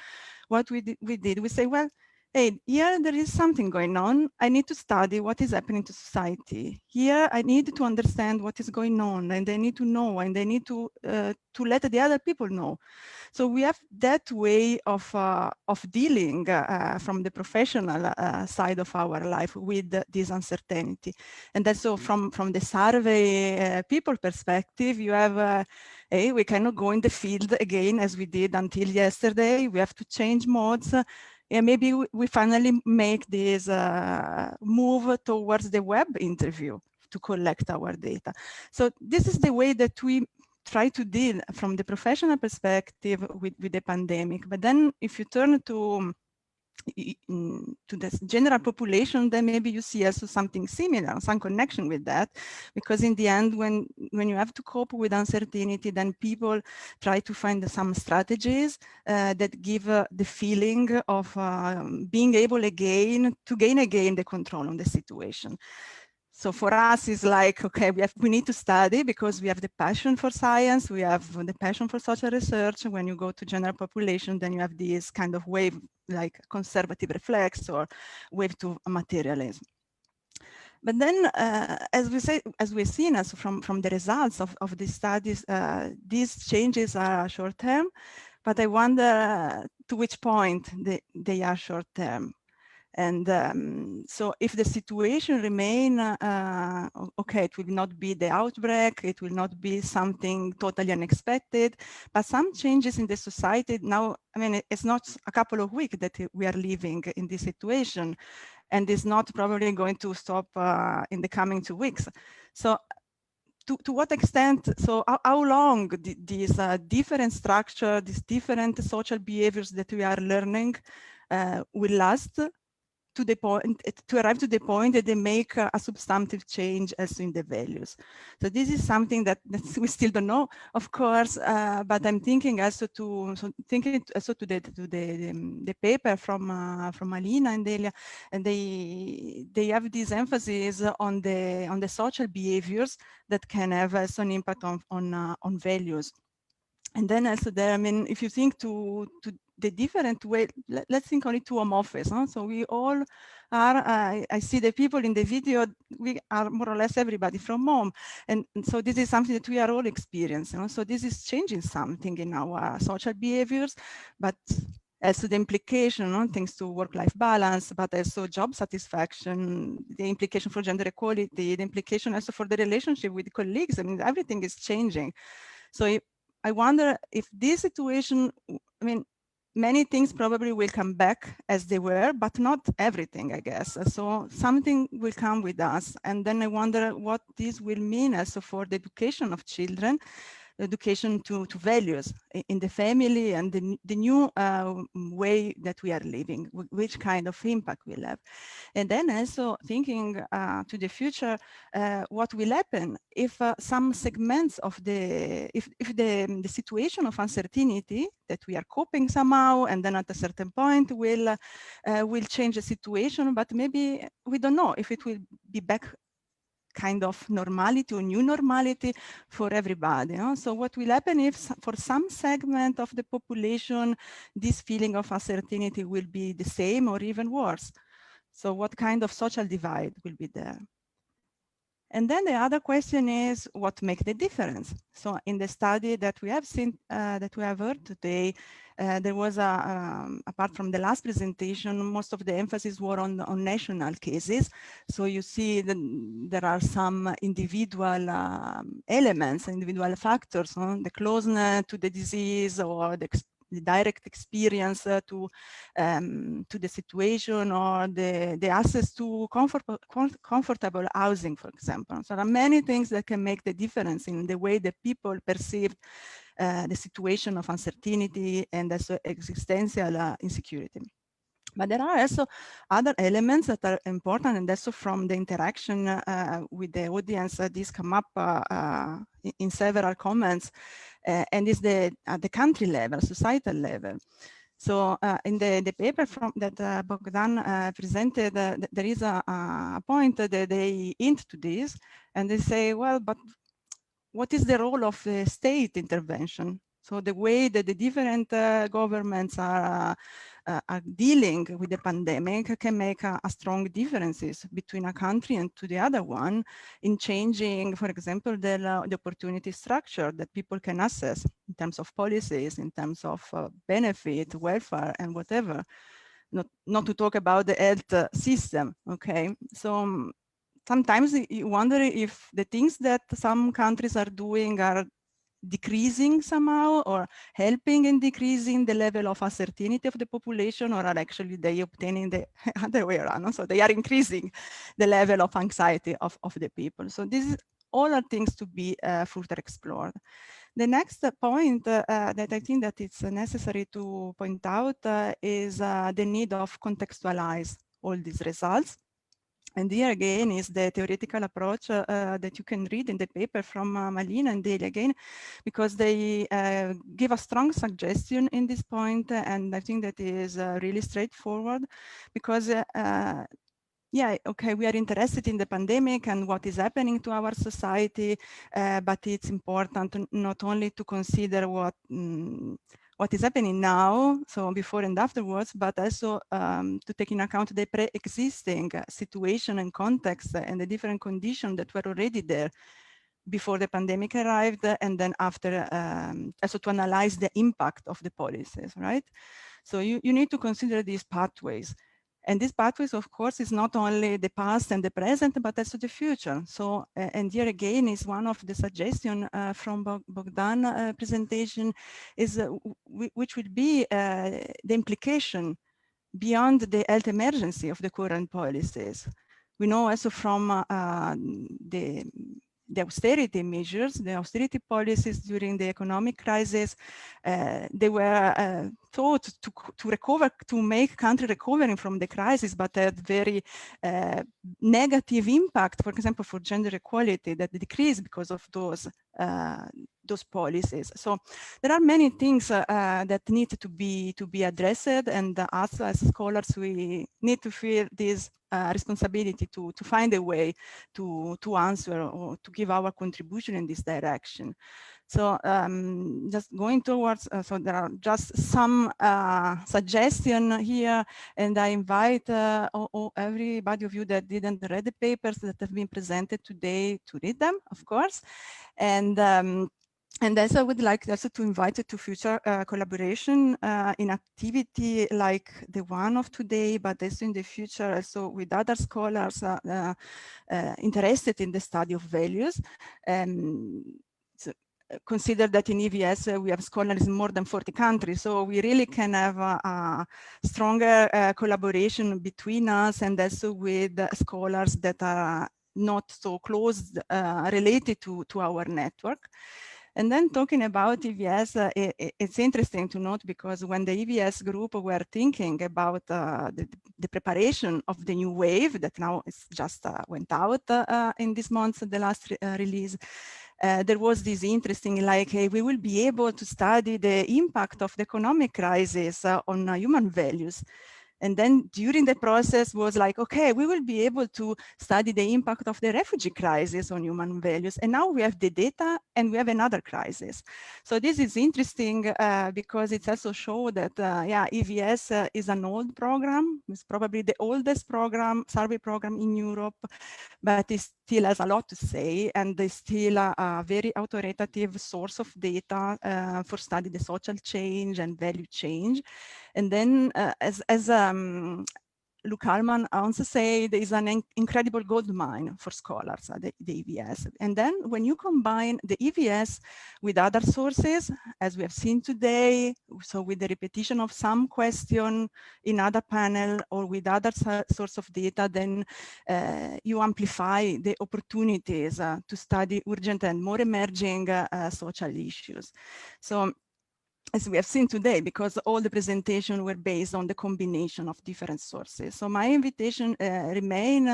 what we did, we say, well, hey, here there is something going on. I need to study what is happening to society. Here I need to understand what is going on, and I need to know, and I need to let the other people know. So we have that way of dealing from the professional side of our life with this uncertainty. And that's so from the survey people perspective, you have, hey, we cannot go in the field again as we did until yesterday. We have to change modes. And maybe we finally make this move towards the web interview to collect our data. So this is the way that we try to deal from the professional perspective with the pandemic. But then if you turn to the general population, then maybe you see also something similar, some connection with that, because in the end, when you have to cope with uncertainty, then people try to find some strategies that give the feeling of being able again to gain again the control on the situation. So for us, it's like, okay, we need to study because we have the passion for science, we have the passion for social research. When you go to general population, then you have this kind of wave, like conservative reflex or wave to materialism. But then, as we've seen also from the results of these studies, these changes are short-term, but I wonder to which point they are short-term. And so if the situation remain, okay, it will not be the outbreak, it will not be something totally unexpected, but some changes in the society now, I mean, it's not a couple of weeks that we are living in this situation, and it's not probably going to stop in the coming 2 weeks. So to what extent, so how long these different structure, these different social behaviors that we are learning will last to the point, to arrive to the point that they make a substantive change also in the values. So this is something that we still don't know, of course, but I'm thinking also to the paper from Malina and Delia, and they have this emphasis on the social behaviors that can have also an impact on values. And then also there, I mean, if you think to the different way, let's think only to home office. Huh? So we all are, I see the people in the video, we are more or less everybody from home. And so this is something that we are all experiencing. So this is changing something in our social behaviors, but also the implication, thanks to work-life balance, but also job satisfaction, the implication for gender equality, the implication also for the relationship with colleagues. I mean, everything is changing. So I wonder if this situation, I mean, many things probably will come back as they were, but not everything, I guess. So something will come with us. And then I wonder what this will mean also for the education of children, education to values in the family, and the new way that we are living, which kind of impact will have. And then also thinking to the future, what will happen if some segments of if the situation of uncertainty that we are coping somehow, and then at a certain point will change the situation, but maybe we don't know if it will be back kind of normality or new normality for everybody. So what will happen if for some segment of the population, this feeling of uncertainty will be the same or even worse? So what kind of social divide will be there? And then the other question is what makes the difference? So in the study that we have seen, that we have heard today, there was apart from the last presentation, most of the emphasis were on national cases. So you see that there are some individual elements, individual factors, the closeness to the disease or the direct experience to the situation, or the access to comfortable housing, for example. So there are many things that can make the difference in the way that people perceive the situation of uncertainty and also existential insecurity. But there are also other elements that are important, and also from the interaction with the audience, this come up in several comments, and is at the country level, societal level. So in the paper that Bogdan presented, there is a point that they hint to this, and they say, well, but what is the role of the state intervention? So the way that the different governments are dealing with the pandemic can make a strong differences between a country and to the other one in changing, for example, the opportunity structure that people can access in terms of policies, in terms of benefit, welfare, and whatever. Not to talk about the health system, okay? So sometimes you wonder if the things that some countries are doing are decreasing somehow, or helping in decreasing the level of uncertainty of the population, or are actually they obtaining the other way around. So they are increasing the level of anxiety of the people. So this is all are things to be further explored. The next point that I think that it's necessary to point out is the need of contextualize all these results. And here again is the theoretical approach that you can read in the paper from Malina and Delia again, because they give a strong suggestion in this point, and I think that is really straightforward, because yeah, okay, we are interested in the pandemic and what is happening to our society, but it's important not only to consider what is happening now, so before and afterwards, but also to take in account the pre-existing situation and context and the different conditions that were already there before the pandemic arrived, and then after, also to analyze the impact of the policies, right? So you need to consider these pathways. And these pathways, of course, is not only the past and the present, but also the future. So, and here again is one of the suggestions from Bogdan presentation is which would be the implication beyond the health emergency of the current policies. We know also from the austerity measures, the austerity policies during the economic crisis, they were thought to recover, to make country recovering from the crisis, but had very negative impact, for example, for gender equality that decreased because of those policies. So there are many things that need to be addressed, and us as scholars, we need to feel this responsibility to find a way to answer or to give our contribution in this direction. So just going towards, so there are just some suggestions here, and I invite everybody of you that didn't read the papers that have been presented today to read them, of course. And also I would like also to invite you to future collaboration in activity like the one of today, but also in the future also with other scholars interested in the study of values. So consider that in EVS we have scholars in more than 40 countries, so we really can have a stronger collaboration between us and also with scholars that are not so close related to our network. And then talking about EVS, it's interesting to note because when the EVS group were thinking about the preparation of the new wave that now is just went out in this month, the last release, there was this interesting, like, hey, we will be able to study the impact of the economic crisis on human values. And then during the process was like, okay, we will be able to study the impact of the refugee crisis on human values. And now we have the data and we have another crisis. So this is interesting because it also shows that, yeah, EVS is an old program. It's probably the oldest program, survey program in Europe, but it still has a lot to say, and it's still a very authoritative source of data for study the social change and value change. And then as Luke Hallman also said, there is an incredible gold mine for scholars, the EVS. And then when you combine the EVS with other sources, as we have seen today, so with the repetition of some question in other panel or with other source of data, then you amplify the opportunities to study urgent and more emerging social issues. So, as we have seen today, because all the presentations were based on the combination of different sources. So my invitation remain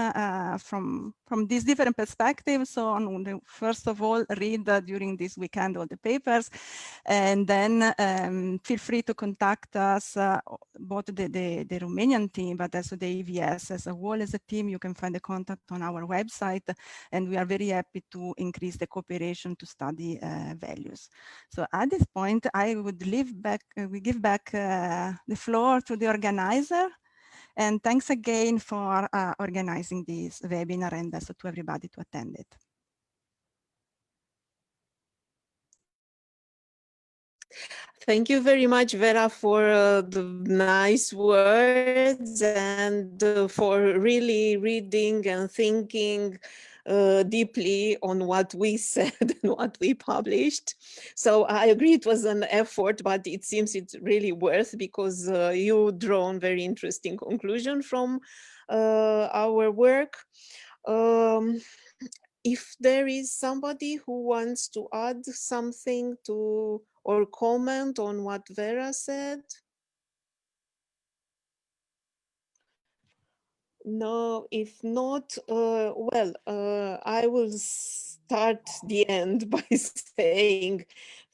from these different perspectives. So first of all, read during this weekend all the papers, and then feel free to contact us, both the Romanian team, but also the EVS as a whole as a team. You can find the contact on our website, and we are very happy to increase the cooperation to study values. So at this point, I would we give back the floor to the organizer. And thanks again for organizing this webinar and also to everybody to attend it. Thank you very much, Vera, for the nice words and for really reading and thinking deeply on what we said and what we published. So I agree it was an effort, but it seems it's really worth, because you drawn very interesting conclusion from our work. If there is somebody who wants to add something to or comment on what Vera said. No, if not, well, I will start the end by saying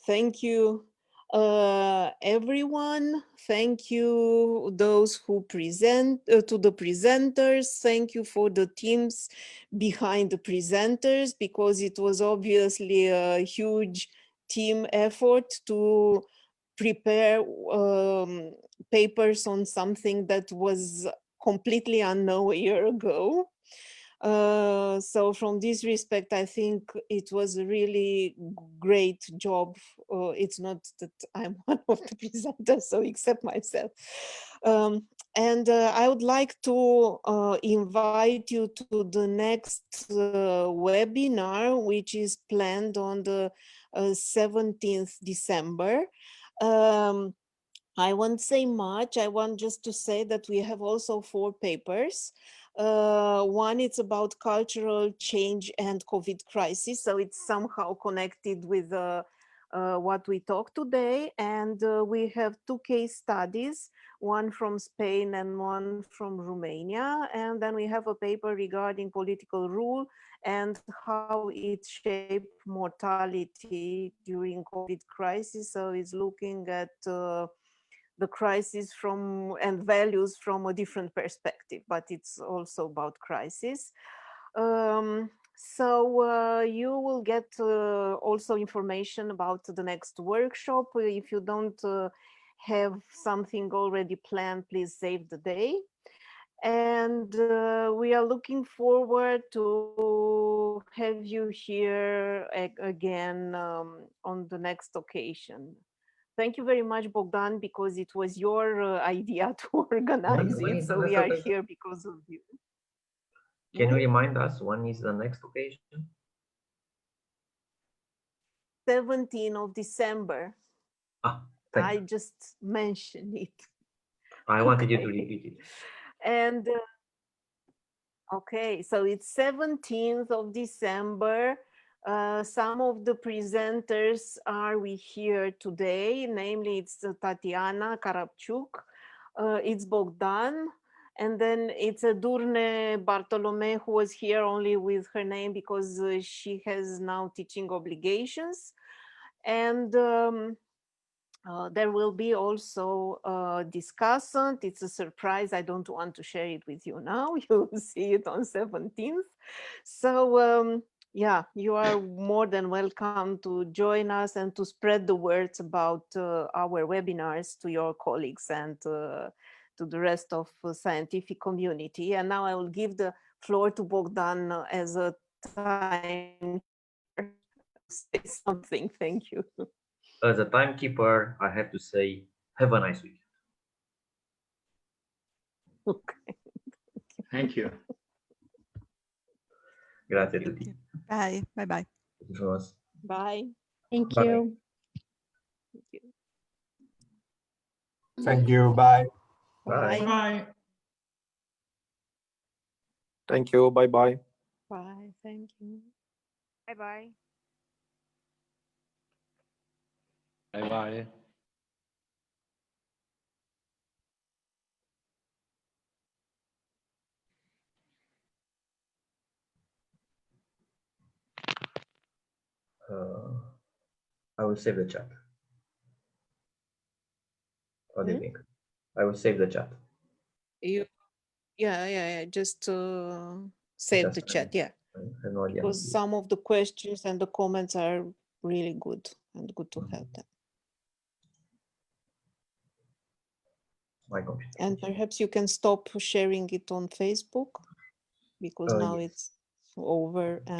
thank you, everyone. Thank you, those who present, to the presenters. Thank you for the teams behind the presenters, because it was obviously a huge team effort to prepare papers on something that was completely unknown a year ago. So from this respect, I think it was a really great job. It's not that I'm one of the presenters, so accept myself. And I would like to invite you to the next webinar, which is planned on the 17th December. I won't say much. I want just to say that we have also 4 papers. One, it's about cultural change and COVID crisis. So it's somehow connected with what we talk today. And we have 2 case studies, one from Spain and one from Romania. And then we have a paper regarding political rule and how it shaped mortality during COVID crisis. So it's looking at the crisis from and values from a different perspective, but it's also about crisis. So you will get also information about the next workshop. If you don't have something already planned, please save the day. And we are looking forward to have you here again on the next occasion. Thank you very much, Bogdan, because it was your idea to organize it. So we are here because of you. Can you remind us when is the next occasion? 17th of December. I just mentioned it. I wanted you to repeat it. And okay, so it's 17th of December. Some of the presenters are here today, namely it's Tatiana Karapchuk, it's Bogdan, and then it's Durne Bartolome, who was here only with her name because she has now teaching obligations. And there will be also a discussant. It's a surprise. I don't want to share it with you now. You'll see it on 17th. So yeah, you are more than welcome to join us and to spread the words about our webinars to your colleagues and to the rest of the scientific community. And now I will give the floor to Bogdan as a time to say something. Thank you. As a timekeeper, I have to say, have a nice weekend. Okay. Thank you. Grazie a tutti. Bye. Bye-bye. Bye. Thank Bye. you. Thank you. Bye. Bye. Bye. Thank you. Bye bye. Bye. Thank you. Bye-bye. Bye-bye. I will save the chat. What do you think? I will save the chat. Yeah. Just save the chat. Yeah. I have no idea. Because some of the questions and the comments are really good and good to have them. My computer. And perhaps you can stop sharing it on Facebook because now Yes. it's over. And